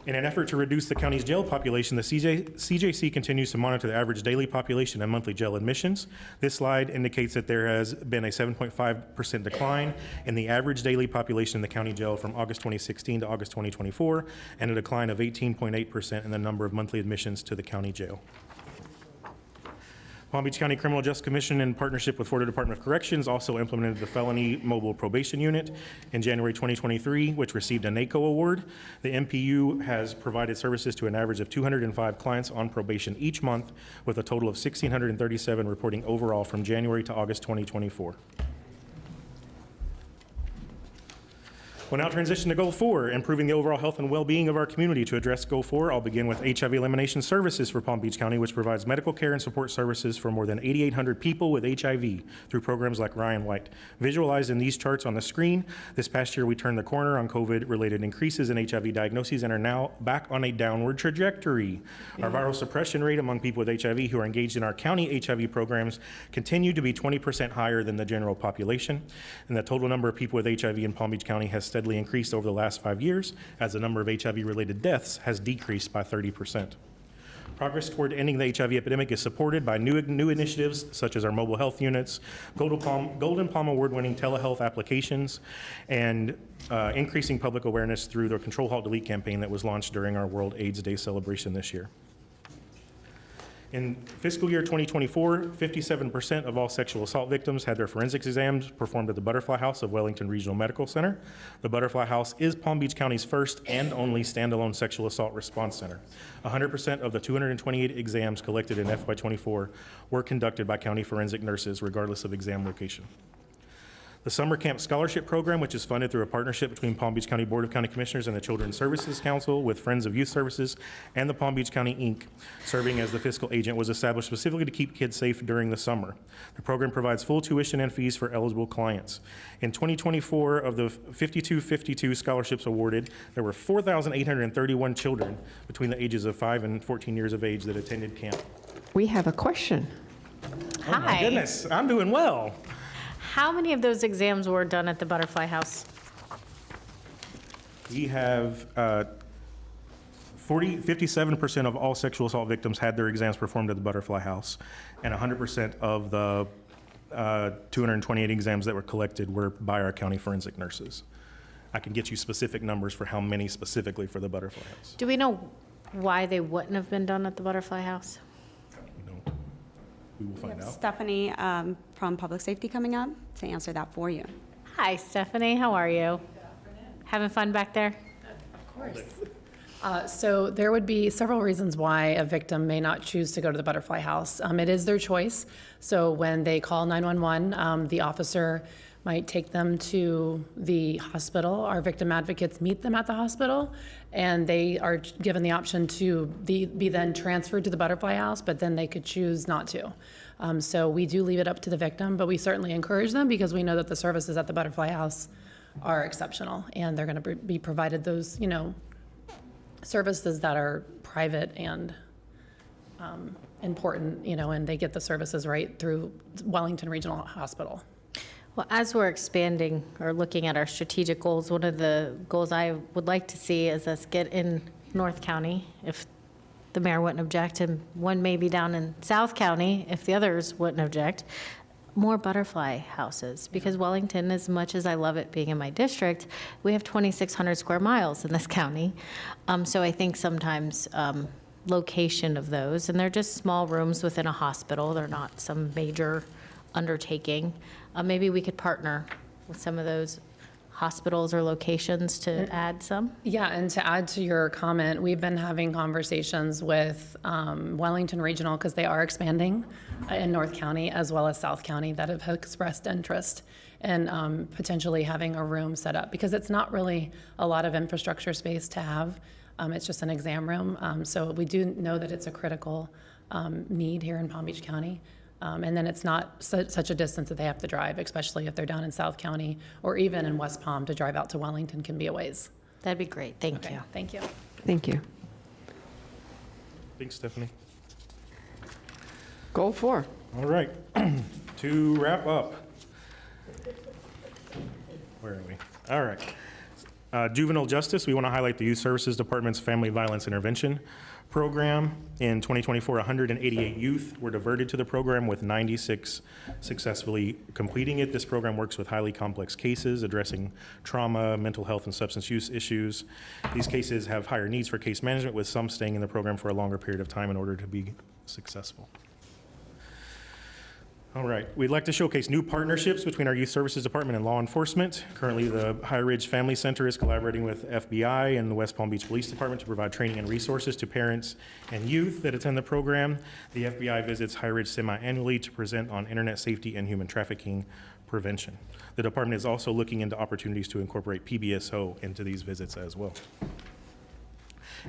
In an effort to reduce the county's jail population, the CJC continues to monitor the average daily population and monthly jail admissions. This slide indicates that there has been a 7.5% decline in the average daily population in the county jail from August 2016 to August 2024, and a decline of 18.8% in the number of monthly admissions to the county jail. Palm Beach County Criminal Justice Commission, in partnership with Florida Department of Corrections, also implemented the Felony Mobile Probation Unit in January 2023, which received a NACO award. The MPU has provided services to an average of 205 clients on probation each month, with a total of 1,637 reporting overall from January to August 2024. We'll now transition to Goal 4, improving the overall health and well-being of our community. To address Goal 4, I'll begin with HIV elimination services for Palm Beach County, which provides medical care and support services for more than 8,800 people with HIV through programs like Ryan White. Visualized in these charts on the screen, this past year we turned the corner on COVID-related increases in HIV diagnoses and are now back on a downward trajectory. Our viral suppression rate among people with HIV who are engaged in our county HIV programs continue to be 20% higher than the general population, and the total number of people with HIV in Palm Beach County has steadily increased over the last 5 years, as the number of HIV-related deaths has decreased by 30%. Progress toward ending the HIV epidemic is supported by new initiatives such as our mobile health units, Golden Palm Award-winning telehealth applications, and increasing public awareness through the Control Halt Delete campaign that was launched during our World AIDS Day celebration this year. In fiscal year 2024, 57% of all sexual assault victims had their forensics exams performed at the Butterfly House of Wellington Regional Medical Center. The Butterfly House is Palm Beach County's first and only standalone sexual assault response center. 100% of the 228 exams collected in FY24 were conducted by county forensic nurses, regardless of exam location. The Summer Camp Scholarship Program, which is funded through a partnership between Palm Beach County Board of County Commissioners and the Children's Services Council with Friends of Youth Services and the Palm Beach County Inc., serving as the fiscal agent, was established specifically to keep kids safe during the summer. The program provides full tuition and fees for eligible clients. In 2024, of the 5,252 scholarships awarded, there were 4,831 children between the ages of 5 and 14 years of age that attended camp. We have a question. Hi. Oh my goodness, I'm doing well. How many of those exams were done at the Butterfly House? We have 57% of all sexual assault victims had their exams performed at the Butterfly House, and 100% of the 228 exams that were collected were by our county forensic nurses. I can get you specific numbers for how many specifically for the Butterfly House. Do we know why they wouldn't have been done at the Butterfly House? We will find out. Stephanie from Public Safety coming up to answer that for you. Hi, Stephanie. How are you? Having fun back there? Of course. So there would be several reasons why a victim may not choose to go to the Butterfly House. It is their choice. So when they call 911, the officer might take them to the hospital. Our victim advocates meet them at the hospital, and they are given the option to be then transferred to the Butterfly House, but then they could choose not to. So we do leave it up to the victim, but we certainly encourage them because we know that the services at the Butterfly House are exceptional, and they're going to be provided those, services that are private and important, and they get the services right through Wellington Regional Hospital. Well, as we're expanding or looking at our strategic goals, one of the goals I would like to see is us get in North County, if the mayor wouldn't object, and one maybe down in South County, if the others wouldn't object, more butterfly houses. Because Wellington, as much as I love it being in my district, we have 2,600 square miles in this county. So I think sometimes location of those, and they're just small rooms within a hospital, they're not some major undertaking. Maybe we could partner with some of those hospitals or locations to add some? Yeah, and to add to your comment, we've been having conversations with Wellington Regional, because they are expanding in North County as well as South County, that have expressed interest in potentially having a room set up, because it's not really a lot of infrastructure space to have. It's just an exam room. So we do know that it's a critical need here in Palm Beach County. And then it's not such a distance that they have to drive, especially if they're down in South County or even in West Palm. To drive out to Wellington can be a ways. That'd be great. Thank you. Thank you. Thank you. Thanks, Stephanie. Goal 4. All right, to wrap up. Where are we? All right. Juvenile justice, we want to highlight the Youth Services Department's Family Violence Intervention Program. In 2024, 188 youth were diverted to the program, with 96 successfully completing it. This program works with highly complex cases addressing trauma, mental health, and substance use issues. These cases have higher needs for case management, with some staying in the program for a longer period of time in order to be successful. All right, we'd like to showcase new partnerships between our Youth Services Department and law enforcement. Currently, the High Ridge Family Center is collaborating with FBI and the West Palm Beach Police Department to provide training and resources to parents and youth that attend the program. The FBI visits High Ridge semi-annually to present on internet safety and human trafficking prevention. The department is also looking into opportunities to incorporate PBSO into these visits as well.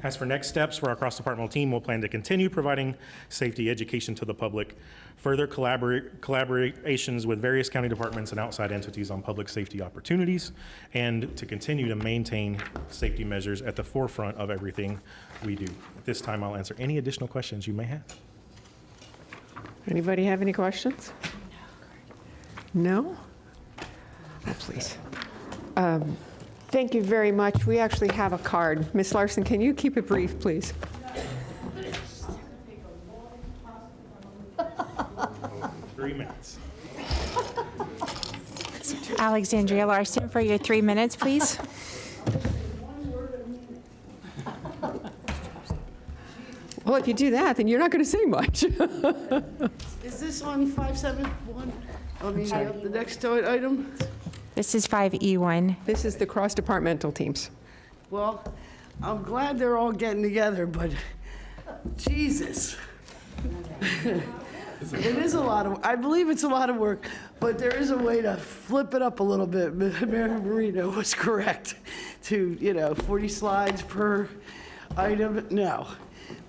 As for next steps for our cross-departmental team, we'll plan to continue providing safety education to the public, further collaborations with various county departments and outside entities on public safety opportunities, and to continue to maintain safety measures at the forefront of everything we do. At this time, I'll answer any additional questions you may have. Anybody have any questions? No? Oh, please. Thank you very much. We actually have a card. Ms. Larson, can you keep it brief, please? 3 minutes. Alexandria Larson for your 3 minutes, please. Well, if you do that, then you're not going to say much. Is this on 571? I mean, the next item? This is 5E1. This is the cross-departmental teams. Well, I'm glad they're all getting together, but Jesus. It is a lot of, I believe it's a lot of work, but there is a way to flip it up a little bit. Mayor Marino was correct to, 40 slides per item. No.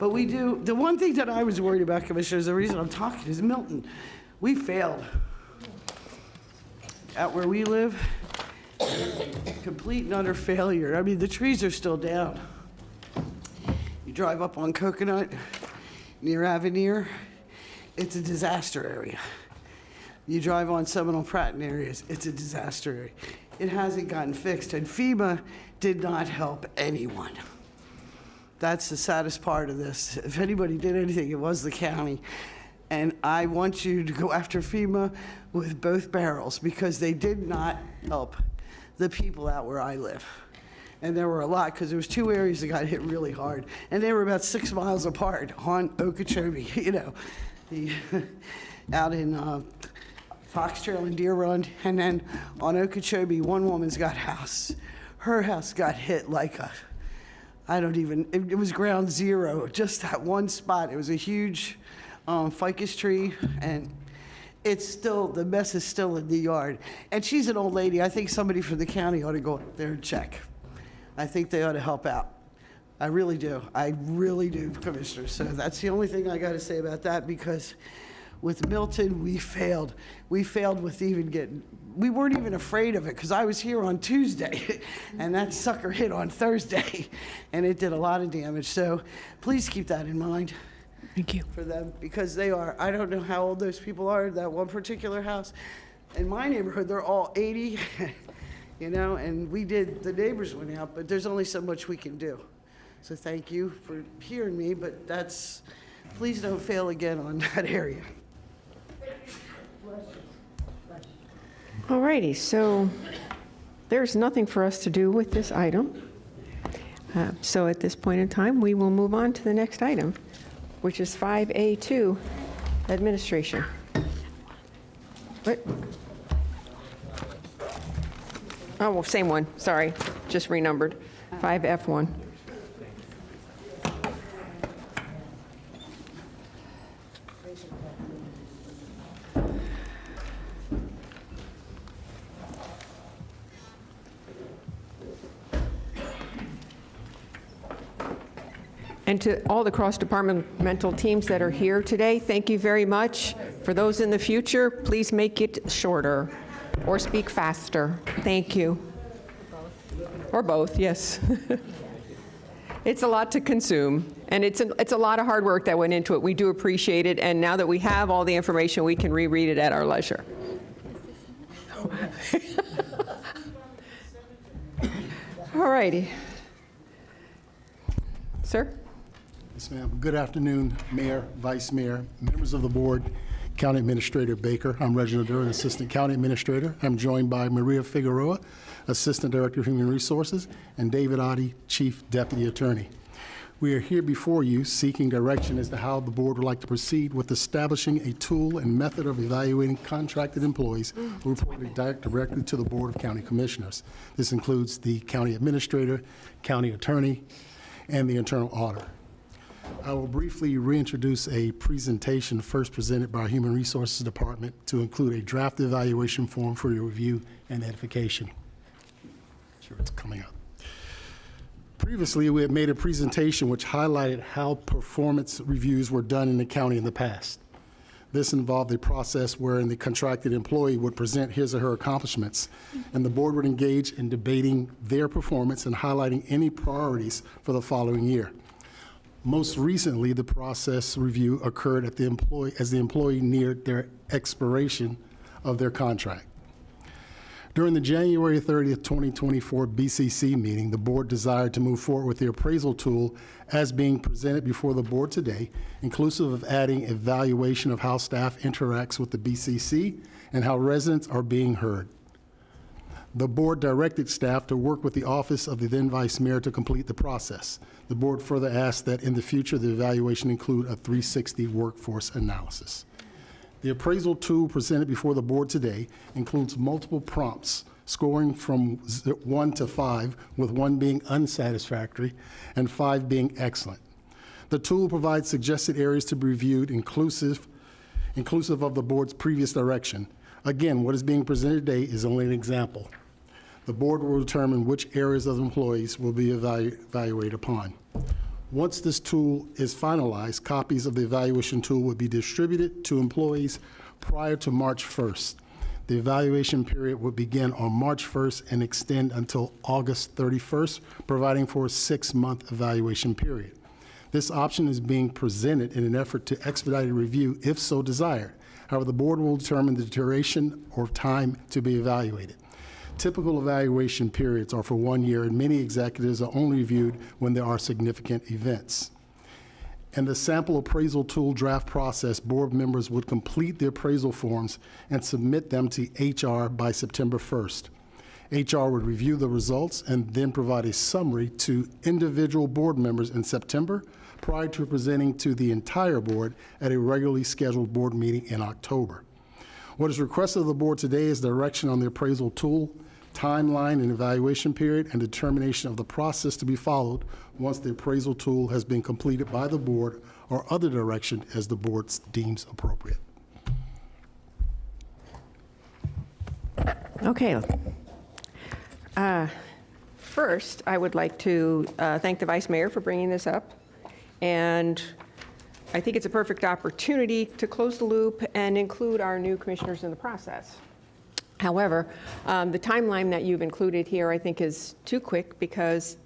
But we do, the one thing that I was worried about, Commissioners, the reason I'm talking is Milton. We failed. Out where we live, complete and utter failure. I mean, the trees are still down. You drive up on Coconut, near Avenir, it's a disaster area. You drive on Seminole Pratt areas, it's a disaster area. It hasn't gotten fixed, and FEMA did not help anyone. That's the saddest part of this. If anybody did anything, it was the county. And I want you to go after FEMA with both barrels, because they did not help the people out where I live. And there were a lot, because there was 2 areas that got hit really hard. And they were about 6 miles apart on Okeechobee, out in Fox Trail and Deer Run. And then on Okeechobee, one woman's got house. Her house got hit like it was ground zero, just that one spot. It was a huge ficus tree, and the mess is still in the yard. And she's an old lady. I think somebody from the county ought to go up there and check. I think they ought to help out. I really do. I really do, Commissioner. So that's the only thing I got to say about that, because with Milton, we failed. We failed with we weren't even afraid of it, because I was here on Tuesday, and that sucker hit on Thursday, and it did a lot of damage. So please keep that in mind. Thank you. For them, because they are, I don't know how old those people are, that one particular house. In my neighborhood, they're all 80, you know, and the neighbors went out, but there's only so much we can do. So thank you for hearing me, but please don't fail again on that area. All righty, so there's nothing for us to do with this item. So at this point in time, we will move on to the next item, which is 5A2, administration. What? Oh, well, same one, sorry, just renumbered. 5F1. And to all the cross-departmental teams that are here today, thank you very much. For those in the future, please make it shorter or speak faster. Thank you. Or both, yes. It's a lot to consume, and it's a lot of hard work that went into it. We do appreciate it, and now that we have all the information, we can reread it at our leisure. All righty. Sir? Yes, ma'am. Good afternoon, Mayor, Vice Mayor, members of the board, County Administrator Baker. I'm Reginald Durden, Assistant County Administrator. I'm joined by Maria Figueroa, Assistant Director of Human Resources, and David Oddie, Chief Deputy Attorney. We are here before you seeking direction as to how the board would like to proceed with establishing a tool and method of evaluating contracted employees who report directly to the Board of County Commissioners. This includes the County Administrator, County Attorney, and the Internal Auditor. I will briefly reintroduce a presentation first presented by our Human Resources Department to include a draft evaluation form for your review and edification. Sure, it's coming up. Previously, we had made a presentation which highlighted how performance reviews were done in the county in the past. This involved a process wherein the contracted employee would present his or her accomplishments, and the board would engage in debating their performance and highlighting any priorities for the following year. Most recently, the process review occurred as the employee neared their expiration of their contract. During the January 30th, 2024 Bcc meeting, the board desired to move forward with the appraisal tool as being presented before the board today, inclusive of adding evaluation of how staff interacts with the Bcc and how residents are being heard. The board directed staff to work with the office of the then Vice Mayor to complete the process. The board further asked that in the future, the evaluation include a 360 workforce analysis. The appraisal tool presented before the board today includes multiple prompts, scoring from 1 to 5, with 1 being unsatisfactory and 5 being excellent. The tool provides suggested areas to be reviewed, inclusive of the board's previous direction. Again, what is being presented today is only an example. The board will determine which areas of employees will be evaluated upon. Once this tool is finalized, copies of the evaluation tool will be distributed to employees prior to March 1st. The evaluation period will begin on March 1st and extend until August 31st, providing for a 6-month evaluation period. This option is being presented in an effort to expedite a review if so desired. However, the board will determine the duration or time to be evaluated. Typical evaluation periods are for 1 year, and many executives are only reviewed when there are significant events. In the sample appraisal tool draft process, board members would complete the appraisal forms and submit them to HR by September 1st. HR would review the results and then provide a summary to individual board members in September prior to presenting to the entire board at a regularly scheduled board meeting in October. What is requested of the board today is direction on the appraisal tool, timeline and evaluation period, and determination of the process to be followed once the appraisal tool has been completed by the board, or other direction as the board deems appropriate. Okay. First, I would like to thank the Vice Mayor for bringing this up. And I think it's a perfect opportunity to close the loop and include our new commissioners in the process. However, the timeline that you've included here, I think, is too quick, because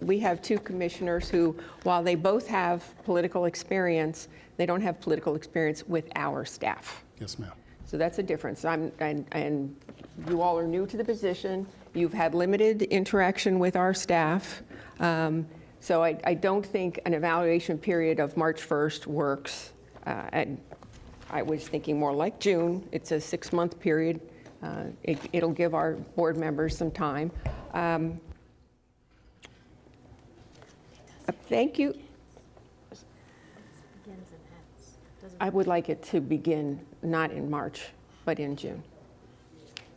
we have two commissioners who, while they both have political experience, they don't have political experience with our staff. Yes, ma'am. So that's a difference. And you all are new to the position. You've had limited interaction with our staff. So I don't think an evaluation period of March 1st works. And I was thinking more like June. It's a 6-month period. It'll give our board members some time. Thank you. I would like it to begin not in March, but in June.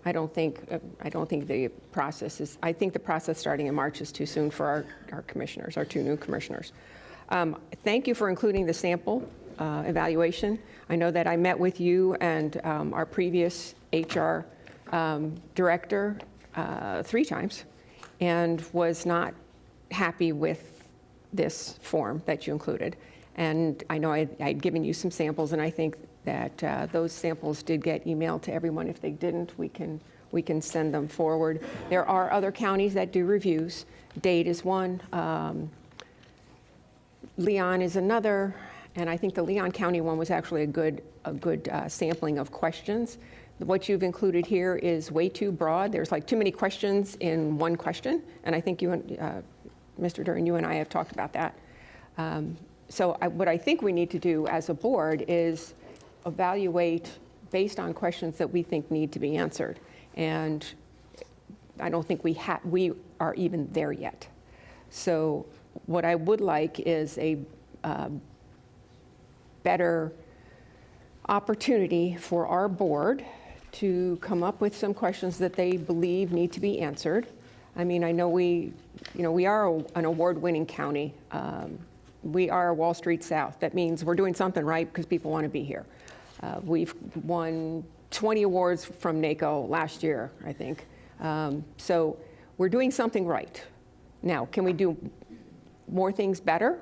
I don't think the process is, I think the process starting in March is too soon for our commissioners, our two new commissioners. Thank you for including the sample evaluation. I know that I met with you and our previous HR director 3 times and was not happy with this form that you included. And I know I'd given you some samples, and I think that those samples did get emailed to everyone. If they didn't, we can send them forward. There are other counties that do reviews. Dade is one. Leon is another. And I think the Leon County one was actually a good sampling of questions. What you've included here is way too broad. There's like too many questions in one question. And I think you and Mr. Duran, you and I have talked about that. So what I think we need to do as a board is evaluate based on questions that we think need to be answered. And I don't think we are even there yet. So what I would like is a better opportunity for our board to come up with some questions that they believe need to be answered. I mean, I know we are an award-winning county. We are Wall Street South. That means we're doing something right because people want to be here. We've won 20 awards from NACO last year, I think. So we're doing something right. Now, can we do more things better?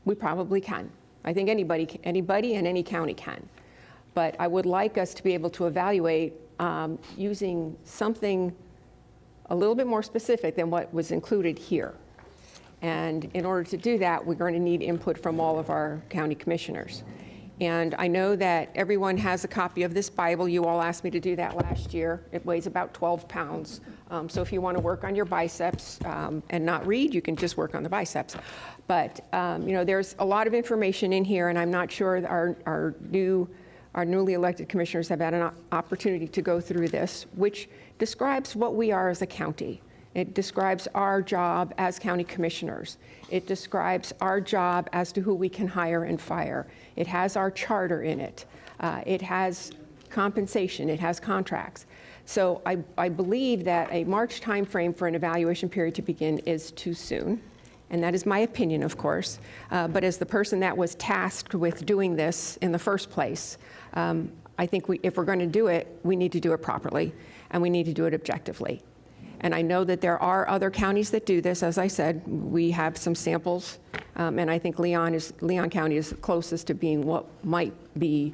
We probably can. I think anybody in any county can. But I would like us to be able to evaluate using something a little bit more specific than what was included here. And in order to do that, we're going to need input from all of our county commissioners. And I know that everyone has a copy of this Bible. You all asked me to do that last year. It weighs about 12 pounds. So if you want to work on your biceps and not read, you can just work on the biceps. But there's a lot of information in here, and I'm not sure our newly elected commissioners have had an opportunity to go through this, which describes what we are as a county. It describes our job as county commissioners. It describes our job as to who we can hire and fire. It has our charter in it. It has compensation. It has contracts. So I believe that a March timeframe for an evaluation period to begin is too soon. And that is my opinion, of course. But as the person that was tasked with doing this in the first place, I think if we're going to do it, we need to do it properly, and we need to do it objectively. And I know that there are other counties that do this. As I said, we have some samples, and I think Leon County is closest to being what might be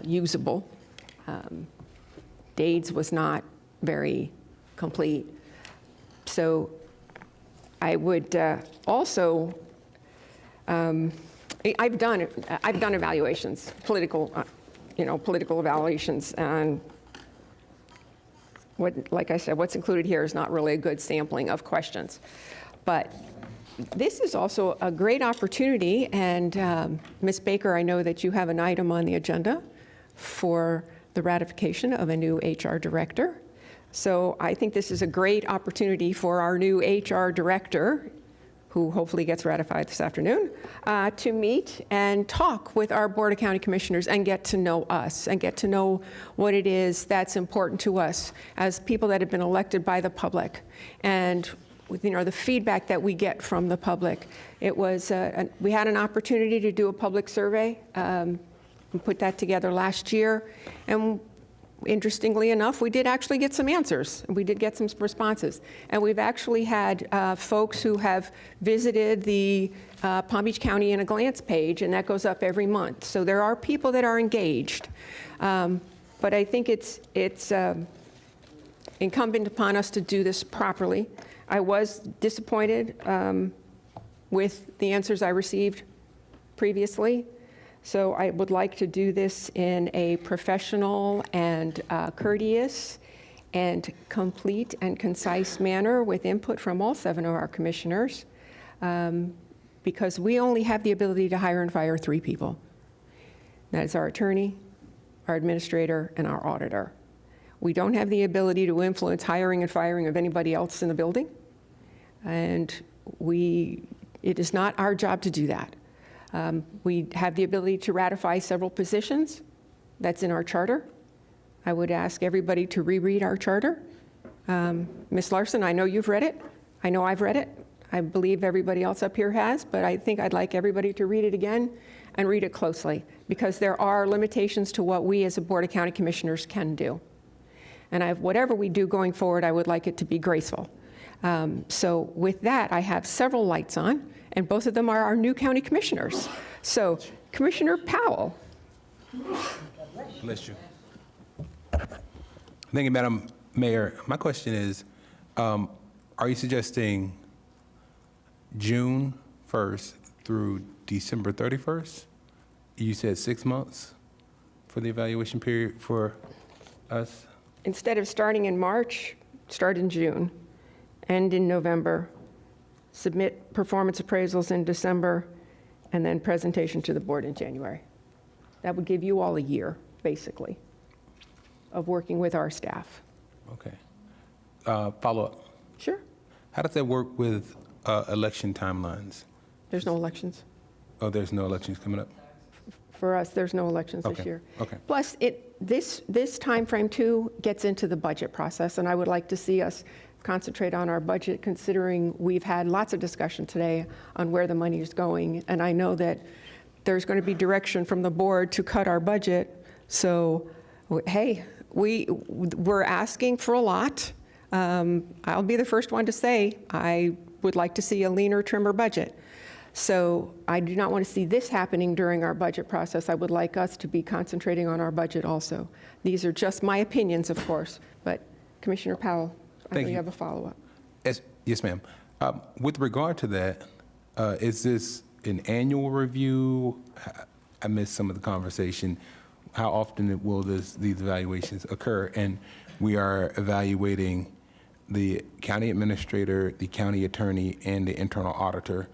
usable. Dade's was not very complete. So I would also, I've done evaluations, political evaluations, and like I said, what's included here is not really a good sampling of questions. But this is also a great opportunity, and Ms. Baker, I know that you have an item on the agenda for the ratification of a new HR director. So I think this is a great opportunity for our new HR director, who hopefully gets ratified this afternoon, to meet and talk with our Board of County Commissioners and get to know us and get to know what it is that's important to us as people that have been elected by the public. And the feedback that we get from the public. It was, we had an opportunity to do a public survey. We put that together last year. And interestingly enough, we did actually get some answers. We did get some responses. And we've actually had folks who have visited the Palm Beach County in a Glance page, and that goes up every month. So there are people that are engaged. But I think it's incumbent upon us to do this properly. I was disappointed with the answers I received previously, so I would like to do this in a professional and courteous and complete and concise manner with input from all 7 of our commissioners, because we only have the ability to hire and fire 3 people. That is our attorney, our administrator, and our auditor. We don't have the ability to influence hiring and firing of anybody else in the building, and it is not our job to do that. We have the ability to ratify several positions. That's in our charter. I would ask everybody to reread our charter. Ms. Larson, I know you've read it. I know I've read it. I believe everybody else up here has, but I think I'd like everybody to read it again and read it closely, because there are limitations to what we as a Board of County Commissioners can do. And whatever we do going forward, I would like it to be graceful. So with that, I have several lights on, and both of them are our new county commissioners. So Commissioner Powell. Bless you. Thank you, Madam Mayor. My question is, are you suggesting June 1st through December 31st? You said 6 months for the evaluation period for us? Instead of starting in March, start in June, end in November, submit performance appraisals in December, and then presentation to the board in January. That would give you all a year, basically, of working with our staff. Okay. Follow-up. Sure. How does that work with election timelines? There's no elections. Oh, there's no elections coming up? For us, there's no elections this Okay. year. Okay. Plus, this timeframe too gets into the budget process, and I would like to see us concentrate on our budget, considering we've had lots of discussion today on where the money is going, and I know that there's going to be direction from the board to cut our budget. So, hey, we're asking for a lot. I'll be the first one to say I would like to see a leaner, trimmer budget. So I do not want to see this happening during our budget process. I would like us to be concentrating on our budget also. These are just my opinions, of course, but Commissioner Powell, I know you have a follow-up. Yes, ma'am. With regard to that, is this an annual review? I missed some of the conversation. How often will these evaluations occur? And we are evaluating the county administrator, the county attorney, and the internal auditor.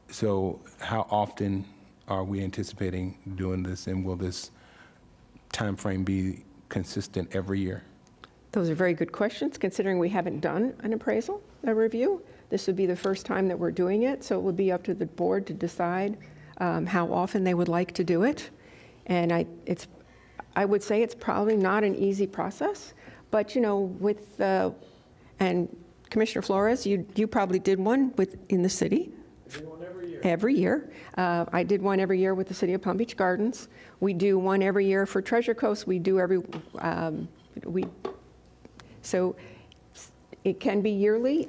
So how often are we anticipating doing this, and will this time frame be consistent every year? Those are very good questions, considering we haven't done an appraisal, a review. This would be the first time that we're doing it, so it would be up to the board to decide how often they would like to do it. And I would say it's probably not an easy process, but and Commissioner Flores, you probably did one in the city. Every year. I did one every year with the City of Palm Beach Gardens. We do one every year for Treasure Coast. We do so it can be yearly.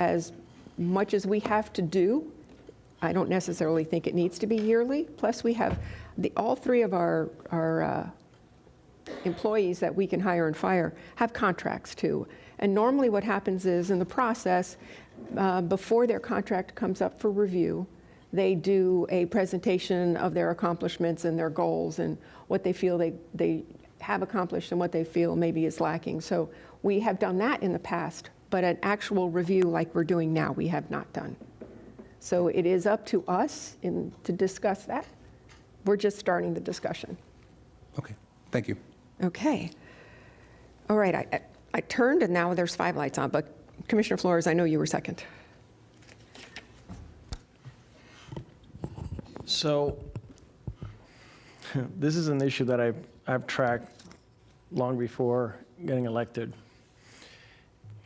As much as we have to do, I don't necessarily think it needs to be yearly. Plus, we have all 3 of our employees that we can hire and fire have contracts too. And normally what happens is, in the process, before their contract comes up for review, they do a presentation of their accomplishments and their goals and what they feel they have accomplished and what they feel maybe is lacking. So we have done that in the past, but an actual review like we're doing now, we have not done. So it is up to us to discuss that. We're just starting the discussion. Okay, thank you. Okay. All right, I turned and now there's 5 lights on, but Commissioner Flores, I know you were second. So this is an issue that I've tracked long before getting elected.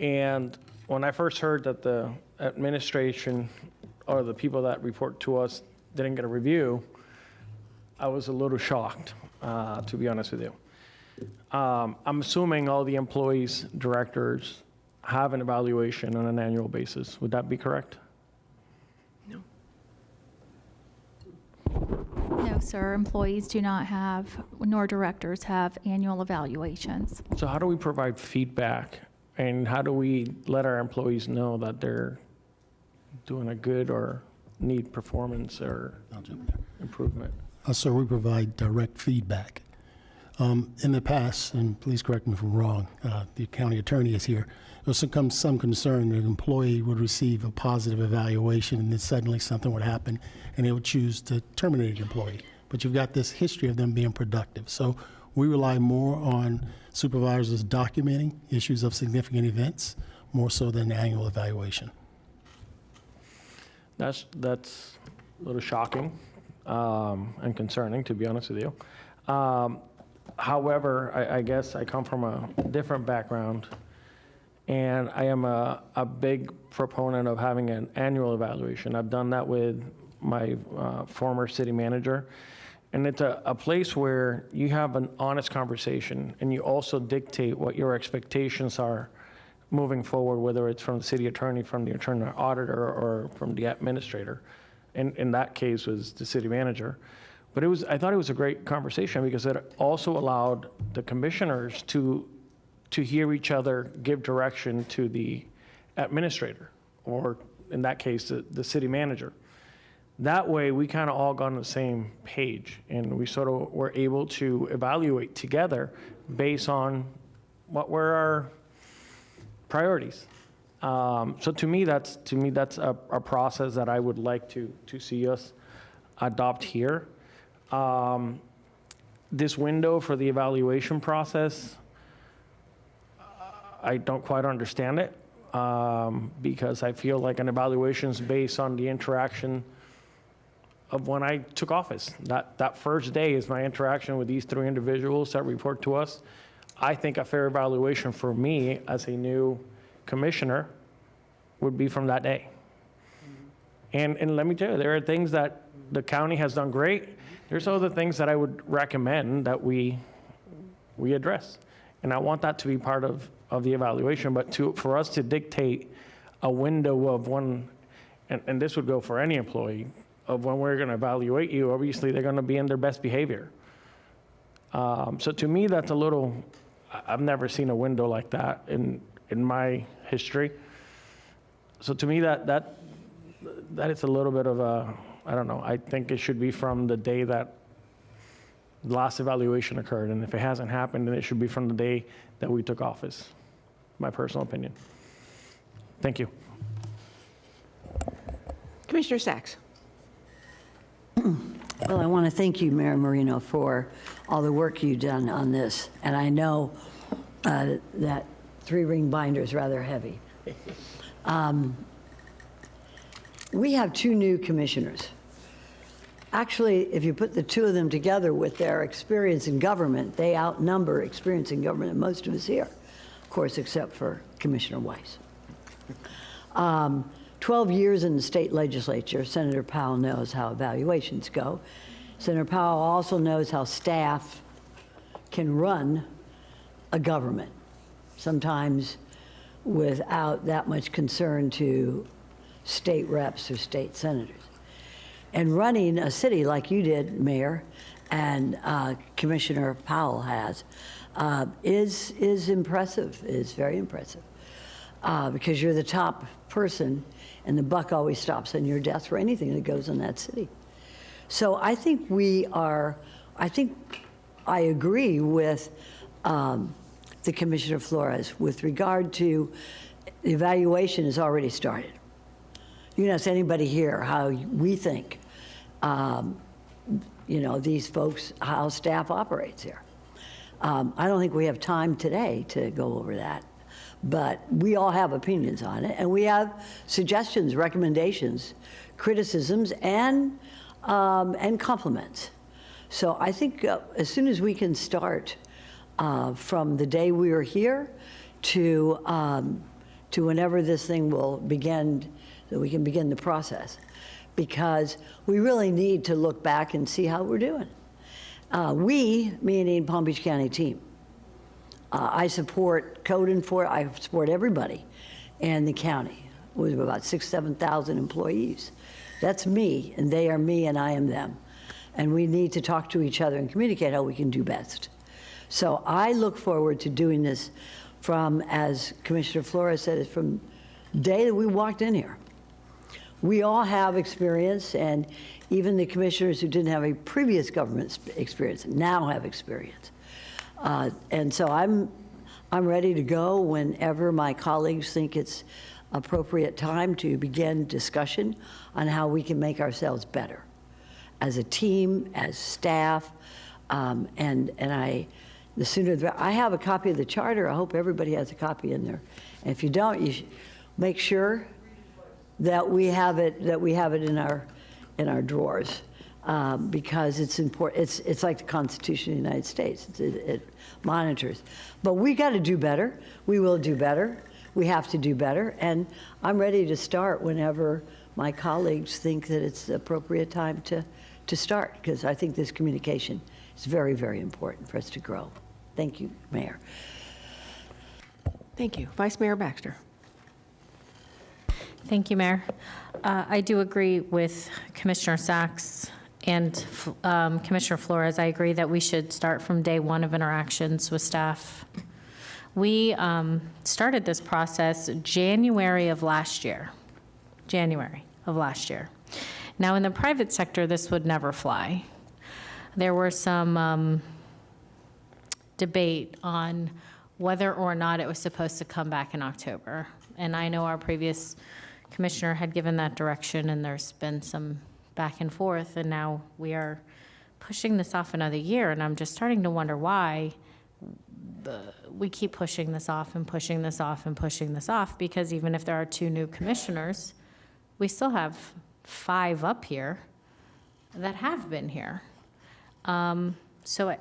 And when I first heard that the administration or the people that report to us didn't get a review, I was a little shocked, to be honest with you. I'm assuming all the employees, directors, have an evaluation on an annual basis. Would that be correct? No, sir. Employees do not have, nor directors have annual evaluations. So how do we provide feedback And how do we let our employees know that they're doing a good or need performance or improvement? So we provide direct feedback. In the past, and please correct me if I'm wrong, the county attorney is here, there was some concern that an employee would receive a positive evaluation and then suddenly something would happen and they would choose to terminate the employee. But you've got this history of them being productive. So we rely more on supervisors documenting issues of significant events, more so than the annual evaluation. That's a little shocking and concerning, to be honest with you. However, I guess I come from a different background, and I am a big proponent of having an annual evaluation. I've done that with my former city manager, and it's a place where you have an honest conversation, and you also dictate what your expectations are moving forward, whether it's from the city attorney, from the attorney auditor, or from the administrator. In that case was the city manager. But I thought it was a great conversation because it also allowed the commissioners to hear each other give direction to the administrator, or in that case, the city manager. That way, we kind of all got on the same page, and we sort of were able to evaluate together based on what were our priorities. So to me, that's a process that I would like to see us adopt here. This window for the evaluation process, I don't quite understand it, because I feel like an evaluation is based on the interaction of when I took office. That first day is my interaction with these three individuals that report to us. I think a fair evaluation for me as a new commissioner would be from that day. And let me tell you, there are things that the county has done great. There's other things that I would recommend that we address. And I want that to be part of the evaluation, but for us to dictate a window of when, and this would go for any employee, of when we're gonna evaluate you, obviously they're gonna be in their best behavior. So to me, that's a little, I've never seen a window like that in my history. So to me, that is a little bit of a, I don't know, I think it should be from the day that the last evaluation occurred. And if it hasn't happened, then it should be from the day that we took office. My personal opinion. Thank you. Commissioner Sachs. Well, I want to thank you, Mayor Marino, for all the work you've done on this. And I know that 3-ring binder is rather heavy. We have 2 new commissioners. Actually, if you put the 2 of them together with their experience in government, they outnumber experience in government than most of us here, of course, except for Commissioner Weiss. 12 years in the state legislature, Senator Powell knows how evaluations go. Senator Powell also knows how staff can run a government, sometimes without that much concern to state reps or state senators. And running a city like you did, Mayor, and Commissioner Powell has, is impressive, is very impressive, because you're the top person and the buck always stops on your desk for anything that goes in that city. So I think I agree with the Commissioner Flores with regard to the evaluation has already started. You can ask anybody here how we think, these folks, how staff operates here. I don't think we have time today to go over that, but we all have opinions on it, and we have suggestions, recommendations, criticisms, and compliments. So I think as soon as we can start from the day we are here to whenever this thing will begin, that we can begin the process, because we really need to look back and see how we're doing. We, meaning Palm Beach County team, I support code enforcement, I support everybody in the county. We have about 6,000 to 7,000 employees. That's me, and they are me, and I am them. And we need to talk to each other and communicate how we can do best. So I look forward to doing this from, as Commissioner Flores said, it's from the day that we walked in here. We all have experience, and even the commissioners who didn't have a previous government experience now have experience. And so I'm ready to go whenever my colleagues think it's appropriate time to begin discussion on how we can make ourselves better as a team, as staff, the sooner the better. I have a copy of the charter. I hope everybody has a copy in there. And if you don't, you should make sure that we have it in our drawers, because it's important. It's like the Constitution of the United States. It monitors. But we got to do better. We will do better. We have to do better. And I'm ready to start whenever my colleagues think that it's the appropriate time to start, because I think this communication is very, very important for us to grow. Thank you, Mayor. Thank you. Vice Mayor Baxter. Thank you, Mayor. I do agree with Commissioner Sachs and Commissioner Flores. I agree that we should start from day one of interactions with staff. We started this process January of last year. Now, in the private sector, this would never fly. There were some debate on whether or not it was supposed to come back in October. And I know our previous commissioner had given that direction, and there's been some back and forth, and now we are pushing this off another year, and I'm just starting to wonder why we keep pushing this off and pushing this off and pushing this off, because even if there are 2 new commissioners, we still have 5 up here that have been here. So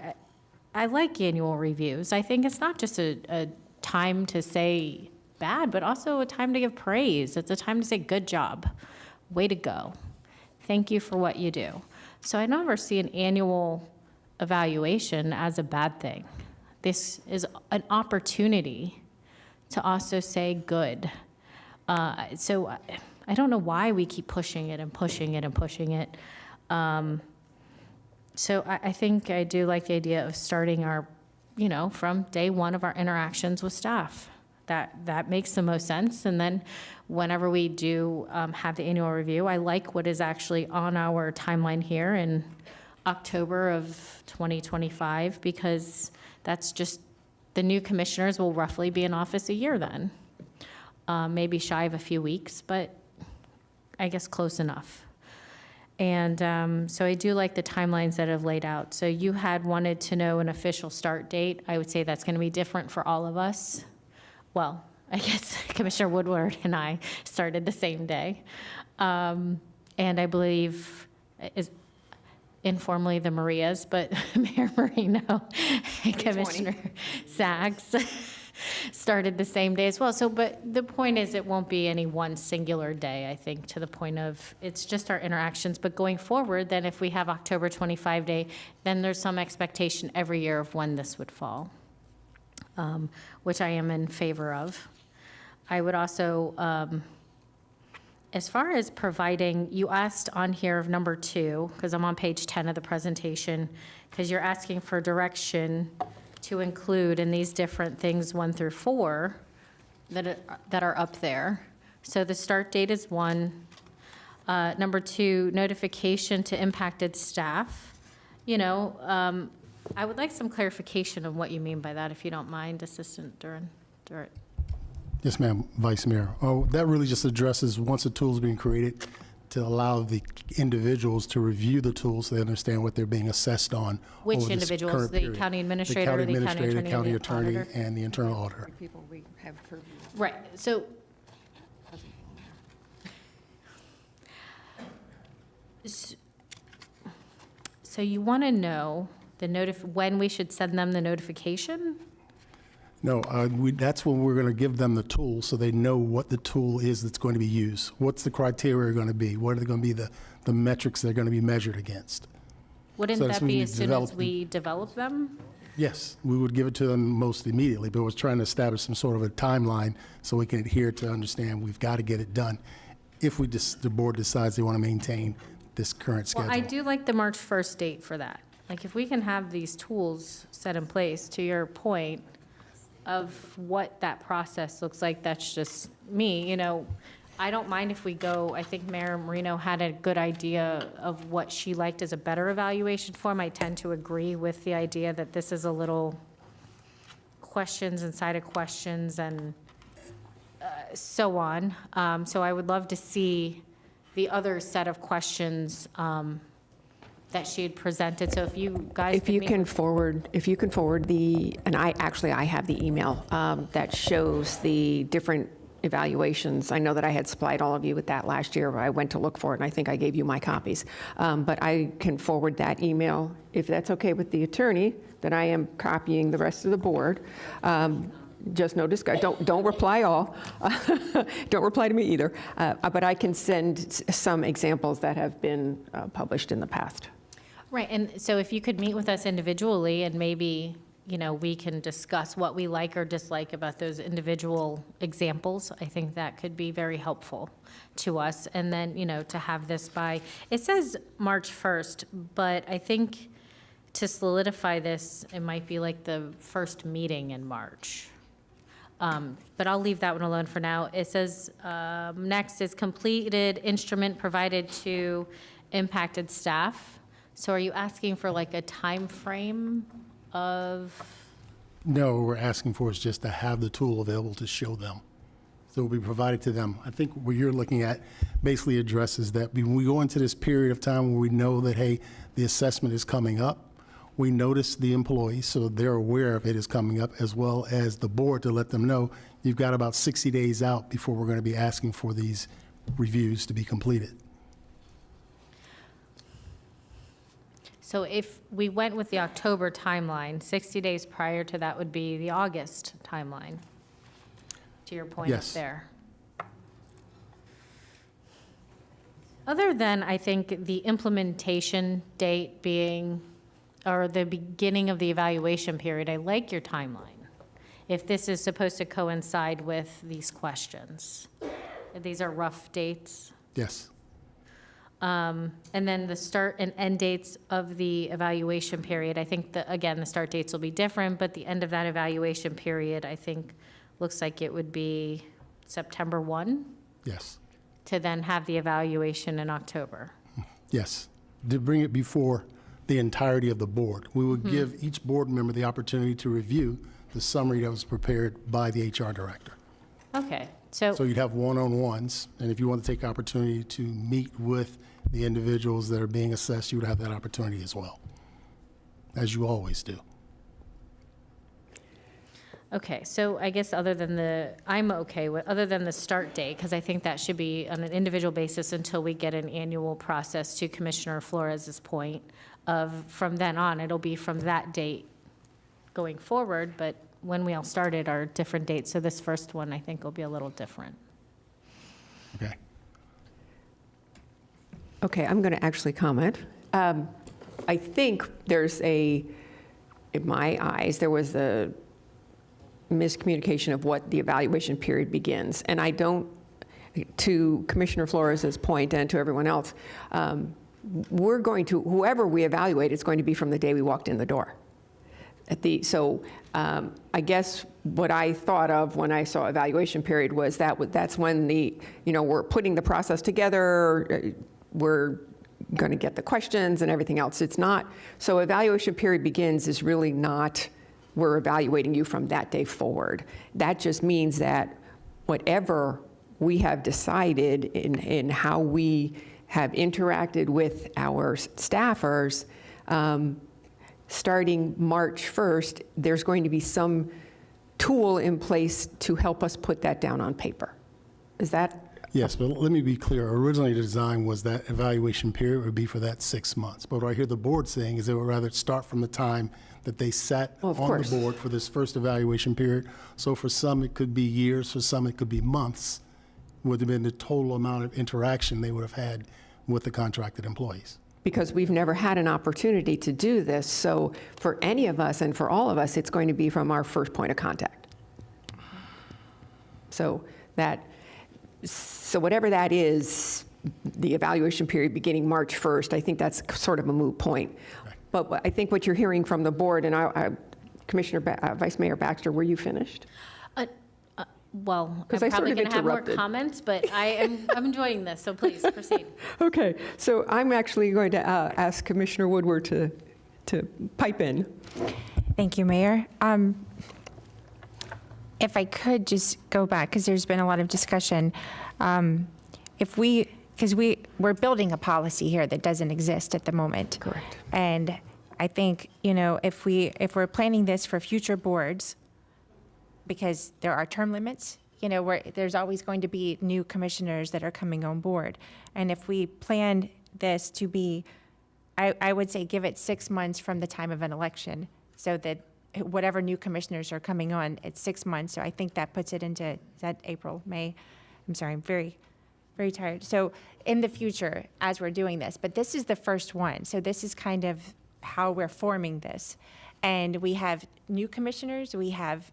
I like annual reviews. I think it's not just a time to say bad, but also a time to give praise. It's a time to say, good job, way to go. Thank you for what you do. So I never see an annual evaluation as a bad thing. This is an opportunity to also say good. So I don't know why we keep pushing it and pushing it and pushing it. So I think I do like the idea of starting our, from day one of our interactions with staff. That makes the most sense. And then whenever we do have the annual review, I like what is actually on our timeline here in October of 2025, because that's just, the new commissioners will roughly be in office a year then. Maybe shy of a few weeks, but I guess close enough. And so I do like the timelines that have laid out. So you had wanted to know an official start date. I would say that's going to be different for all of us. Well, I guess Commissioner Woodward and I started the same day. And I believe is informally the Marias, but Mayor Marino and Commissioner Sachs started the same day as well. So, but the point is, it won't be any one singular day, I think, to the point of, it's just our interactions. But going forward, then if we have October 25 day, then there's some expectation every year of when this would fall, which I am in favor of. I would also, as far as providing, you asked on here of number 2, because I'm on page 10 of the presentation, because you're asking for direction to include in these different things 1 through 4 that are up there. So the start date is 1. Number 2, notification to impacted staff. I would like some clarification of what you mean by that, if you don't mind, Assistant Duran. Yes, ma'am, Vice Mayor. Oh, that really just addresses once a tool is being created to allow the individuals to review the tools so they understand what they're being assessed on. Which over this individuals? current The period. county administrator, the county the county administrator, attorney, county the attorney, auditor? and the internal auditor. People we have purview. Right. So you want to know when we should send them the notification? No, that's when we're going to give them the tool so they know what the tool is that's going to be used. What's the criteria going to be? What are going to be the metrics they're going to be measured against? Wouldn't So that's that when be you as soon develop as we develop them? Yes, we would give it to them most immediately, but we're trying to establish some sort of a timeline so we can adhere to understand we've got to get it done if the board decides they want to maintain this current schedule. Well, I do like the March 1st date for that. Like, if we can have these tools set in place, to your point, of what that process looks like. That's just me, I don't mind if we go, I think Mayor Marino had a good idea of what she liked as a better evaluation form. I tend to agree with the idea that this is a little questions inside of questions and so on. So I would love to see the other set of questions that she had presented. So if you guys If you can forward the, and I have the email that shows the different evaluations. I know that I had supplied all of you with that last year. I went to look for it, and I think I gave you my copies. But I can forward that email, if that's okay with the attorney, that I am copying the rest of the board. Just no discuss. Don't reply all. Don't reply to me either. But I can send some examples that have been published in the past. Right, and so if you could meet with us individually and maybe, we can discuss what we like or dislike about those individual examples, I think that could be very helpful to us. And then, to have this by, it says March 1st, but I think to solidify this, it might be like the first meeting in March. But I'll leave that one alone for now. It says, next is completed instrument provided to impacted staff. So are you asking for like a time frame of? No, what we're asking for is just to have the tool available to show them. So it will be provided to them. I think what you're looking at basically addresses that when we go into this period of time where we know that, hey, the assessment is coming up, we notice the employees so they're aware of it is coming up, as well as the board to let them know you've got about 60 days out before we're going to be asking for these reviews to be completed. So if we went with the October timeline, 60 days prior to that would be the August timeline, to your point up Yes. there. Other than, I think, the implementation date being, or the beginning of the evaluation period, I like your timeline. If this is supposed to coincide with these questions. These are rough dates. Yes. And then the start and end dates of the evaluation period, I think that, again, the start dates will be different, but the end of that evaluation period, I think, looks like it would be September 1, Yes. to then have the evaluation in October. Yes. To bring it before the entirety of the board. We would give each board member the opportunity to review the summary that was prepared by the HR director. Okay, So you'd have one-on-ones, and if you want to take opportunity to meet with the individuals that are being assessed, you would have that opportunity as well, as you always do. Okay, so I guess other than other than the start date, because I think that should be on an individual basis until we get an annual process, to Commissioner Flores's point of, from then on, it'll be from that date going forward, but when we all started are different dates, so this first one, I think, will be a little different. Okay. Okay, I'm going to actually comment. I think in my eyes, there was a miscommunication of what the evaluation period begins. And I don't, to Commissioner Flores's point and to everyone else, whoever we evaluate, it's going to be from the day we walked in the door. I guess what I thought of when I saw evaluation period was that's when we're putting the process together, we're going to get the questions and everything else. It's not, so evaluation period begins is really not, we're evaluating you from that day forward. That just means that whatever we have decided in how we have interacted with our staffers, starting March 1st, there's going to be some tool in place to help us put that down on paper. Is that? Yes, but let me be clear. Originally, the design was that evaluation period would be for that 6 months. But what I hear the board saying is they would rather start from the time that they sat on the board for this first evaluation period. So for some, it could be years. For some, it could be months. Would have been the total amount of interaction they would have had with the contracted employees. Because we've never had an opportunity to do this. So for any of us and for all of us, it's going to be from our first point of contact. So whatever that is, the evaluation period beginning March 1st, I think that's sort of a moot point. Right. But I think what you're hearing from the board, and Vice Mayor Baxter, were you finished? Well, I'm 'Cause I sort probably of going to have more interrupted. comments, but I'm enjoying this, so please proceed. Okay, so I'm actually going to ask Commissioner Woodward to pipe in. Thank you, Mayor. If I could just go back, because there's been a lot of discussion. Because we're building a policy here that doesn't exist at the moment. Correct. And I think, if we're planning this for future boards, because there are term limits, where there's always going to be new commissioners that are coming on board. And if we plan this to be, I would say give it 6 months from the time of an election, so that whatever new commissioners are coming on, it's 6 months. So I think that puts it into, is that April, May? I'm sorry, I'm very, very tired. So in the future, as we're doing this, but this is the first one. So this is kind of how we're forming this. And we have new commissioners, we have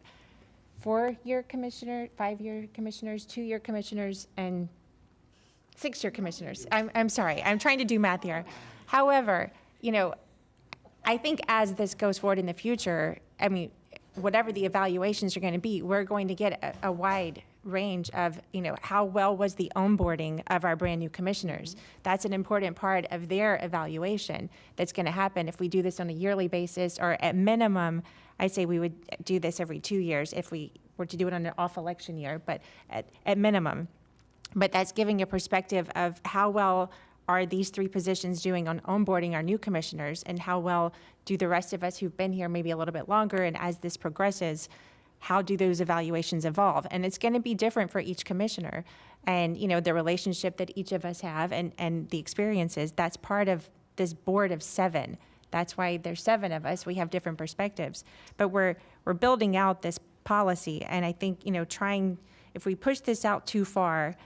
4-year commissioner, 5-year commissioners, 2-year commissioners, and 6-year commissioners. I'm sorry, I'm trying to do math here. However, I think as this goes forward in the future, whatever the evaluations are going to be, we're going to get a wide range of, how well was the onboarding of our brand new commissioners. That's an important part of their evaluation that's going to happen if we do this on a yearly basis, or at minimum, I say we would do this every 2 years if we were to do it on an off-election year, but at minimum. But that's giving a perspective of how well are these 3 positions doing on onboarding our new commissioners, and how well do the rest of us who've been here maybe a little bit longer, and as this progresses, how do those evaluations evolve? And it's going to be different for each commissioner. And, the relationship that each of us have and the experiences, that's part of this board of 7. That's why there's 7 of us. We have different perspectives. But we're building out this policy. And I think, if we push this out too far,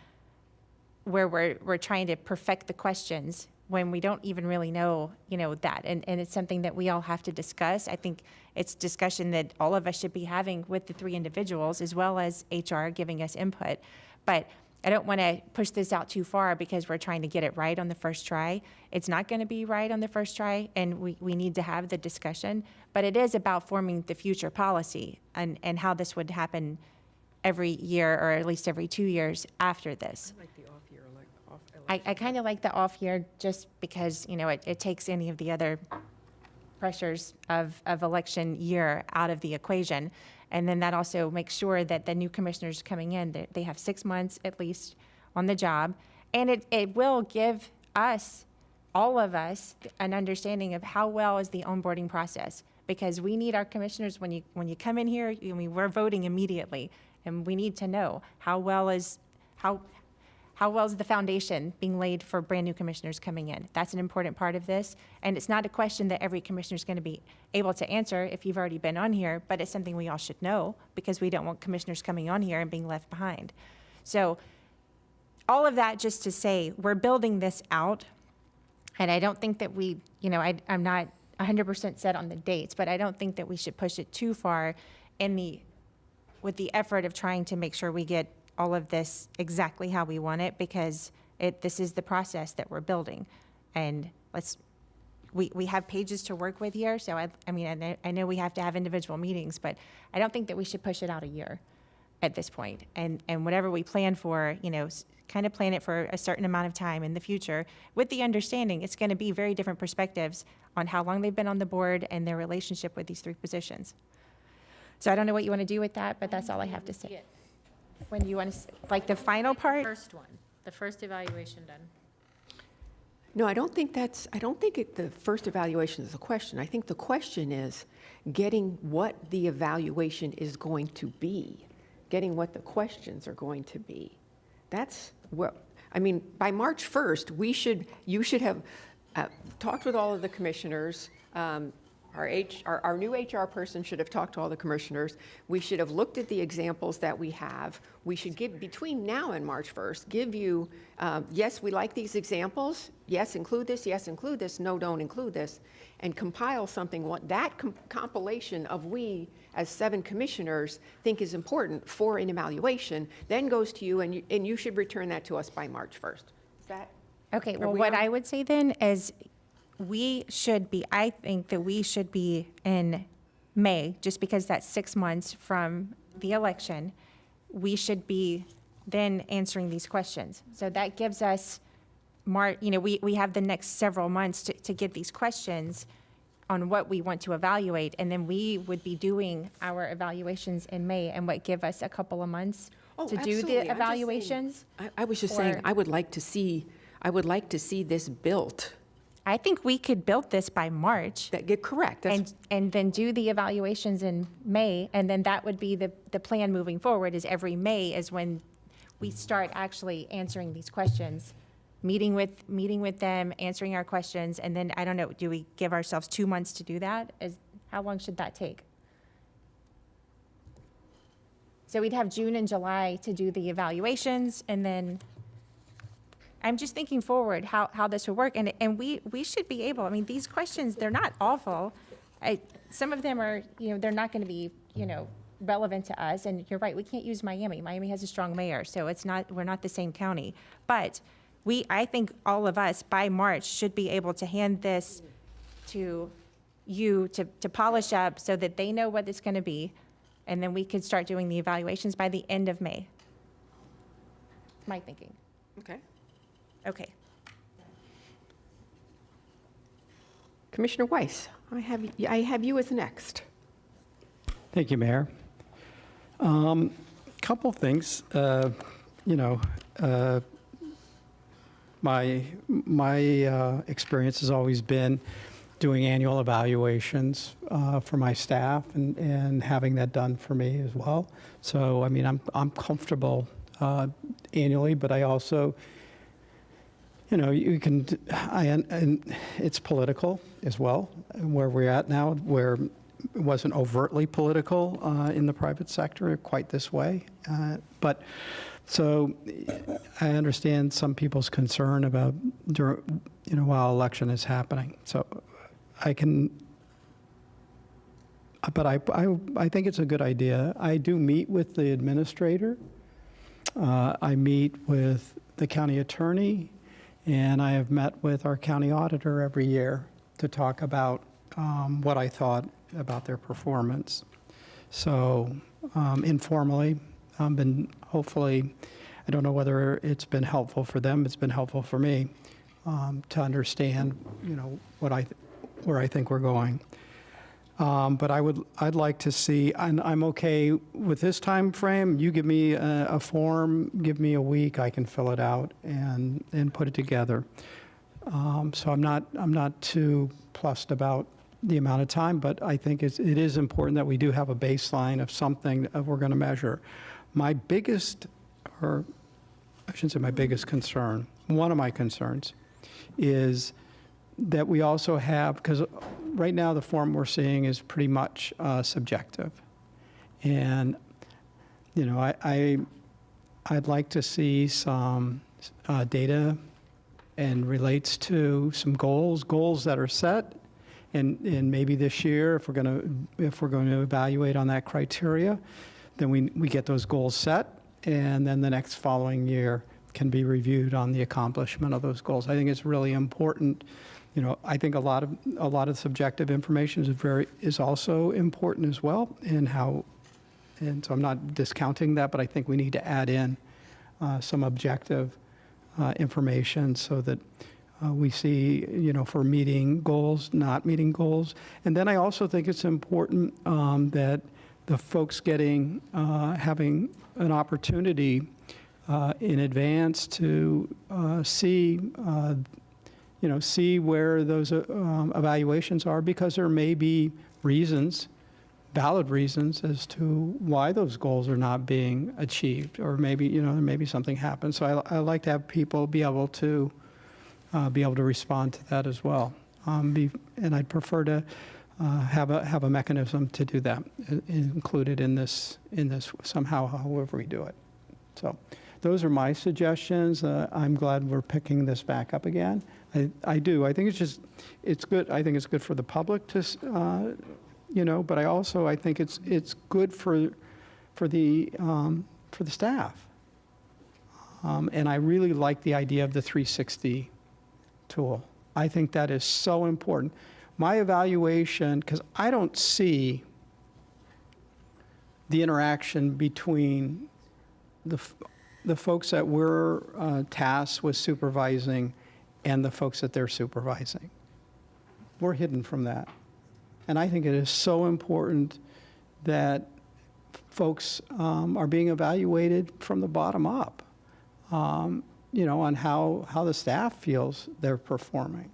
where we're trying to perfect the questions when we don't even really know, that. And it's something that we all have to discuss. I think it's discussion that all of us should be having with the 3 individuals, as well as HR giving us input. But I don't want to push this out too far because we're trying to get it right on the first try. It's not going to be right on the first try, and we need to have the discussion. But it is about forming the future policy and how this would happen every year, or at least every 2 years after this. I like the off year, I kind of like the off year just because, it takes any of the other pressures of election year out of the equation. And then that also makes sure that the new commissioners coming in, they have 6 months at least on the job. And it will give us, all of us, an understanding of how well is the onboarding process. Because we need our commissioners, when you come in here, we're voting immediately. And we need to know how well is the foundation being laid for brand new commissioners coming in. That's an important part of this. And it's not a question that every commissioner is going to be able to answer if you've already been on here, but it's something we all should know, because we don't want commissioners coming on here and being left behind. So all of that just to say, we're building this out. And I don't think that I'm not 100% set on the dates, but I don't think that we should push it too far with the effort of trying to make sure we get all of this exactly how we want it, because this is the process that we're building. And we have pages to work with here, so I know we have to have individual meetings, but I don't think that we should push it out a year at this point. And whatever we plan for, kind of plan it for a certain amount of time in the future, with the understanding it's going to be very different perspectives on how long they've been on the board and their relationship with these 3 positions. So I don't know what you want to do with that, but that's all I have to say. When do you want to, like the final part? The first one, the first evaluation done. No, I don't think the first evaluation is the question. I think the question is getting what the evaluation is going to be, getting what the questions are going to be. That's what, by March 1st, you should have talked with all of the commissioners. Our new HR person should have talked to all the commissioners. We should have looked at the examples that we have. We should give, between now and March 1st, give you, yes, we like these examples. Yes, include this. No, don't include this. And compile something, what that compilation of we, as 7 commissioners, think is important for an evaluation, then goes to you, and you should return that to us by March 1st. Is that? Okay, well, what I would say then is I think that we should be in May, just because that's 6 months from the election, we should be then answering these questions. So that gives us, we have the next several months to get these questions on what we want to evaluate, and then we would be doing our evaluations in May, and what give us a couple of months to do the evaluations. I was just saying, I would like to see this built. I think we could build this by March. Correct. And then do the evaluations in May, and then that would be the plan moving forward, is every May is when we start actually answering these questions, meeting with them, answering our questions, and then, I don't know, do we give ourselves 2 months to do that? How long should that take? So we'd have June and July to do the evaluations, and then, I'm just thinking forward how this would work, and we should be able, I mean, these questions, they're not awful. Some of them are, they're not going to be, relevant to us, and you're right, we can't use Miami. Miami has a strong mayor, so we're not the same county. But I think all of us, by March, should be able to hand this to you to polish up so that they know what it's going to be, and then we could start doing the evaluations by the end of May. My thinking. Okay. Okay. Commissioner Weiss, I have you as next. Thank you, Mayor. Couple things. My experience has always been doing annual evaluations for my staff and having that done for me as well. So, I mean, I'm comfortable annually, but I also, and it's political as well, where we're at now, where it wasn't overtly political in the private sector quite this way. So I understand some people's concern about, while election is happening. So I think it's a good idea. I do meet with the administrator. I meet with the county attorney, and I have met with our county auditor every year to talk about what I thought about their performance. So informally, hopefully, I don't know whether it's been helpful for them, it's been helpful for me to understand, where I think we're going. But I'd like to see, and I'm okay with this time frame. You give me a form, give me a week, I can fill it out and put it together. So I'm not too plussed about the amount of time, but I think it is important that we do have a baseline of something that we're going to measure. My biggest, or I shouldn't say my biggest concern, one of my concerns is that we also have, because right now the form we're seeing is pretty much subjective. And, I'd like to see some data and relates to some goals that are set. And maybe this year, if we're going to evaluate on that criteria, then we get those goals set, and then the next following year can be reviewed on the accomplishment of those goals. I think it's really important. I think a lot of subjective information is also important as well, and so I'm not discounting that, but I think we need to add in some objective information so that we see, for meeting goals, not meeting goals. And then I also think it's important that the folks having an opportunity in advance to see where those evaluations are, because there may be valid reasons as to why those goals are not being achieved, or maybe, there may be something happens. So I like to have people be able to respond to that as well. And I'd prefer to have a mechanism to do that included in this somehow, however we do it. So those are my suggestions. I'm glad we're picking this back up again. I do. I think it's good. I think it's good for the public to, but I think it's good for the staff. And I really like the idea of the 360 tool. I think that is so important. My evaluation, because I don't see the interaction between the folks that we're tasked with supervising and the folks that they're supervising. We're hidden from that. And I think it is so important that folks are being evaluated from the bottom up, you know, on how the staff feels they're performing.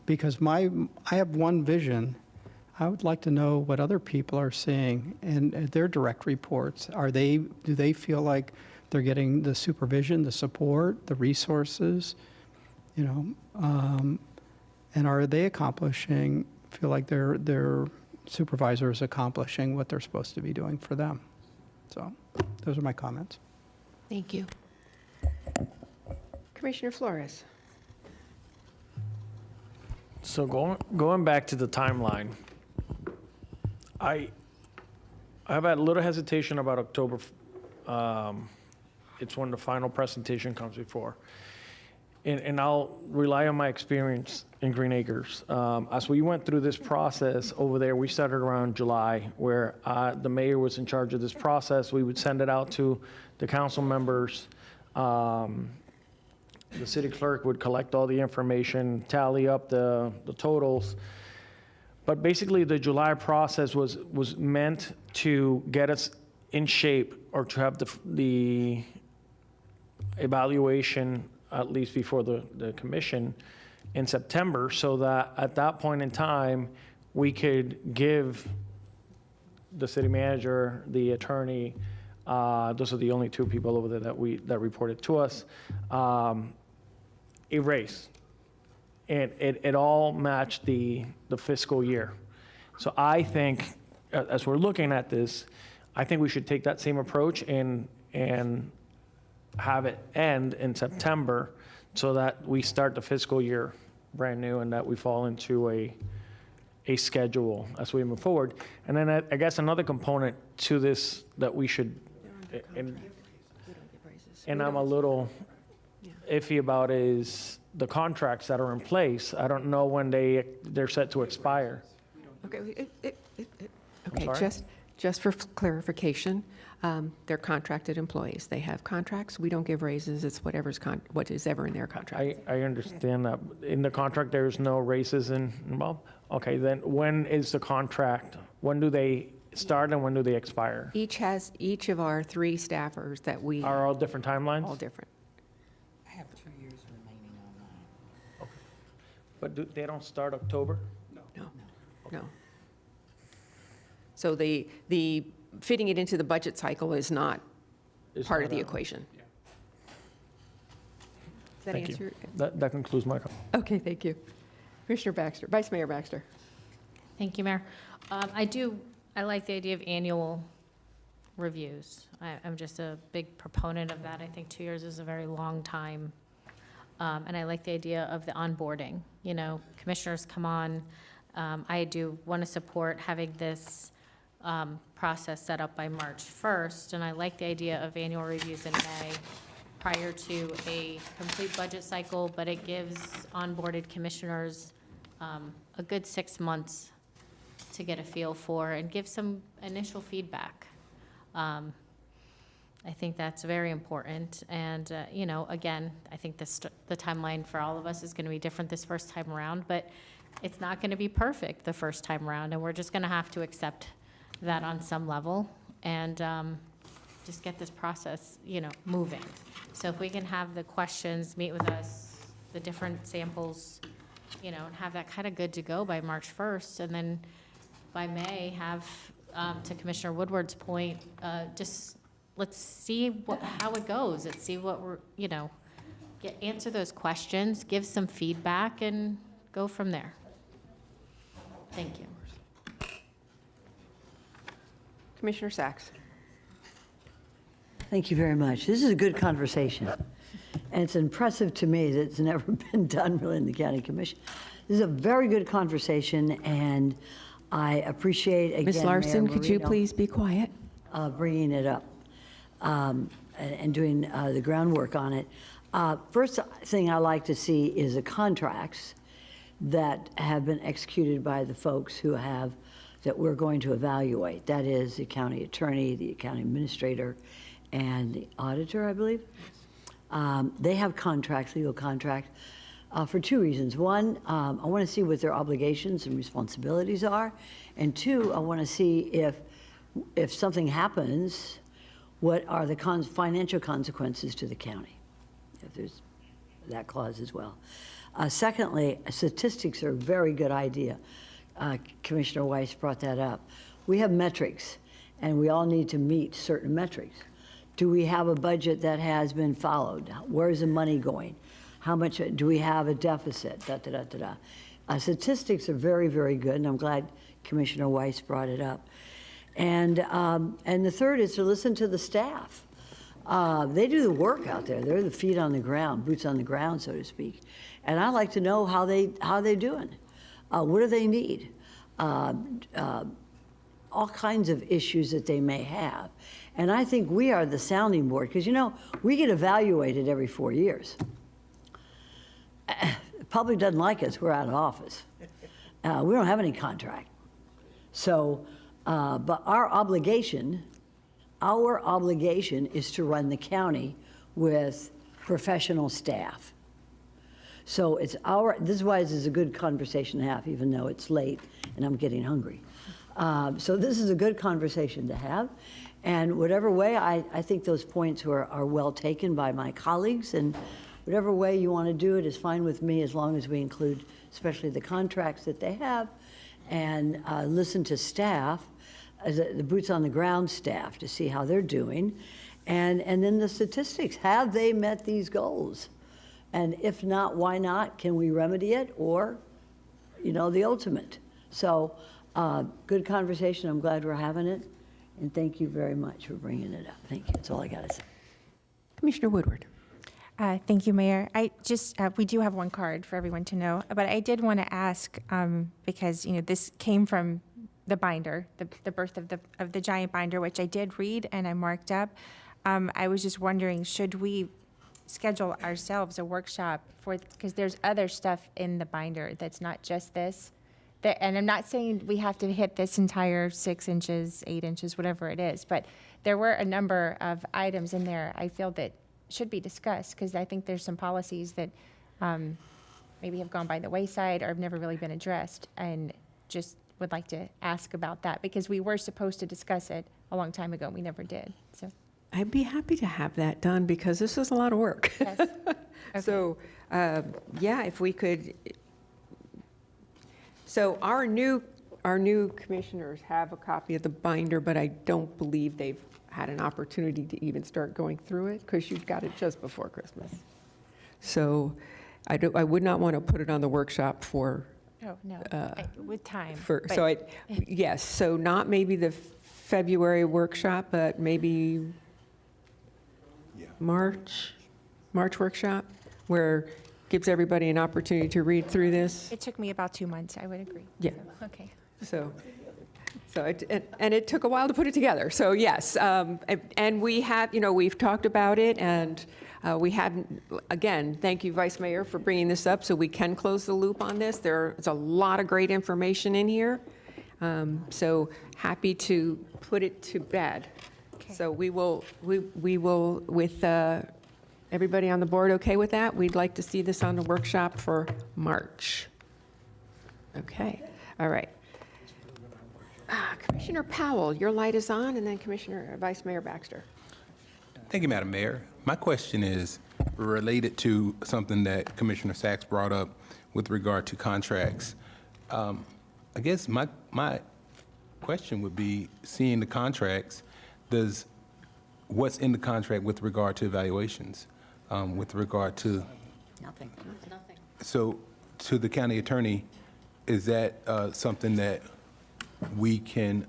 Because I have one vision. I would like to know what other people are seeing and their direct reports. Do they feel like they're getting the supervision, the support, the resources, you know, and are they feel like their supervisor is accomplishing what they're supposed to be doing for them? So those are my comments. Thank you. Commissioner Flores. So going back to the timeline, I have had a little hesitation about October. It's when the final presentation comes before. And I'll rely on my experience in Green Acres. As we went through this process over there, we started around July, where the mayor was in charge of this process. We would send it out to the council members. The city clerk would collect all the information, tally up the totals. But basically, the July process was meant to get us in shape, or to have the evaluation at least before the commission in September, so that at that point in time, we could give the city manager, the attorney, those are the only two people over there that reported to us, a raise. And it all matched the fiscal year. So I think, as we're looking at this, I think we should take that same approach and have it end in September, so that we start the fiscal year brand new and that we fall into a schedule as we move forward. And then I guess another component to this that we should, and I'm a little iffy about, is the contracts that are in place. I don't know when they're set to expire. Okay, I'm sorry? just for clarification, they're contracted employees. They have contracts. We don't give raises. It's what is ever in their contract. I understand that. In the contract, there's no raises involved? Okay, then when is the contract? When do they start and when do they expire? Each of our 3 staffers that we. Are all different timelines? All different. I have 2 years remaining on mine. But they don't start October? No. So the fitting it into the budget cycle is not part of the equation. Does that Thank answer? you. That concludes my comment. Okay, thank you. Commissioner Baxter, Vice Mayor Baxter. Thank you, Mayor. I like the idea of annual reviews. I'm just a big proponent of that. I think 2 years is a very long time. And I like the idea of the onboarding. You know, commissioners come on. I do want to support having this process set up by March 1st, and I like the idea of annual reviews in May prior to a complete budget cycle, but it gives onboarded commissioners a good 6 months to get a feel for and give some initial feedback. I think that's very important, and you know, again, I think the timeline for all of us is going to be different this first time around, but it's not going to be perfect the first time around, and we're just going to have to accept that on some level and just get this process, you know, moving. So if we can have the questions, meet with us, the different samples, you know, and have that kind of good to go by March 1st, and then by May have, to Commissioner Woodward's point, just let's see how it goes. Let's see what we're, you know, answer those questions, give some feedback, and go from there. Thank you. Commissioner Sachs. Thank you very much. This is a good conversation. And it's impressive to me that it's never been done really in the county commission. This is a very good conversation, and I appreciate, again, Ms. Larson, Mayor could you Marino, please be quiet? bringing it up and doing the groundwork on it. First thing I like to see is the contracts that have been executed by the folks who have that we're going to evaluate. That is the county attorney, the county administrator, and the auditor, I believe. They have contracts, legal contracts, for two reasons. One, I want to see what their obligations and responsibilities are. And two, I want to see if something happens, what are the financial consequences to the county, if there's that clause as well. Secondly, statistics are a very good idea. Commissioner Weiss brought that up. We have metrics, and we all need to meet certain metrics. Do we have a budget that has been followed? Where's the money going? How much do we have a deficit? Statistics are very, very good, and I'm glad Commissioner Weiss brought it up. And the third is to listen to the staff. They do the work out there. They're the feet on the ground, boots on the ground, so to speak. And I like to know how they're doing. What do they need? All kinds of issues that they may have. And I think we are the sounding board, because, you know, we get evaluated every 4 years. The public doesn't like us, we're out of office. We don't have any contract. So, but our obligation is to run the county with professional staff. So this is why this is a good conversation to have, even though it's late and I'm getting hungry. So this is a good conversation to have. And whatever way, I think those points are well taken by my colleagues, and whatever way you want to do it is fine with me, as long as we include especially the contracts that they have, and listen to staff, the boots on the ground staff, to see how they're doing. And then the statistics, have they met these goals? And if not, why not? Can we remedy it? Or, you know, the ultimate. So good conversation. I'm glad we're having it. And thank you very much for bringing it up. Thank you. That's all I got to say. Commissioner Woodward. Thank you, Mayor. We do have one card for everyone to know, but I did want to ask, because, you know, this came from the binder, the birth of the giant binder, which I did read and I marked up. I was just wondering, should we schedule ourselves a workshop because there's other stuff in the binder that's not just this. And I'm not saying we have to hit this entire 6 inches, 8 inches, whatever it is, but there were a number of items in there I feel that should be discussed, because I think there's some policies that maybe have gone by the wayside or have never really been addressed, and just would like to ask about that, because we were supposed to discuss it a long time ago. We never did. So I'd be happy to have that done, because this is a lot of work. Yes. Okay. So, yeah, if we could. So our new commissioners have a copy of the binder, but I don't believe they've had an opportunity to even start going through it, because you've got it just before Christmas. So I would not want to put it on the workshop for. Oh, no, with time. Yes, so not maybe the February workshop, but maybe March workshop, where gives everybody an opportunity to read through this. It took me about 2 months, I would agree. Yeah. So, okay. So it took a while to put it together. So yes, and we have, we've talked about it, and we haven't, again, thank you, Vice Mayor, for bringing this up so we can close the loop on this. There's a lot of great information in here. So happy to put it to bed. Okay. So we will, with everybody on the board okay with that? We'd like to see this on the workshop for March. Okay, all right. Commissioner Powell, your light is on, and then Vice Mayor Baxter. Thank you, Madam Mayor. My question is related to something that Commissioner Sachs brought up with regard to contracts. I guess my question would be, seeing the contracts, what's in the contract with regard to evaluations, with regard to? Nothing. So to the county attorney, is that something that we can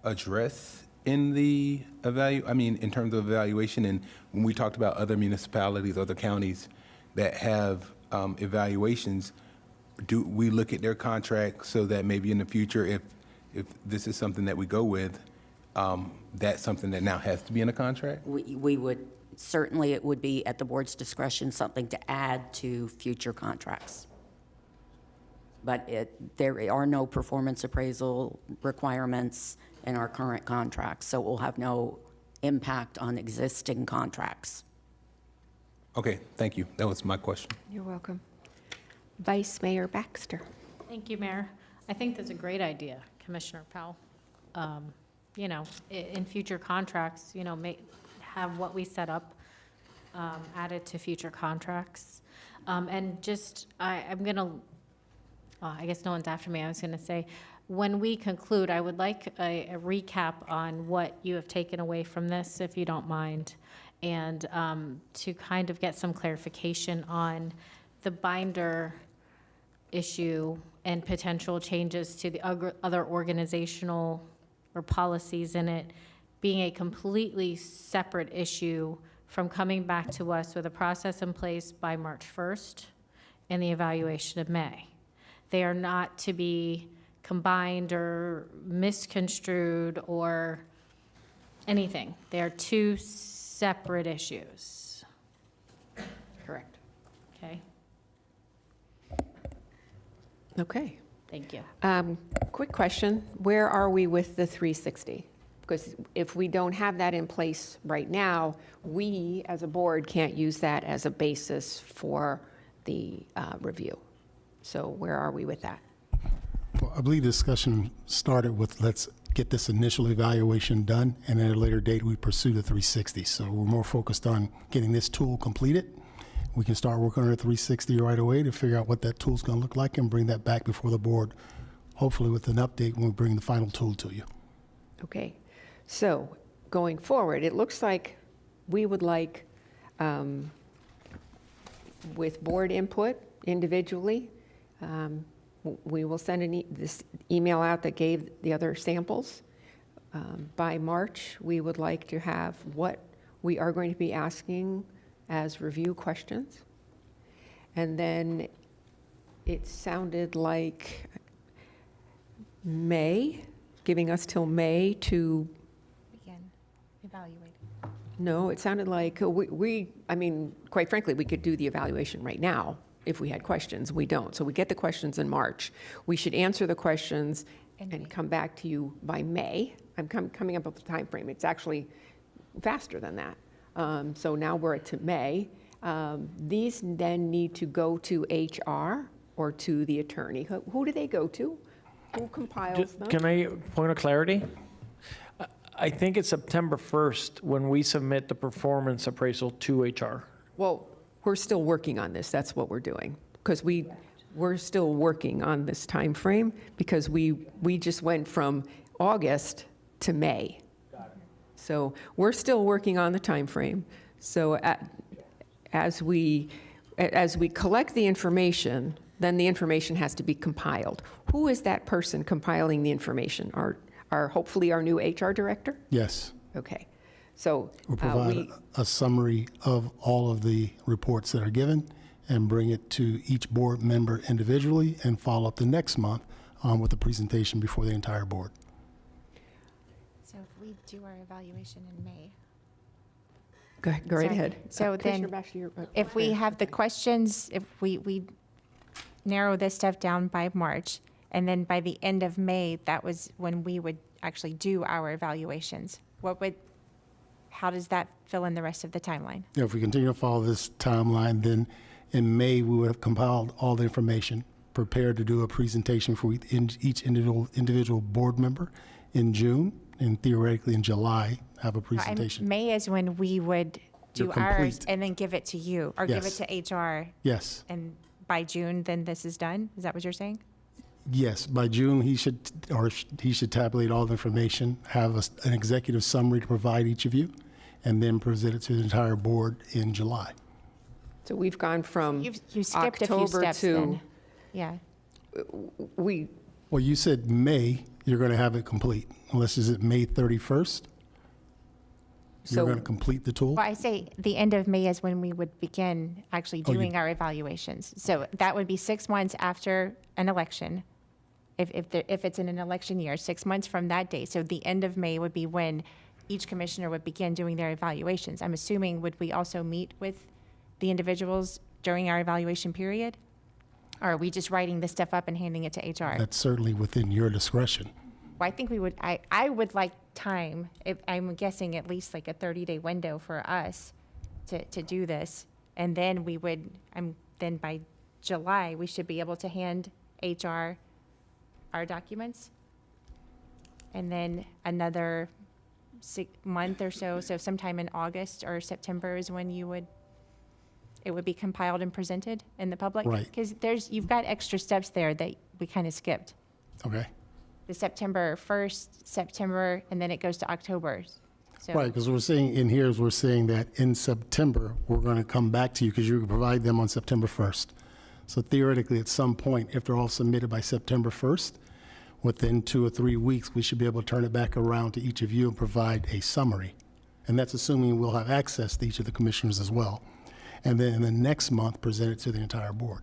address in the in terms of evaluation? And when we talked about other municipalities, other counties that have evaluations, do we look at their contract so that maybe in the future, if this is something that we go with, that's something that now has to be in a contract? We would, certainly it would be at the board's discretion, something to add to future contracts. but there are no performance appraisal requirements in our current contracts, so it will have no impact on existing contracts. Okay, thank you. That was my question. You're welcome. Vice Mayor Baxter. Thank you, Mayor. I think that's a great idea, Commissioner Powell. You know, in future contracts, you know, have what we set up added to future contracts. And just, I'm going to, I guess no one's after me. I was going to say, when we conclude, I would like a recap on what you have taken away from this, if you don't mind, and to kind of get some clarification on the binder issue and potential changes to the other organizational or policies in it being a completely separate issue from coming back to us with a process in place by March 1st and the evaluation of May. They are not to be combined or misconstrued or anything. They are two separate issues. Correct. Okay, Okay. thank you. Quick question, where are we with the 360? Because if we don't have that in place right now, we, as a board, can't use that as a basis for the review. So where are we with that? Well, I believe the discussion started with, let's get this initial evaluation done, and at a later date, we pursue the 360. So we're more focused on getting this tool completed. We can start working on the 360 right away to figure out what that tool's going to look like and bring that back before the board, hopefully with an update when we bring the final tool to you. Okay, so going forward, it looks like we would like, with board input individually, we will send this email out that gave the other samples. By March, we would like to have what we are going to be asking as review questions. And then it sounded like May, giving us till May to, Begin evaluating. no, it sounded like I mean, quite frankly, we could do the evaluation right now if we had questions. We don't. So we get the questions in March. We should answer the questions and come back to you by May. I'm coming up with a time frame. It's actually faster than that. So now we're to May. These then need to go to HR or to the attorney. Who do they go to? Who compiles them? Can I point of clarity? I think it's September 1st when we submit the performance appraisal to HR. Well, we're still working on this. That's what we're doing. Because we're still working on this time frame because we just went from August to May. So we're still working on the time frame. So as we collect the information, then the information has to be compiled. Who is that person compiling the information? Hopefully our new HR director? Yes. Okay. So We'll provide a summary of all of the reports that are given and bring it to each board member individually and follow up the next month with a presentation before the entire board. So if we do our evaluation in May. Go right ahead. So Commissioner then, Bash, you're- if we have the questions, if we narrow this stuff down by March, and then by the end of May, that was when we would actually do our evaluations, how does that fill in the rest of the timeline? If we continue to follow this timeline, then in May, we would have compiled all the information, prepared to do a presentation for each individual board member in June, and theoretically in July, have a presentation. May is when we would do You're ours complete. and then give it to you, or give it Yes. to HR. Yes. And by June, then this is done? Is that what you're saying? Yes, by June, he should tabulate all the information, have an executive summary to provide each of you, and then present it to the entire board in July. So we've gone from You skipped a few October steps to, then. Yeah. Well, you said May, you're going to have it complete, unless is it May 31st? You're So- going to complete the tool? Well, I say the end of May is when we would begin actually Oh, doing our evaluations. So that would be 6 months after an election, if it's in an election year, 6 months from that date. So the end of May would be when each commissioner would begin doing their evaluations. I'm assuming, would we also meet with the individuals during our evaluation period? Or are we just writing this stuff up and handing it to HR? That's certainly within your discretion. Well, I think I would like time. I'm guessing at least like a 30-day window for us to do this. And then then by July, we should be able to hand HR our documents. And then another month or so sometime in August or September is when it would be compiled and presented in the public? Right. Because you've got extra steps there that we kind of skipped. Okay. The September 1st, September, and then it goes to October. So, Right, because we're saying that in September, we're going to come back to you because you can provide them on September 1st. So theoretically, at some point, if they're all submitted by September 1st, within 2 or 3 weeks, we should be able to turn it back around to each of you and provide a summary. And that's assuming we'll have access to each of the commissioners as well. And then in the next month, present it to the entire board.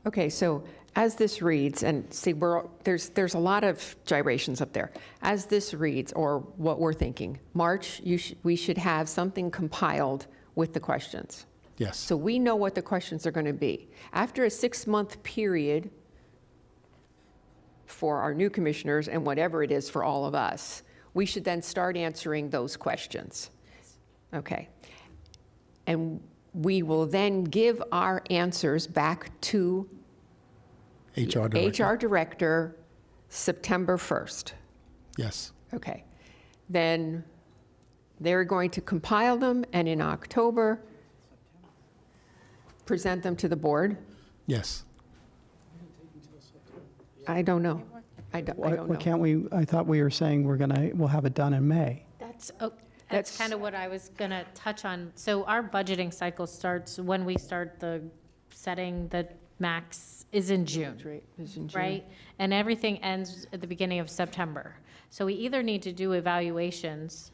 Okay, so as this reads, and see, there's a lot of gyrations up there. As this reads, or what we're thinking, March, we should have something compiled with the questions. Yes. So we know what the questions are going to be. After a 6-month period for our new commissioners and whatever it is for all of us, we should then start answering those questions. Okay. And we will then give our answers back to HR director September 1st. Yes. Okay. Then they're going to compile them and in October present them to the board? Yes. I don't know. I don't Why know. can't we, I thought we were saying we'll have it done in May. That's kind of what I was going to touch on. So our budgeting cycle starts when we start the setting the max is in June. Right, is in June. Right? And everything ends at the beginning of September. So we either need to do evaluations,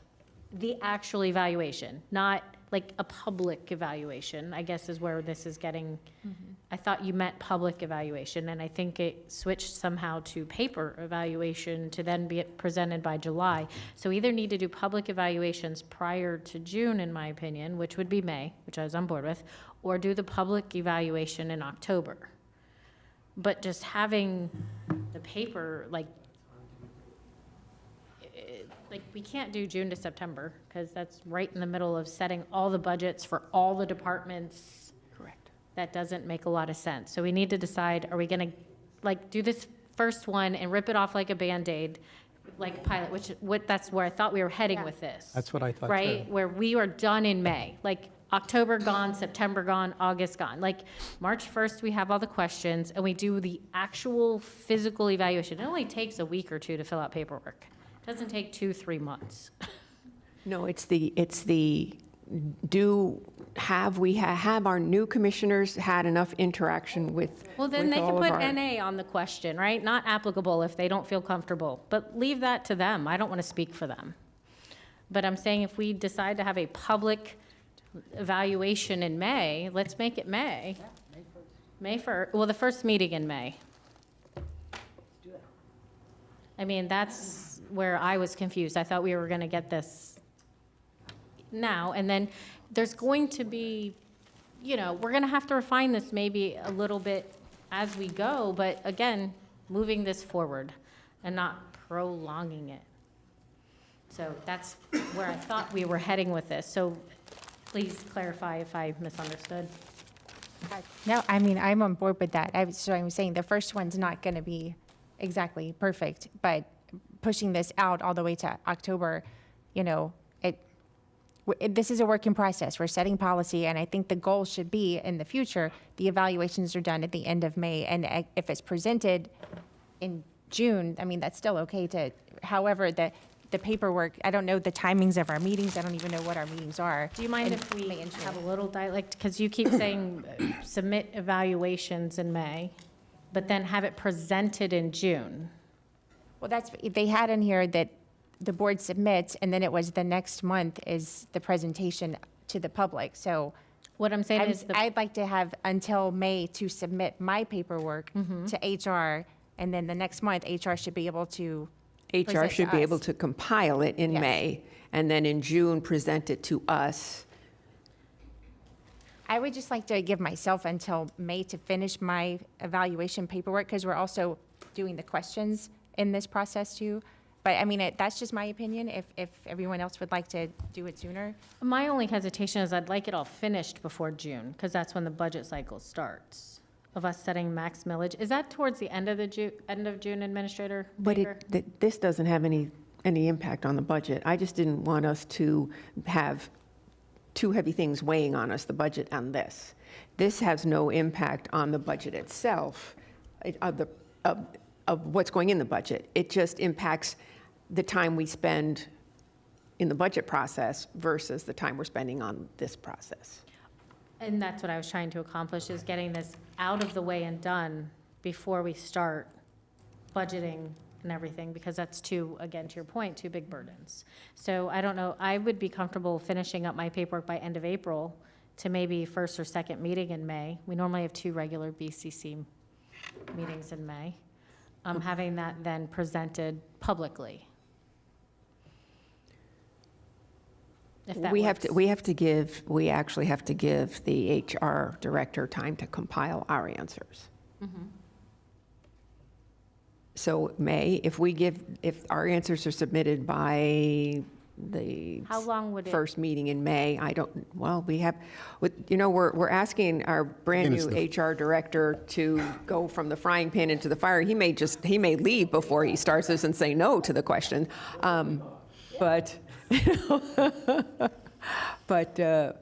the actual evaluation, not like a public evaluation, I guess is where this is getting. I thought you meant public evaluation, and I think it switched somehow to paper evaluation to then be presented by July. So either need to do public evaluations prior to June, in my opinion, which would be May, which I was on board with, or do the public evaluation in October. But just having the paper, like we can't do June to September, because that's right in the middle of setting all the budgets for all the departments. Correct. That doesn't make a lot of sense. So we need to decide, are we gonna do this first one and rip it off like a Band-Aid, like pilot, that's where I thought we were heading with this. That's what I thought, Right, too. where we are done in May, like October gone, September gone, August gone. Like March 1st, we have all the questions and we do the actual physical evaluation. It only takes a week or two to fill out paperwork. It doesn't take 2-3 months. No, have our new commissioners had enough interaction with Well, then they can all of put our- NA on the question, right? Not applicable if they don't feel comfortable, but leave that to them. I don't want to speak for them. But I'm saying if we decide to have a public evaluation in May, let's make it May. May 1st, well, the first meeting in May. I mean, that's where I was confused. I thought we were going to get this now, and then there's going to be, we're going to have to refine this maybe a little bit as we go, but again, moving this forward and not prolonging it. So that's where I thought we were heading with this. So please clarify if I misunderstood. No, I mean, I'm on board with that. I'm saying the first one's not going to be exactly perfect, but pushing this out all the way to October, this is a work in process. We're setting policy, and I think the goal should be in the future, the evaluations are done at the end of May, and if it's presented in June, I mean, that's still okay however, the paperwork, I don't know the timings of our meetings. I don't even know what our meetings are. Do you mind if we have a little dialect? Because you keep saying submit evaluations in May, but then have it presented in June. Well, they had in here that the board submits, and then it was the next month is the presentation to the public. So what I'm saying is I'd like to have until May to submit my paperwork to HR, and then the next month, HR should be able to HR should be able us. to compile it in Yes. May, and then in June, present it to us. I would just like to give myself until May to finish my evaluation paperwork, because we're also doing the questions in this process too. But I mean, that's just my opinion, if everyone else would like to do it sooner. My only hesitation is I'd like it all finished before June, because that's when the budget cycle starts, of us setting max millage. Is that towards the end of the end of June, Administrator But Baker? this doesn't have any impact on the budget. I just didn't want us to have two heavy things weighing on us, the budget and this. This has no impact on the budget itself, of what's going in the budget. It just impacts the time we spend in the budget process versus the time we're spending on this process. And that's what I was trying to accomplish, is getting this out of the way and done before we start budgeting and everything, because that's two, again, to your point, two big burdens. So I don't know, I would be comfortable finishing up my paperwork by end of April to maybe first or second meeting in May. We normally have 2 regular BCC meetings in May. Having that then presented publicly. If that We works. we actually have to give the HR director time to compile our answers. So May, if our answers are submitted by the How long would it? first meeting in May, we're asking our brand-new HR director to go from the frying pan into the fire. He may leave before he starts this and say no to the question. But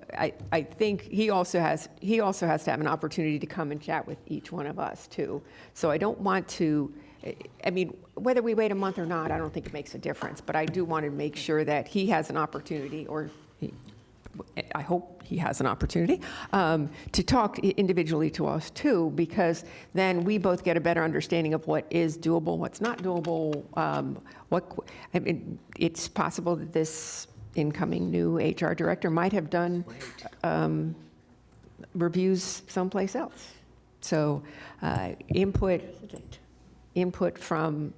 I think he also has to have an opportunity to come and chat with each one of us too. So I don't want to, I mean, whether we wait a month or not, I don't think it makes a difference, but I do want to make sure that he has an opportunity, I hope he has an opportunity, to talk individually to us too, because then we both get a better understanding of what is doable, what's not doable. It's possible that this incoming new HR director might have done reviews someplace else. So input from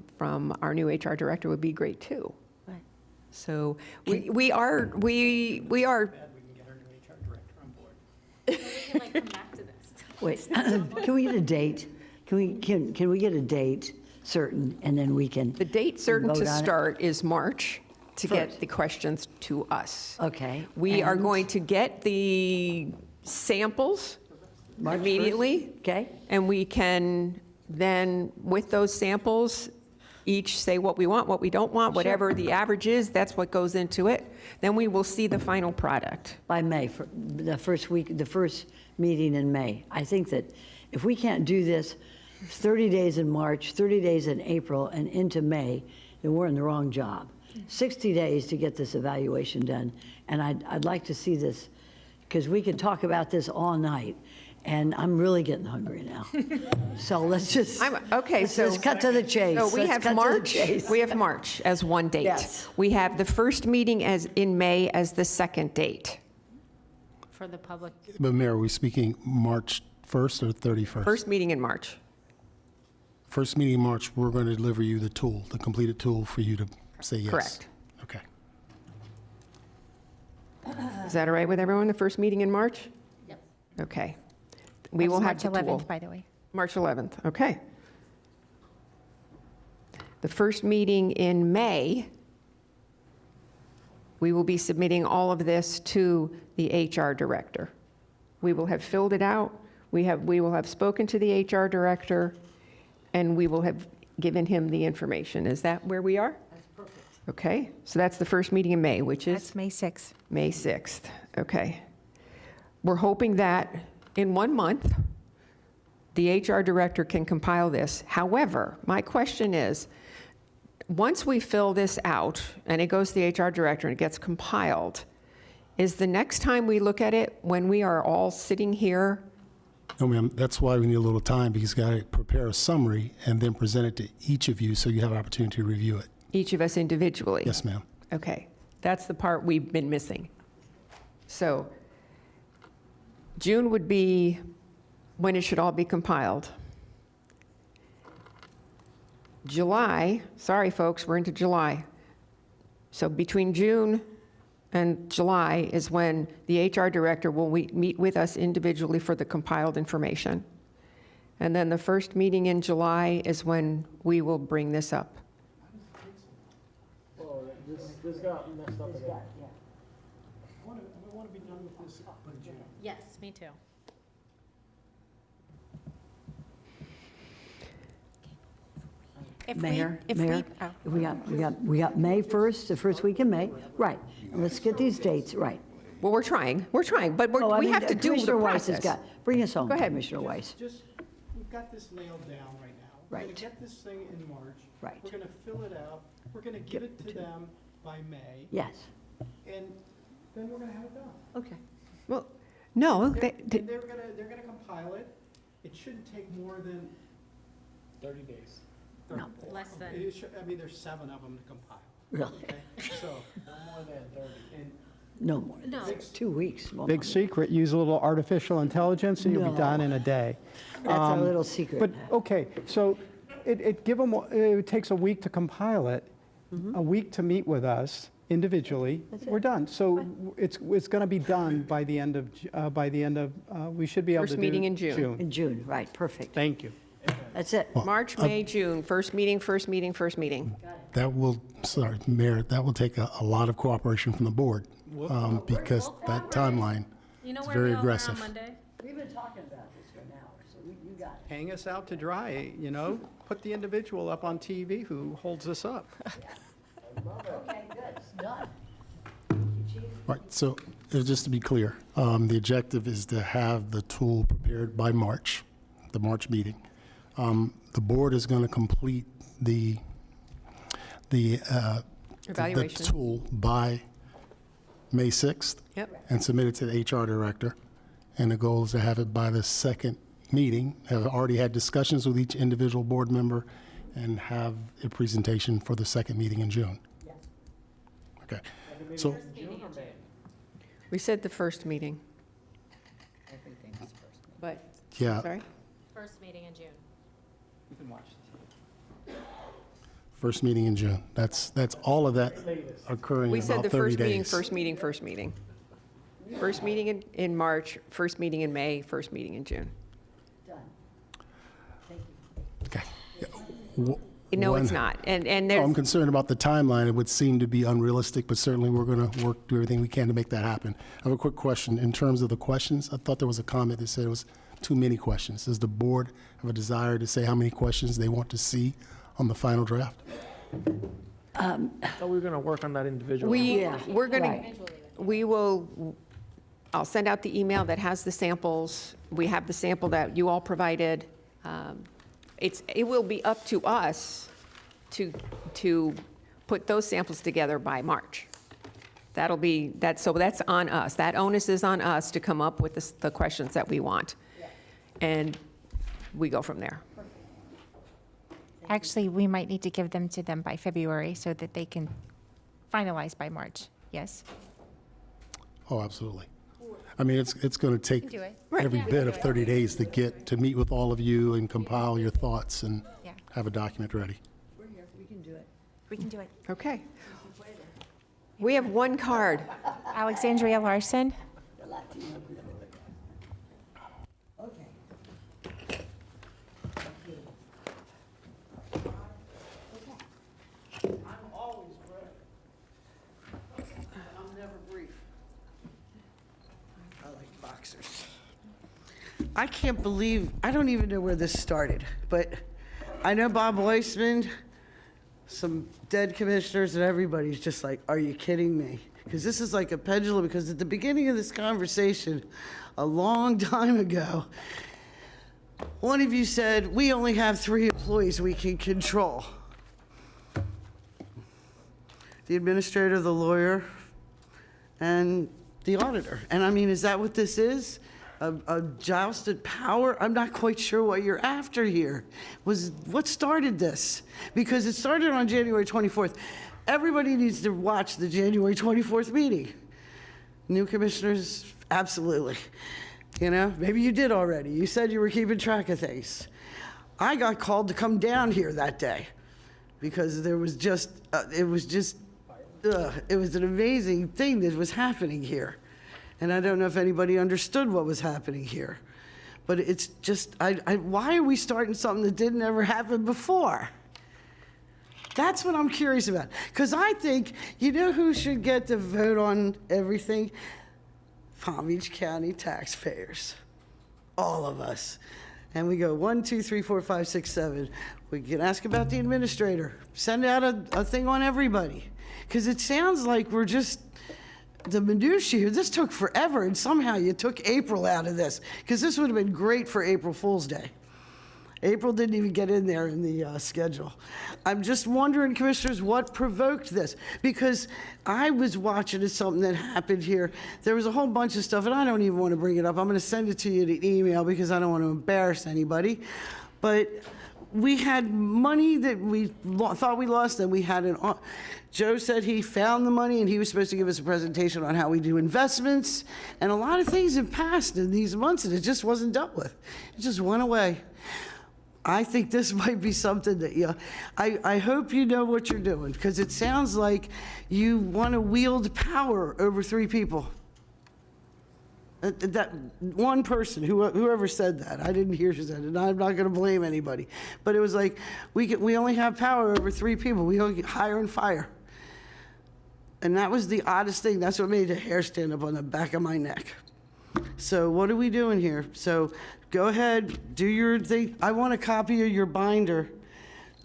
our new HR director would be great too. So we are. Wait, can we get a date? Can we get a date certain, and then we can The date certain vote to on it? start is March to First. get the questions to us. Okay. We are and going to get the samples March 1st? immediately. Okay. And we can then, with those samples, each say what we want, what we don't want, whatever the average is, that's what goes into it. Then we will see the final product. By May, for the first week, the first meeting in May. I think that if we can't do this 30 days in March, 30 days in April, and into May, then we're in the wrong job. 60 days to get this evaluation done, and I'd like to see this, because we could talk about this all night, and I'm really getting hungry now. So let's just, let's cut to the chase. So we Let's have cut to the March, chase. we have March as one date. Yes. We have the first meeting as in May as the second date. For the public. But Mayor, are we speaking March 1st or 31st? First meeting in March. First meeting in March, we're going to deliver you the tool, the completed tool for you to say yes. Correct. Okay. Is that all right with everyone, the first meeting in March? Yep. Okay. We will have March the tool. 11th, by the way. March 11th, okay. The first meeting in May, we will be submitting all of this to the HR director. We will have filled it out, we will have spoken to the HR director, and we will have given him the information. Is that where we are? That's perfect. Okay, so that's the first meeting in May, which is? That's May 6th. May 6th, okay. We're hoping that in 1 month, the HR director can compile this. However, my question is, once we fill this out and it goes to the HR director and it gets compiled, is the next time we look at it when we are all sitting here? No, ma'am, that's why we need a little time, because you got to prepare a summary and then present it to each of you so you have an opportunity to review it. Each of us individually? Yes, ma'am. Okay, that's the part we've been missing. So June would be when it should all be compiled. July, sorry folks, we're into July. So between June and July is when the HR director will meet with us individually for the compiled information. And then the first meeting in July is when we will bring this up. Oh, this got messed up again. I want to be done with this by June. Yes, me too. Mayor, we got May 1st, the first week in May, right. And let's get these dates right. Well, we're trying, but Oh, I we mean, have to do the Commissioner Weiss has process. bring us home, Go ahead. Commissioner Weiss. Just, we've got this nailed down right now. We're Right. going to get this thing in March. Right. We're going to fill it out. We're going to give it to them by May. Yes. And then we're going to have it done. Okay. Well, no, And they're going to compile it. It shouldn't take more than 30 days. No. Less than. I mean, there's 7 of them to compile. Really? Okay? So, No more than 30. and No more. No. 2 weeks. Well, big secret, use a little artificial intelligence and you'll be No. done in a day. That's a little secret. But, okay, so it takes a week to compile it, a week to meet with us individually. We're done. So it's going to be done by the end of, we should be able to do. First meeting in June. In June, right, perfect. Thank you. That's it. March, May, June, first meeting. That will, sorry, Mayor, that will take a lot of cooperation from the board because that timeline You know is where very we all were on aggressive. Monday? We've been talking about this for an hour, so you got it. Hang us out to dry, put the individual up on TV who holds us up. Okay, good, it's done. Right, so just to be clear, the objective is to have the tool prepared by March, the March meeting. The board is going to complete the Evaluation. tool by May 6th. Yep. And submit it to the HR director. And the goal is to have it by the second meeting, have already had discussions with each individual board member, and have a presentation for the second meeting in June. Okay, so, We said the first meeting. But, yeah, sorry? First meeting in June. You can watch. first meeting in June. That's all of that occurring We in said about the 30 first meeting, days. first meeting. First meeting in March, first meeting in May, first meeting in June. Done. Okay. No, it's One- not. And I'm there's, concerned about the timeline. It would seem to be unrealistic, but certainly we're going to do everything we can to make that happen. I have a quick question. In terms of the questions, I thought there was a comment that said it was too many questions. Does the board have a desire to say how many questions they want to see on the final draft? So we're going to work on that individually. we're going right. to, I'll send out the email that has the samples. We have the sample that you all provided. It will be up to us to put those samples together by March. So that's on us. That onus is on us to come up with the questions that we want. And we go from there. Actually, we might need to give them to them by February so that they can finalize by March. Yes? Oh, absolutely. I mean, it's going to take do it. every bit of 30 days to meet with all of you and compile your thoughts and Yeah. have a document ready. We're here, we can do it. We can do it. Okay. We have one card. Alexandria Larson. Okay. I'm always ready. I'm never brief. I like boxers. I can't believe, I don't even know where this started, but I know Bob Weissman, some dead commissioners, and everybody's just like, are you kidding me? Because this is like a pendulum, because at the beginning of this conversation, a long time ago, one of you said, we only have 3 employees we can control. The administrator, the lawyer, and the auditor. And I mean, is that what this is? A jousted power? I'm not quite sure what you're after here. What started this? Because it started on January 24th. Everybody needs to watch the January 24th meeting. New commissioners, absolutely. Maybe you did already. You said you were keeping track of things. I got called to come down here that day because there was just, it was an amazing thing that was happening here. And I don't know if anybody understood what was happening here. But it's just, why are we starting something that didn't ever happen before? That's what I'm curious about. Because I think, you know who should get to vote on everything? Palm Beach County taxpayers. All of us. And we go 1, 2, 3, 4, 5, 6, 7. We can ask about the administrator. Send out a thing on everybody. Because it sounds like we're just, the minutiae here, this took forever, and somehow you took April out of this. Because this would have been great for April Fool's Day. April didn't even get in there in the schedule. I'm just wondering, commissioners, what provoked this? Because I was watching something that happened here. There was a whole bunch of stuff, and I don't even want to bring it up. I'm going to send it to you in email because I don't want to embarrass anybody. But we had money that we thought we lost, and we had Joe said he found the money, and he was supposed to give us a presentation on how we do investments. And a lot of things have passed in these months, and it just wasn't dealt with. It just went away. I think this might be something that, I hope you know what you're doing, because it sounds like you want to wield power over 3 people. That one person, whoever said that, I didn't hear who said it, and I'm not going to blame anybody. But it was like, we only have power over 3 people. We only hire and fire. And that was the oddest thing. That's what made the hair stand up on the back of my neck. So what are we doing here? So go ahead, do your thing. I want a copy of your binder.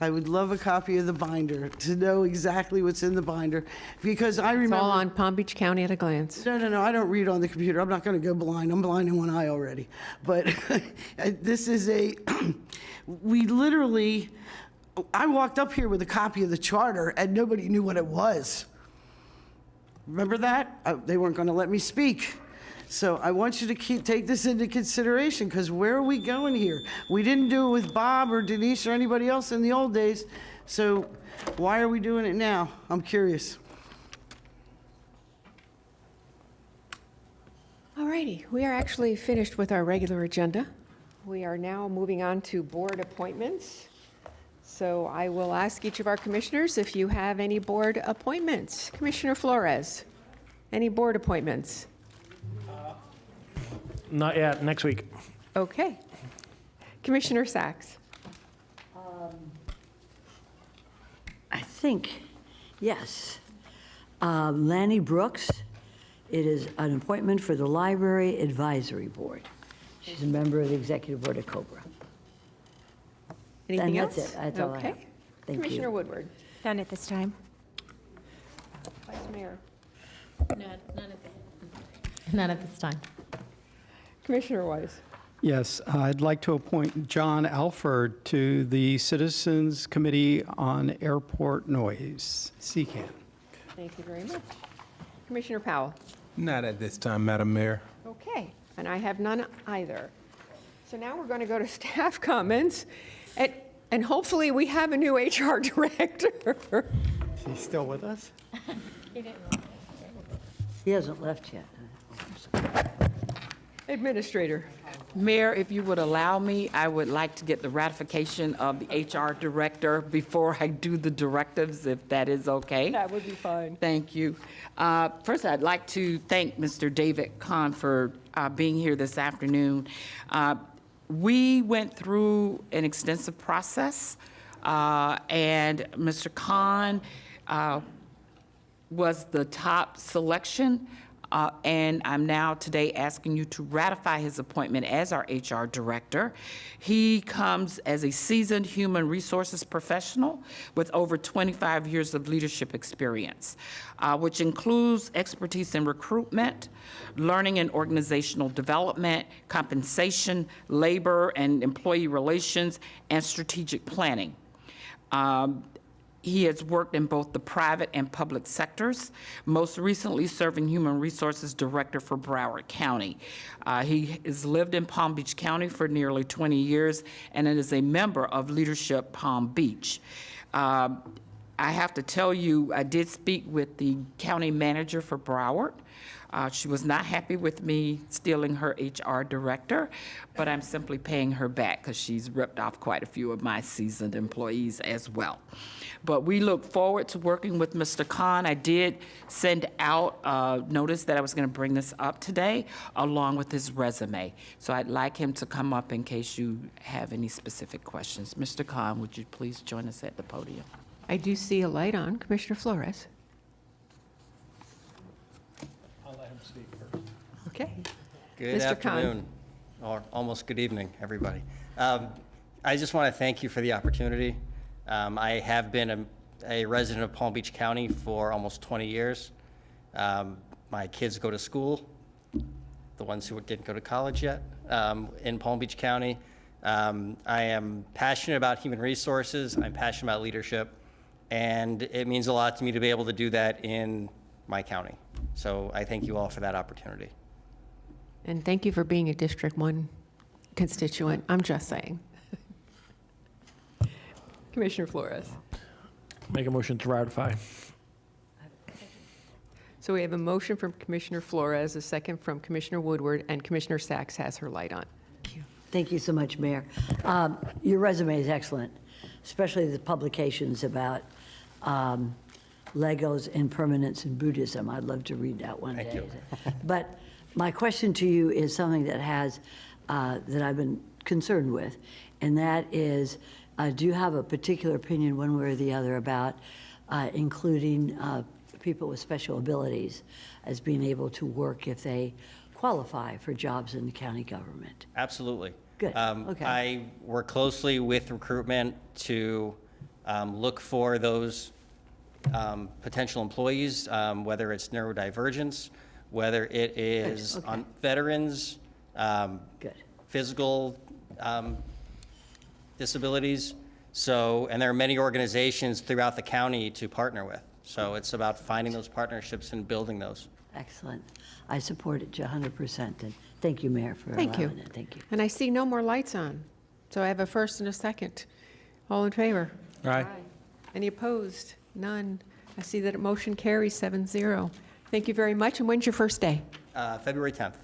I would love a copy of the binder to know exactly what's in the binder, because I remember. It's all on Palm Beach County at a glance. No, I don't read on the computer. I'm not going to go blind. I'm blind in one eye already. But this is we literally, I walked up here with a copy of the charter and nobody knew what it was. Remember that? They weren't going to let me speak. So I want you to take this into consideration, because where are we going here? We didn't do it with Bob or Denise or anybody else in the old days. So why are we doing it now? I'm curious. All righty, we are actually finished with our regular agenda. We are now moving on to board appointments. So I will ask each of our commissioners if you have any board appointments. Commissioner Flores, any board appointments? Not yet, next week. Okay. Commissioner Sachs. I think, yes. Lanny Brooks, it is an appointment for the Library Advisory Board. She's a member of the Executive Board of Cobra. Anything And else? that's it. That's all I Okay. have. Thank you. Commissioner Woodward. None at this time. Vice Mayor. None at this time. Commissioner Weiss. Yes, I'd like to appoint John Alford to the Citizens Committee on Airport Noise, CCAN. Thank you very much. Commissioner Powell. Not at this time, Madam Mayor. Okay, and I have none either. So now we're going to go to staff comments, and hopefully we have a new HR director. He's still with us? He hasn't left yet. Administrator. Mayor, if you would allow me, I would like to get the ratification of the HR director before I do the directives, if that is okay. That would be fine. Thank you. First, I'd like to thank Mr. David Kahn for being here this afternoon. We went through an extensive process, and Mr. Kahn was the top selection. And I'm now today asking you to ratify his appointment as our HR director. He comes as a seasoned human resources professional with over 25 years of leadership experience, which includes expertise in recruitment, learning and organizational development, compensation, labor and employee relations, and strategic planning. He has worked in both the private and public sectors, most recently serving Human Resources Director for Broward County. He has lived in Palm Beach County for nearly 20 years and is a member of Leadership Palm Beach. I have to tell you, I did speak with the county manager for Broward. She was not happy with me stealing her HR director, but I'm simply paying her back because she's ripped off quite a few of my seasoned employees as well. But we look forward to working with Mr. Khan. I did send out notice that I was going to bring this up today, along with his resume. So I'd like him to come up in case you have any specific questions. Mr. Khan, would you please join us at the podium? I do see a light on. Commissioner Flores. I'll let him speak first. Okay. Good Mr. Khan. afternoon, or almost good evening, everybody. I just want to thank you for the opportunity. I have been a resident of Palm Beach County for almost 20 years. My kids go to school, the ones who didn't go to college yet, in Palm Beach County. I am passionate about human resources. I'm passionate about leadership. And it means a lot to me to be able to do that in my county. So I thank you all for that opportunity. And thank you for being a District 1 constituent. I'm just saying. Commissioner Flores. Make a motion to ratify. So we have a motion from Commissioner Flores, a second from Commissioner Woodward, and Commissioner Sachs has her light on. Thank you so much, Mayor. Your resume is excellent, especially the publications about Legos and permanence in Buddhism. I'd love to read that one day. But my question to you is something that that I've been concerned with, and that is, do you have a particular opinion one way or the other about including people with special abilities as being able to work if they qualify for jobs in the county government? Absolutely. Good. Okay. I work closely with recruitment to look for those potential employees, whether it's neurodivergence, whether it is on veterans, physical disabilities. So, and there are many organizations throughout the county to partner with. So it's about finding those partnerships and building those. Excellent. I support it 100%. And thank you, Mayor, for Thank you. allowing it. Thank you. And I see no more lights on. So I have a first and a second. All in favor? Aye. Any opposed? None. I see that motion carries 7-0. Thank you very much. And when's your first day? February 10th.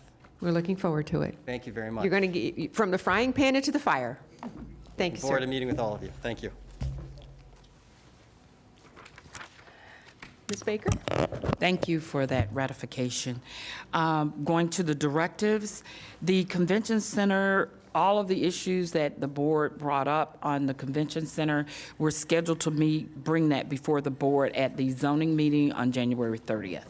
We're looking forward to it. Thank you very much. You're going to get from the frying pan into the fire. Thank you, Looking forward sir. to meeting with all of you. Thank you. Ms. Baker? Thank you for that ratification. Going to the directives, the convention center, all of the issues that the board brought up on the convention center, we're scheduled to bring that before the board at the zoning meeting on January 30th.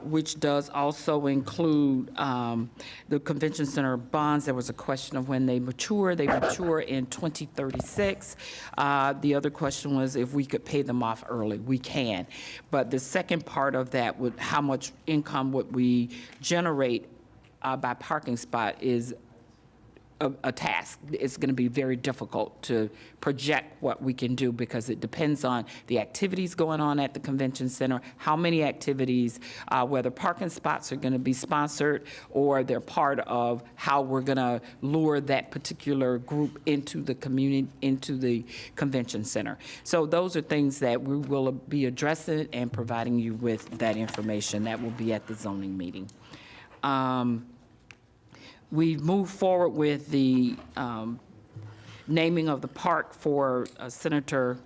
Which does also include the convention center bonds. There was a question of when they mature. They mature in 2036. The other question was if we could pay them off early. We can. But the second part of that, would how much income would we generate by parking spot, is a task. It's going to be very difficult to project what we can do because it depends on the activities going on at the convention center, how many activities, whether parking spots are going to be sponsored or they're part of how we're going to lure that particular group into the community, into the convention center. So those are things that we will be addressing and providing you with that information. That will be at the zoning meeting. We've moved forward with the naming of the park for Senator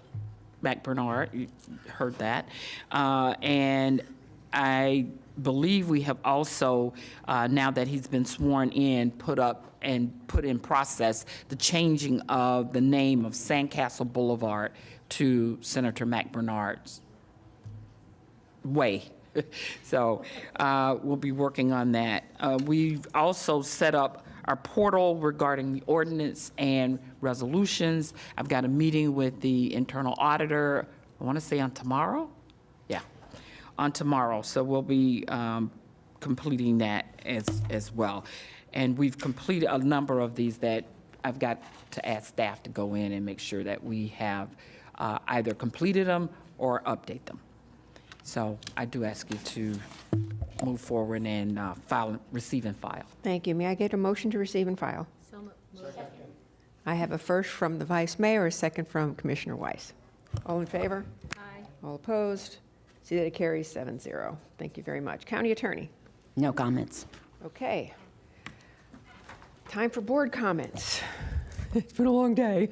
McBernard. You heard that. And I believe we have also, now that he's been sworn in, put in process the changing of the name of Sandcastle Boulevard to Senator McBernard's Way. So we'll be working on that. We've also set up our portal regarding the ordinance and resolutions. I've got a meeting with the internal auditor, I want to say on tomorrow? Yeah, on tomorrow. So we'll be completing that as well. And we've completed a number of these that I've got to ask staff to go in and make sure that we have either completed them or update them. So I do ask you to move forward and receive and file. Thank you. May I get a motion to receive and file? I have a first from the Vice Mayor, a second from Commissioner Weiss. All in favor? Aye. All opposed? See that it carries 7-0. Thank you very much. County Attorney. No comments. Okay. Time for board comments. It's been a long day.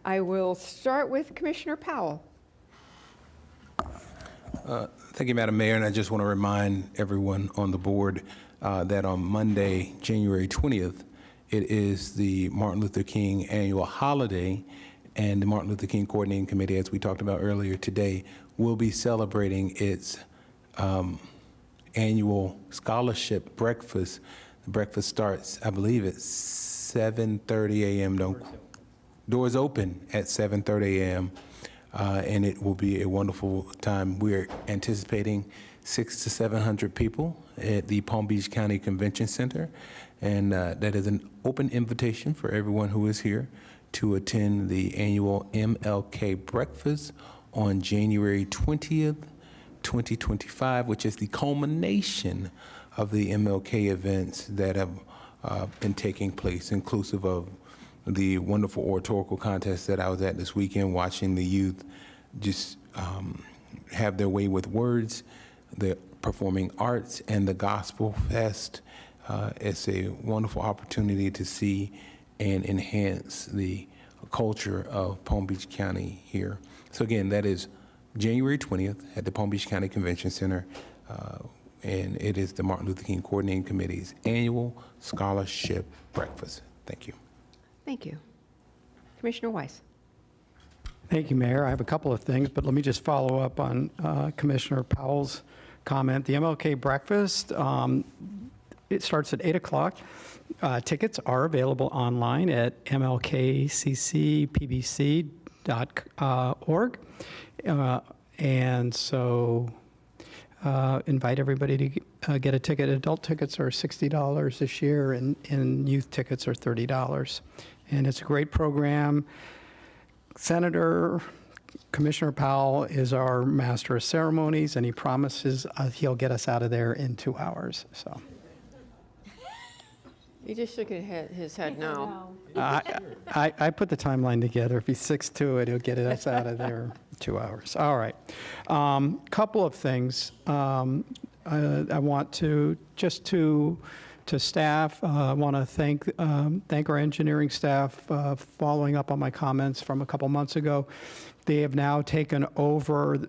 I will start with Commissioner Powell. Thank you, Madam Mayor, and I just want to remind everyone on the board that on Monday, January 20th, it is the Martin Luther King annual holiday, and the Martin Luther King Coordinating Committee, as we talked about earlier today, will be celebrating its annual scholarship breakfast. The breakfast starts, I believe, at 7:30 a.m. Doors open at 7:30 a.m., and it will be a wonderful time. We're anticipating 600 to 700 people at the Palm Beach County Convention Center, and that is an open invitation for everyone who is here to attend the annual MLK breakfast on January 20th, 2025, which is the culmination of the MLK events that have been taking place, inclusive of the wonderful oratorical contest that I was at this weekend, watching the youth just have their way with words, the performing arts, and the Gospel Fest. It's a wonderful opportunity to see and enhance the culture of Palm Beach County here. So again, that is January 20th at the Palm Beach County Convention Center, and it is the Martin Luther King Coordinating Committee's annual scholarship breakfast. Thank you. Thank you. Commissioner Weiss. Thank you, Mayor. I have a couple of things, but let me just follow up on Commissioner Powell's comment. The MLK breakfast, it starts at 8 o'clock. Tickets are available online at mlkccpbc.org. And so invite everybody to get a ticket. Adult tickets are $60 this year, and youth tickets are $30. And it's a great program. Commissioner Powell is our master of ceremonies, and he promises he'll get us out of there in 2 hours. So. He just shook his head no. I put the timeline together. If he sticks to it, he'll get us out of there in 2 hours. All right. Couple of things. I want to staff. I want to thank our engineering staff following up on my comments from a couple months ago. They have now taken over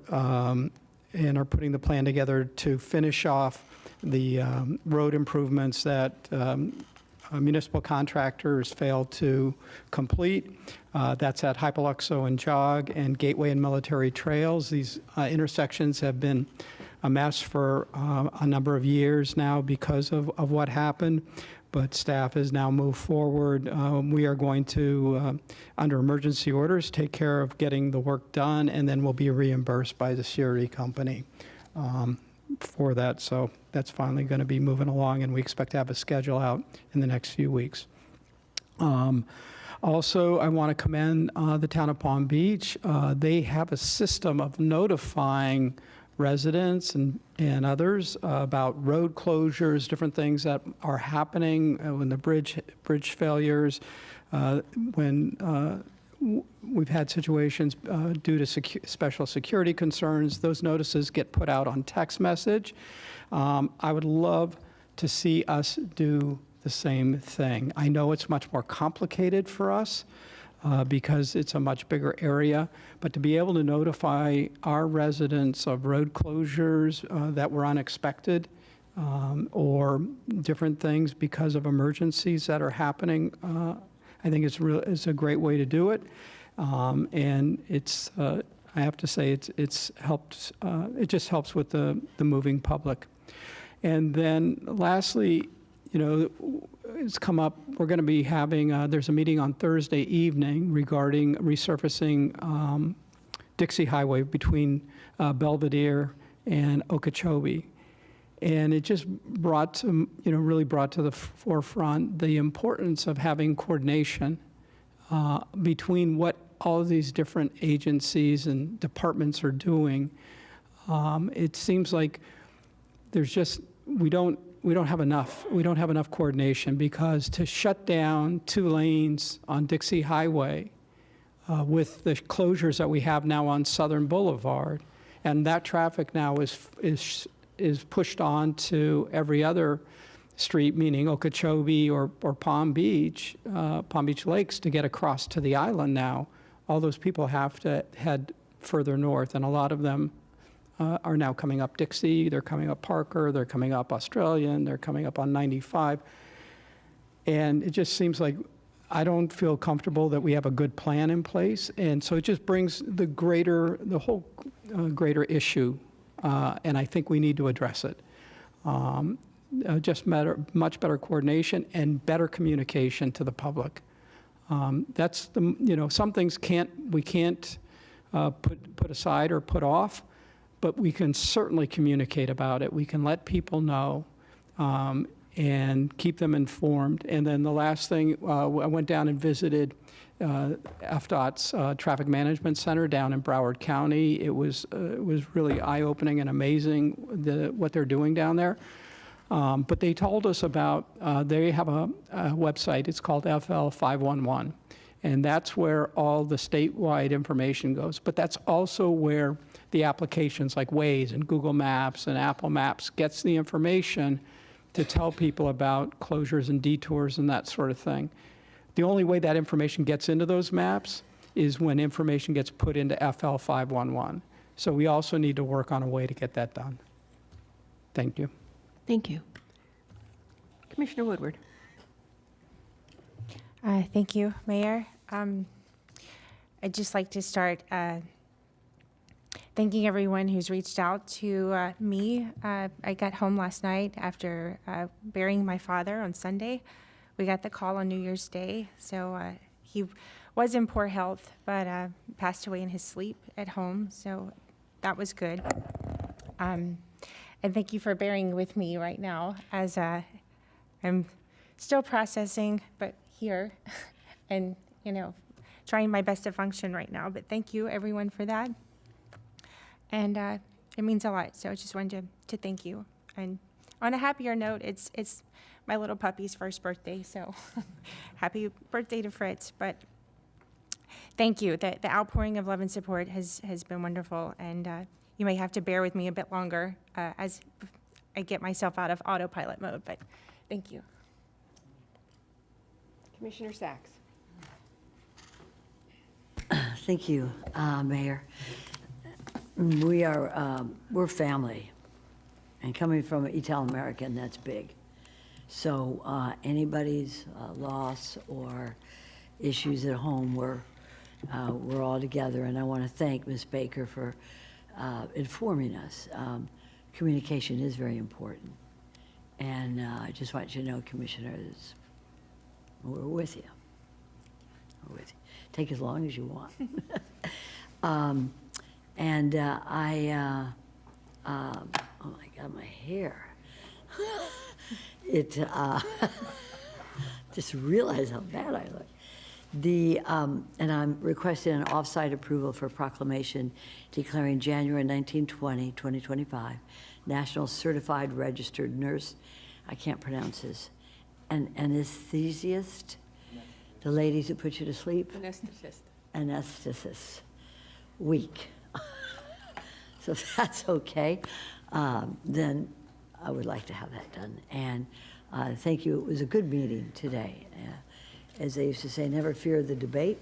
and are putting the plan together to finish off the road improvements that municipal contractors failed to complete. That's at Hypoluxo and Jog and Gateway and Military Trails. These intersections have been a mess for a number of years now because of what happened, but staff has now moved forward. We are going to, under emergency orders, take care of getting the work done, and then we'll be reimbursed by the surety company for that. So that's finally going to be moving along, and we expect to have a schedule out in the next few weeks. Also, I want to commend the town of Palm Beach. They have a system of notifying residents and others about road closures, different things that are happening when the bridge failures, when we've had situations due to special security concerns. Those notices get put out on text message. I would love to see us do the same thing. I know it's much more complicated for us because it's a much bigger area, but to be able to notify our residents of road closures that were unexpected or different things because of emergencies that are happening, I think it's a great way to do it. And it's, I have to say, it's helped, it just helps with the moving public. And then lastly, it's come up, we're going to be having, there's a meeting on Thursday evening regarding resurfacing Dixie Highway between Belvedere and Okeechobee. And it just brought to, really brought to the forefront the importance of having coordination between what all of these different agencies and departments are doing. It seems like there's just, we don't have enough coordination, because to shut down 2 lanes on Dixie Highway with the closures that we have now on Southern Boulevard, and that traffic now is pushed on to every other street, meaning Okeechobee or Palm Beach Lakes, to get across to the island now. All those people have to head further north, and a lot of them are now coming up Dixie, they're coming up Parker, they're coming up Australian, they're coming up on 95. And it just seems like I don't feel comfortable that we have a good plan in place. And so it just brings the whole greater issue, and I think we need to address it. Just much better coordination and better communication to the public. That's some things we can't put aside or put off, but we can certainly communicate about it. We can let people know and keep them informed. And then the last thing, I went down and visited FDOT's Traffic Management Center down in Broward County. It was really eye-opening and amazing what they're doing down there. But they told us about, they have a website, it's called FL 511, and that's where all the statewide information goes. But that's also where the applications like Waze and Google Maps and Apple Maps gets the information to tell people about closures and detours and that sort of thing. The only way that information gets into those maps is when information gets put into FL 511. So we also need to work on a way to get that done. Thank you. Thank you. Commissioner Woodward. Thank you, Mayor. I'd just like to start thanking everyone who's reached out to me. I got home last night after burying my father on Sunday. We got the call on New Year's Day. So he was in poor health, but passed away in his sleep at home. So that was good. And thank you for bearing with me right now as I'm still processing, but here, and, trying my best to function right now. But thank you, everyone, for that. And it means a lot, so I just wanted to thank you. And on a happier note, it's my little puppy's first birthday, so happy birthday to Fritz. But thank you. The outpouring of love and support has been wonderful, and you may have to bear with me a bit longer as I get myself out of autopilot mode, but thank you. Commissioner Sachs. Thank you, Mayor. We're family, and coming from Italo-American, that's big. So anybody's loss or issues at home, we're all together, and I want to thank Ms. Baker for informing us. Communication is very important. And I just want you to know, Commissioners, we're with you. We're with you. Take as long as you want. Oh my God, my hair. Just realize how bad I look. And I'm requesting an off-site approval for proclamation declaring January 1920, 2025, National Certified Registered Nurse, I can't pronounce this, an anesthesiast, the ladies who put you to sleep? Anesthetist week. So if that's okay, then I would like to have that done. And thank you, it was a good meeting today. As they used to say, never fear the debate.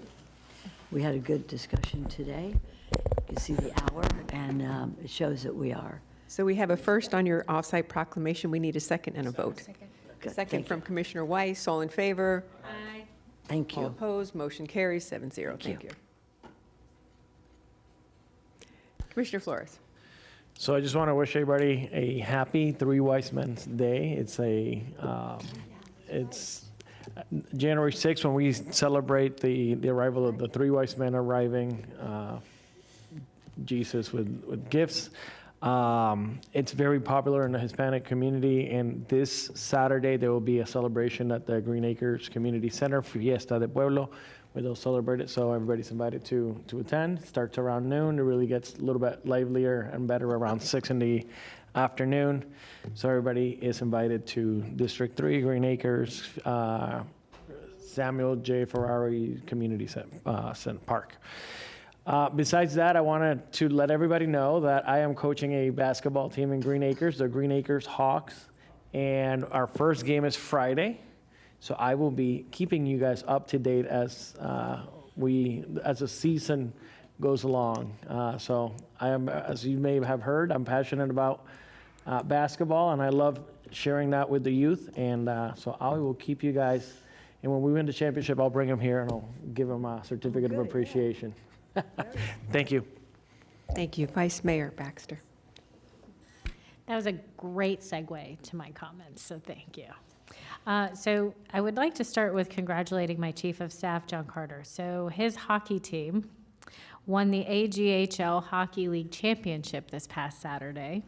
We had a good discussion today. You can see the hour, and it shows that we are. So we have a first on your off-site proclamation. We need a second and a vote. Good. Second from Commissioner Weiss. All in favor? Aye. Thank All you. opposed? Motion carries 7-0. Thank you. Commissioner Flores. So I just want to wish everybody a happy Three Wise Men's Day. It's January 6th when we celebrate the arrival of the three wise men arriving, Jesus with gifts. It's very popular in the Hispanic community, and this Saturday there will be a celebration at the Green Acres Community Center, Fiesta de Pueblo, where they'll celebrate it. So everybody's invited to attend. Starts around noon. It really gets a little bit livelier and better around 6 in the afternoon. So everybody is invited to District 3, Green Acres, Samuel J. Ferrari Community Center Park. Besides that, I wanted to let everybody know that I am coaching a basketball team in Green Acres, the Green Acres Hawks, and our first game is Friday. So I will be keeping you guys up to date as the season goes along. So I am, as you may have heard, I'm passionate about basketball, and I love sharing that with the youth. And so I will keep you guys. And when we win the championship, I'll bring them here and I'll give them a certificate of appreciation. Thank you. Thank you. Vice Mayor Baxter. That was a great segue to my comments, so thank you. So I would like to start with congratulating my Chief of Staff, John Carter. So his hockey team won the AGHL Hockey League Championship this past Saturday.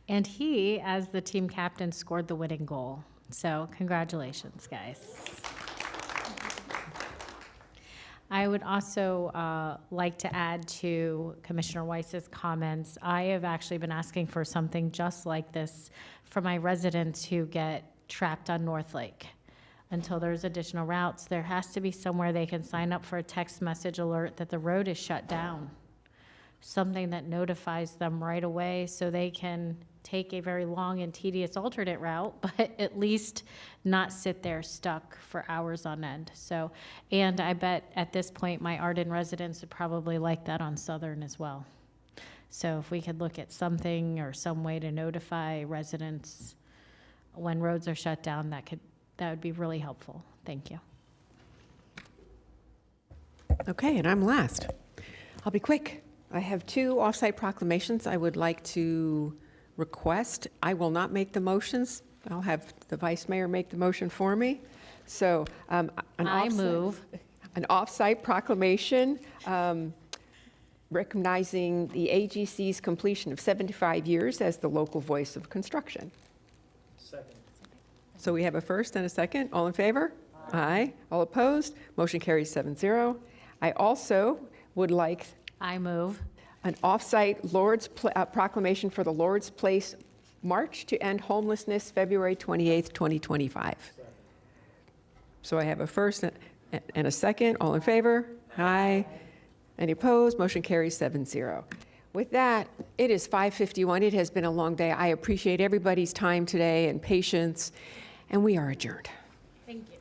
And he, as the team captain, scored the winning goal. So congratulations, guys. I would also like to add to Commissioner Weiss's comments. I have actually been asking for something just like this for my residents who get trapped on North Lake. Until there's additional routes, there has to be somewhere they can sign up for a text message alert that the road is shut down. Something that notifies them right away so they can take a very long and tedious alternate route, but at least not sit there stuck for hours on end. So, and I bet at this point my Arden residents would probably like that on Southern as well. So if we could look at something or some way to notify residents when roads are shut down, that would be really helpful. Thank you. Okay, and I'm last. I'll be quick. I have 2 offsite proclamations I would like to request. I will not make the motions. I'll have the Vice Mayor make the motion for me. So I move an offsite proclamation recognizing the AGC's completion of 75 years as the local voice of construction. Second. So we have a first and a second. All in favor? Aye. All opposed? Motion carries 7-0. I also would like I move an off-site proclamation for the Lord's Place March to End Homelessness, February 28th, 2025. So I have a first and a second. All in favor? Aye. Any opposed? Motion carries 7-0. With that, it is 5:51. It has been a long day. I appreciate everybody's time today and patience, and we are adjourned. Thank you.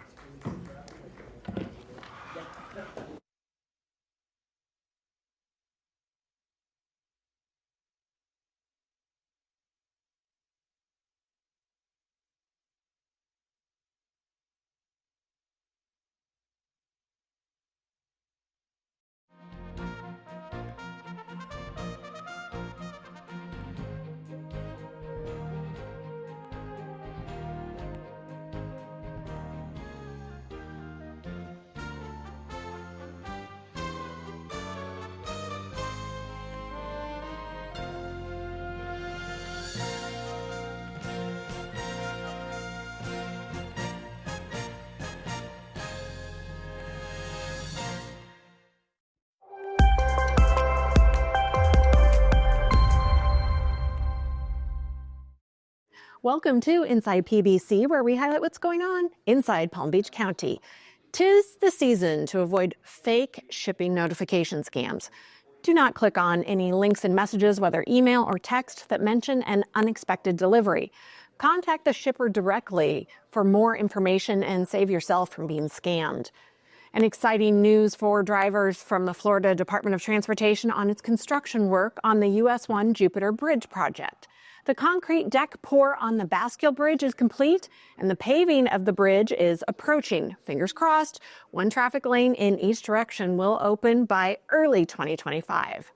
Welcome to Inside PBC, where we highlight what's going on inside Palm Beach County. 'Tis the season to avoid fake shipping notification scams. Do not click on any links and messages, whether email or text, that mention an unexpected delivery. Contact the shipper directly for more information and save yourself from being scammed. And exciting news for drivers from the Florida Department of Transportation on its construction work on the US 1 Jupiter Bridge project. The concrete deck pour on the Bascule Bridge is complete, and the paving of the bridge is approaching. Fingers crossed, one traffic lane in each direction will open by early 2025.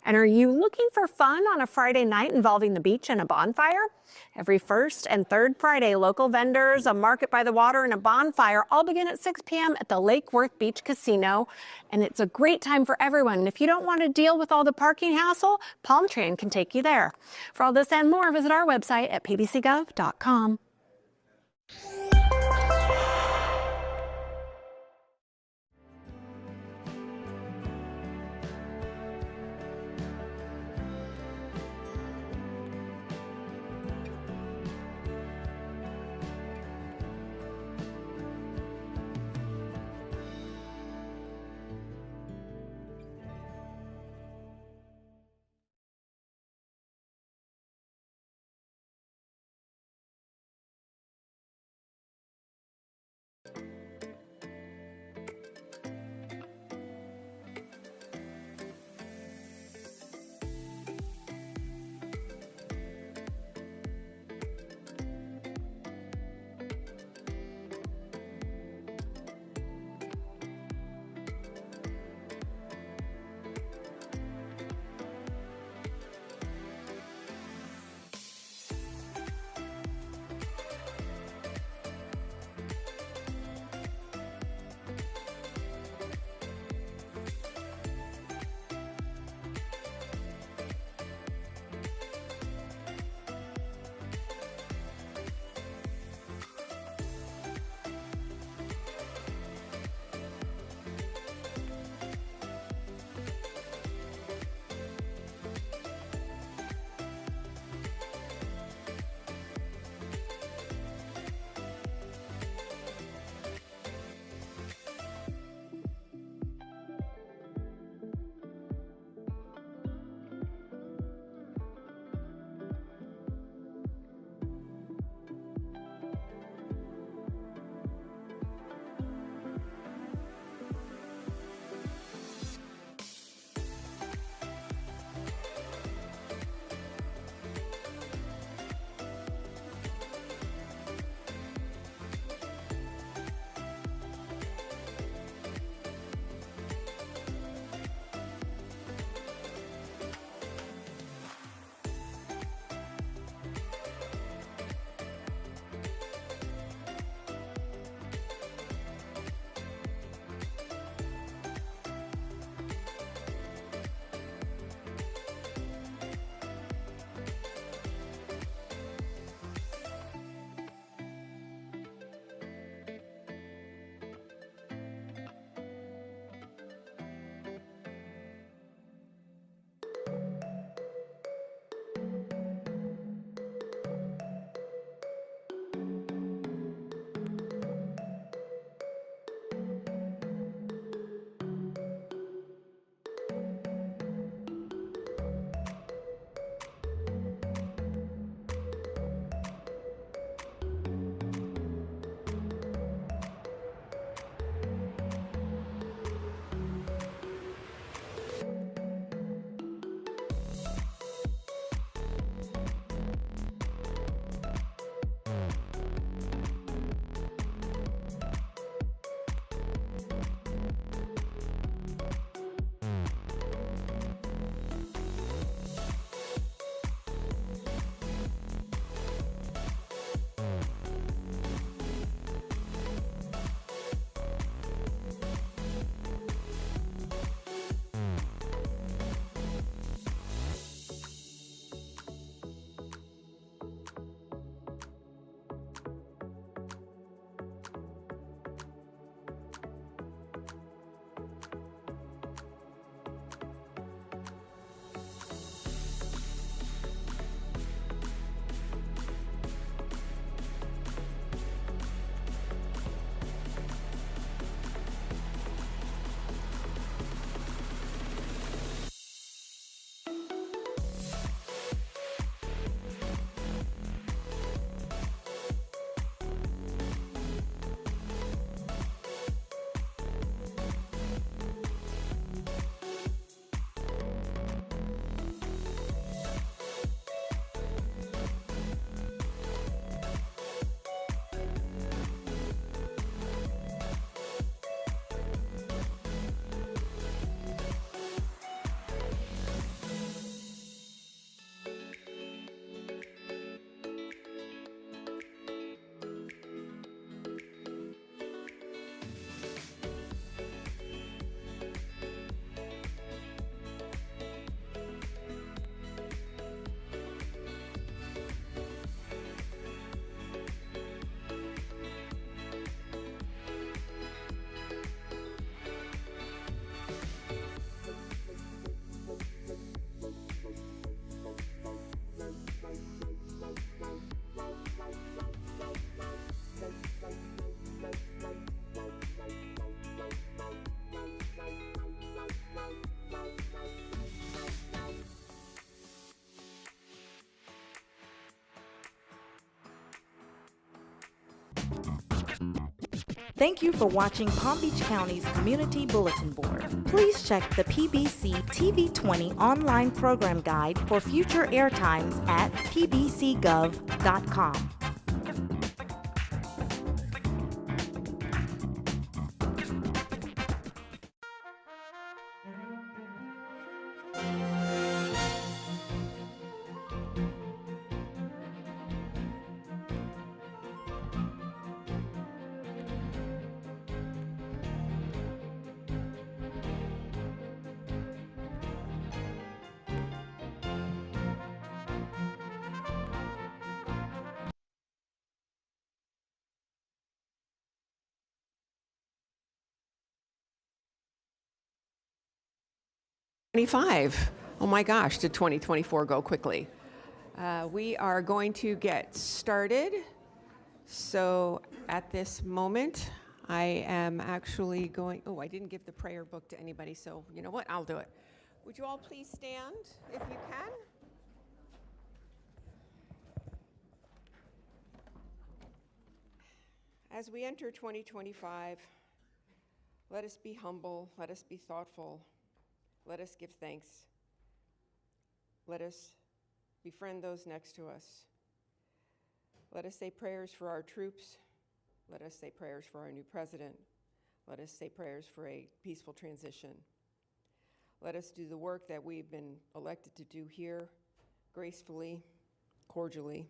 And are you looking for fun on a Friday night involving the beach and a bonfire? Every first and third Friday, local vendors, a market by the water, and a bonfire all begin at 6 p.m. at the Lake Worth Beach Casino. And it's a great time for everyone. And if you don't want to deal with all the parking hassle, Palm Train can take you there. For all this and more, visit our website at pbcgov.com. Thank you for watching Palm Beach County's Community Bulletin Board. Please check the PBC TV20 online program guide for future airtimes at pbcgov.com. Oh my gosh, did 2024 go quickly? We are going to get started. So at this moment, I am actually going, I didn't give the prayer book to anybody, so you know what, I'll do it. Would you all please stand if you can? As we enter 2025, let us be humble, let us be thoughtful, let us give thanks. Let us befriend those next to us. Let us say prayers for our troops. Let us say prayers for our new president. Let us say prayers for a peaceful transition. Let us do the work that we've been elected to do here gracefully, cordially.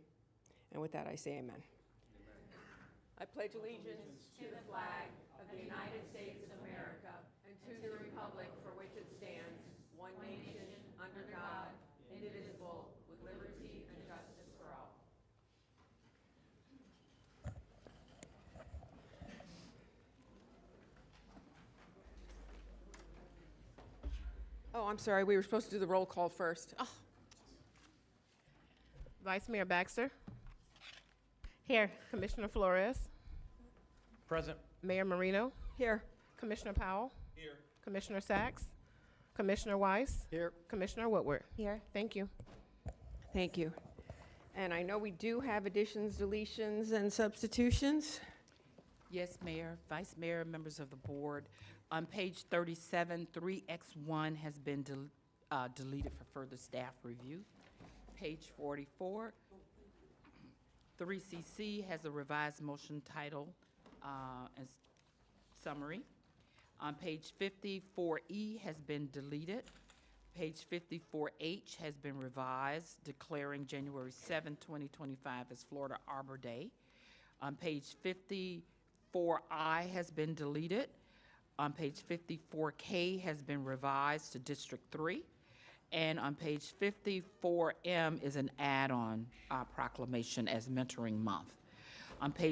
And with that, I say amen. I pledge allegiance to the flag of the United States of America and to the republic for which it stands, one nation, under God, indivisible, with liberty and justice for all. Oh, I'm sorry, we were supposed to do the roll call first. Oh. Vice Mayor Baxter. Here. Commissioner Flores. Present. Mayor Marino. Here. Commissioner Powell. Here. Commissioner Sachs. Commissioner Weiss. Here. Commissioner Woodward. Here. Thank you. Thank you. And I know we do have additions, deletions, and substitutions. Yes, Mayor, Vice Mayor, members of the board. On page 37, 3X1 has been deleted for further staff review. Page 44, 3CC has a revised motion title and summary. On page 54E has been deleted. Page 54H has been revised, declaring January 7, 2025 as Florida Arbor Day. On page 54I has been deleted. On page 54K has been revised to District 3. And on page 54M is an add-on proclamation as Mentoring Month. On page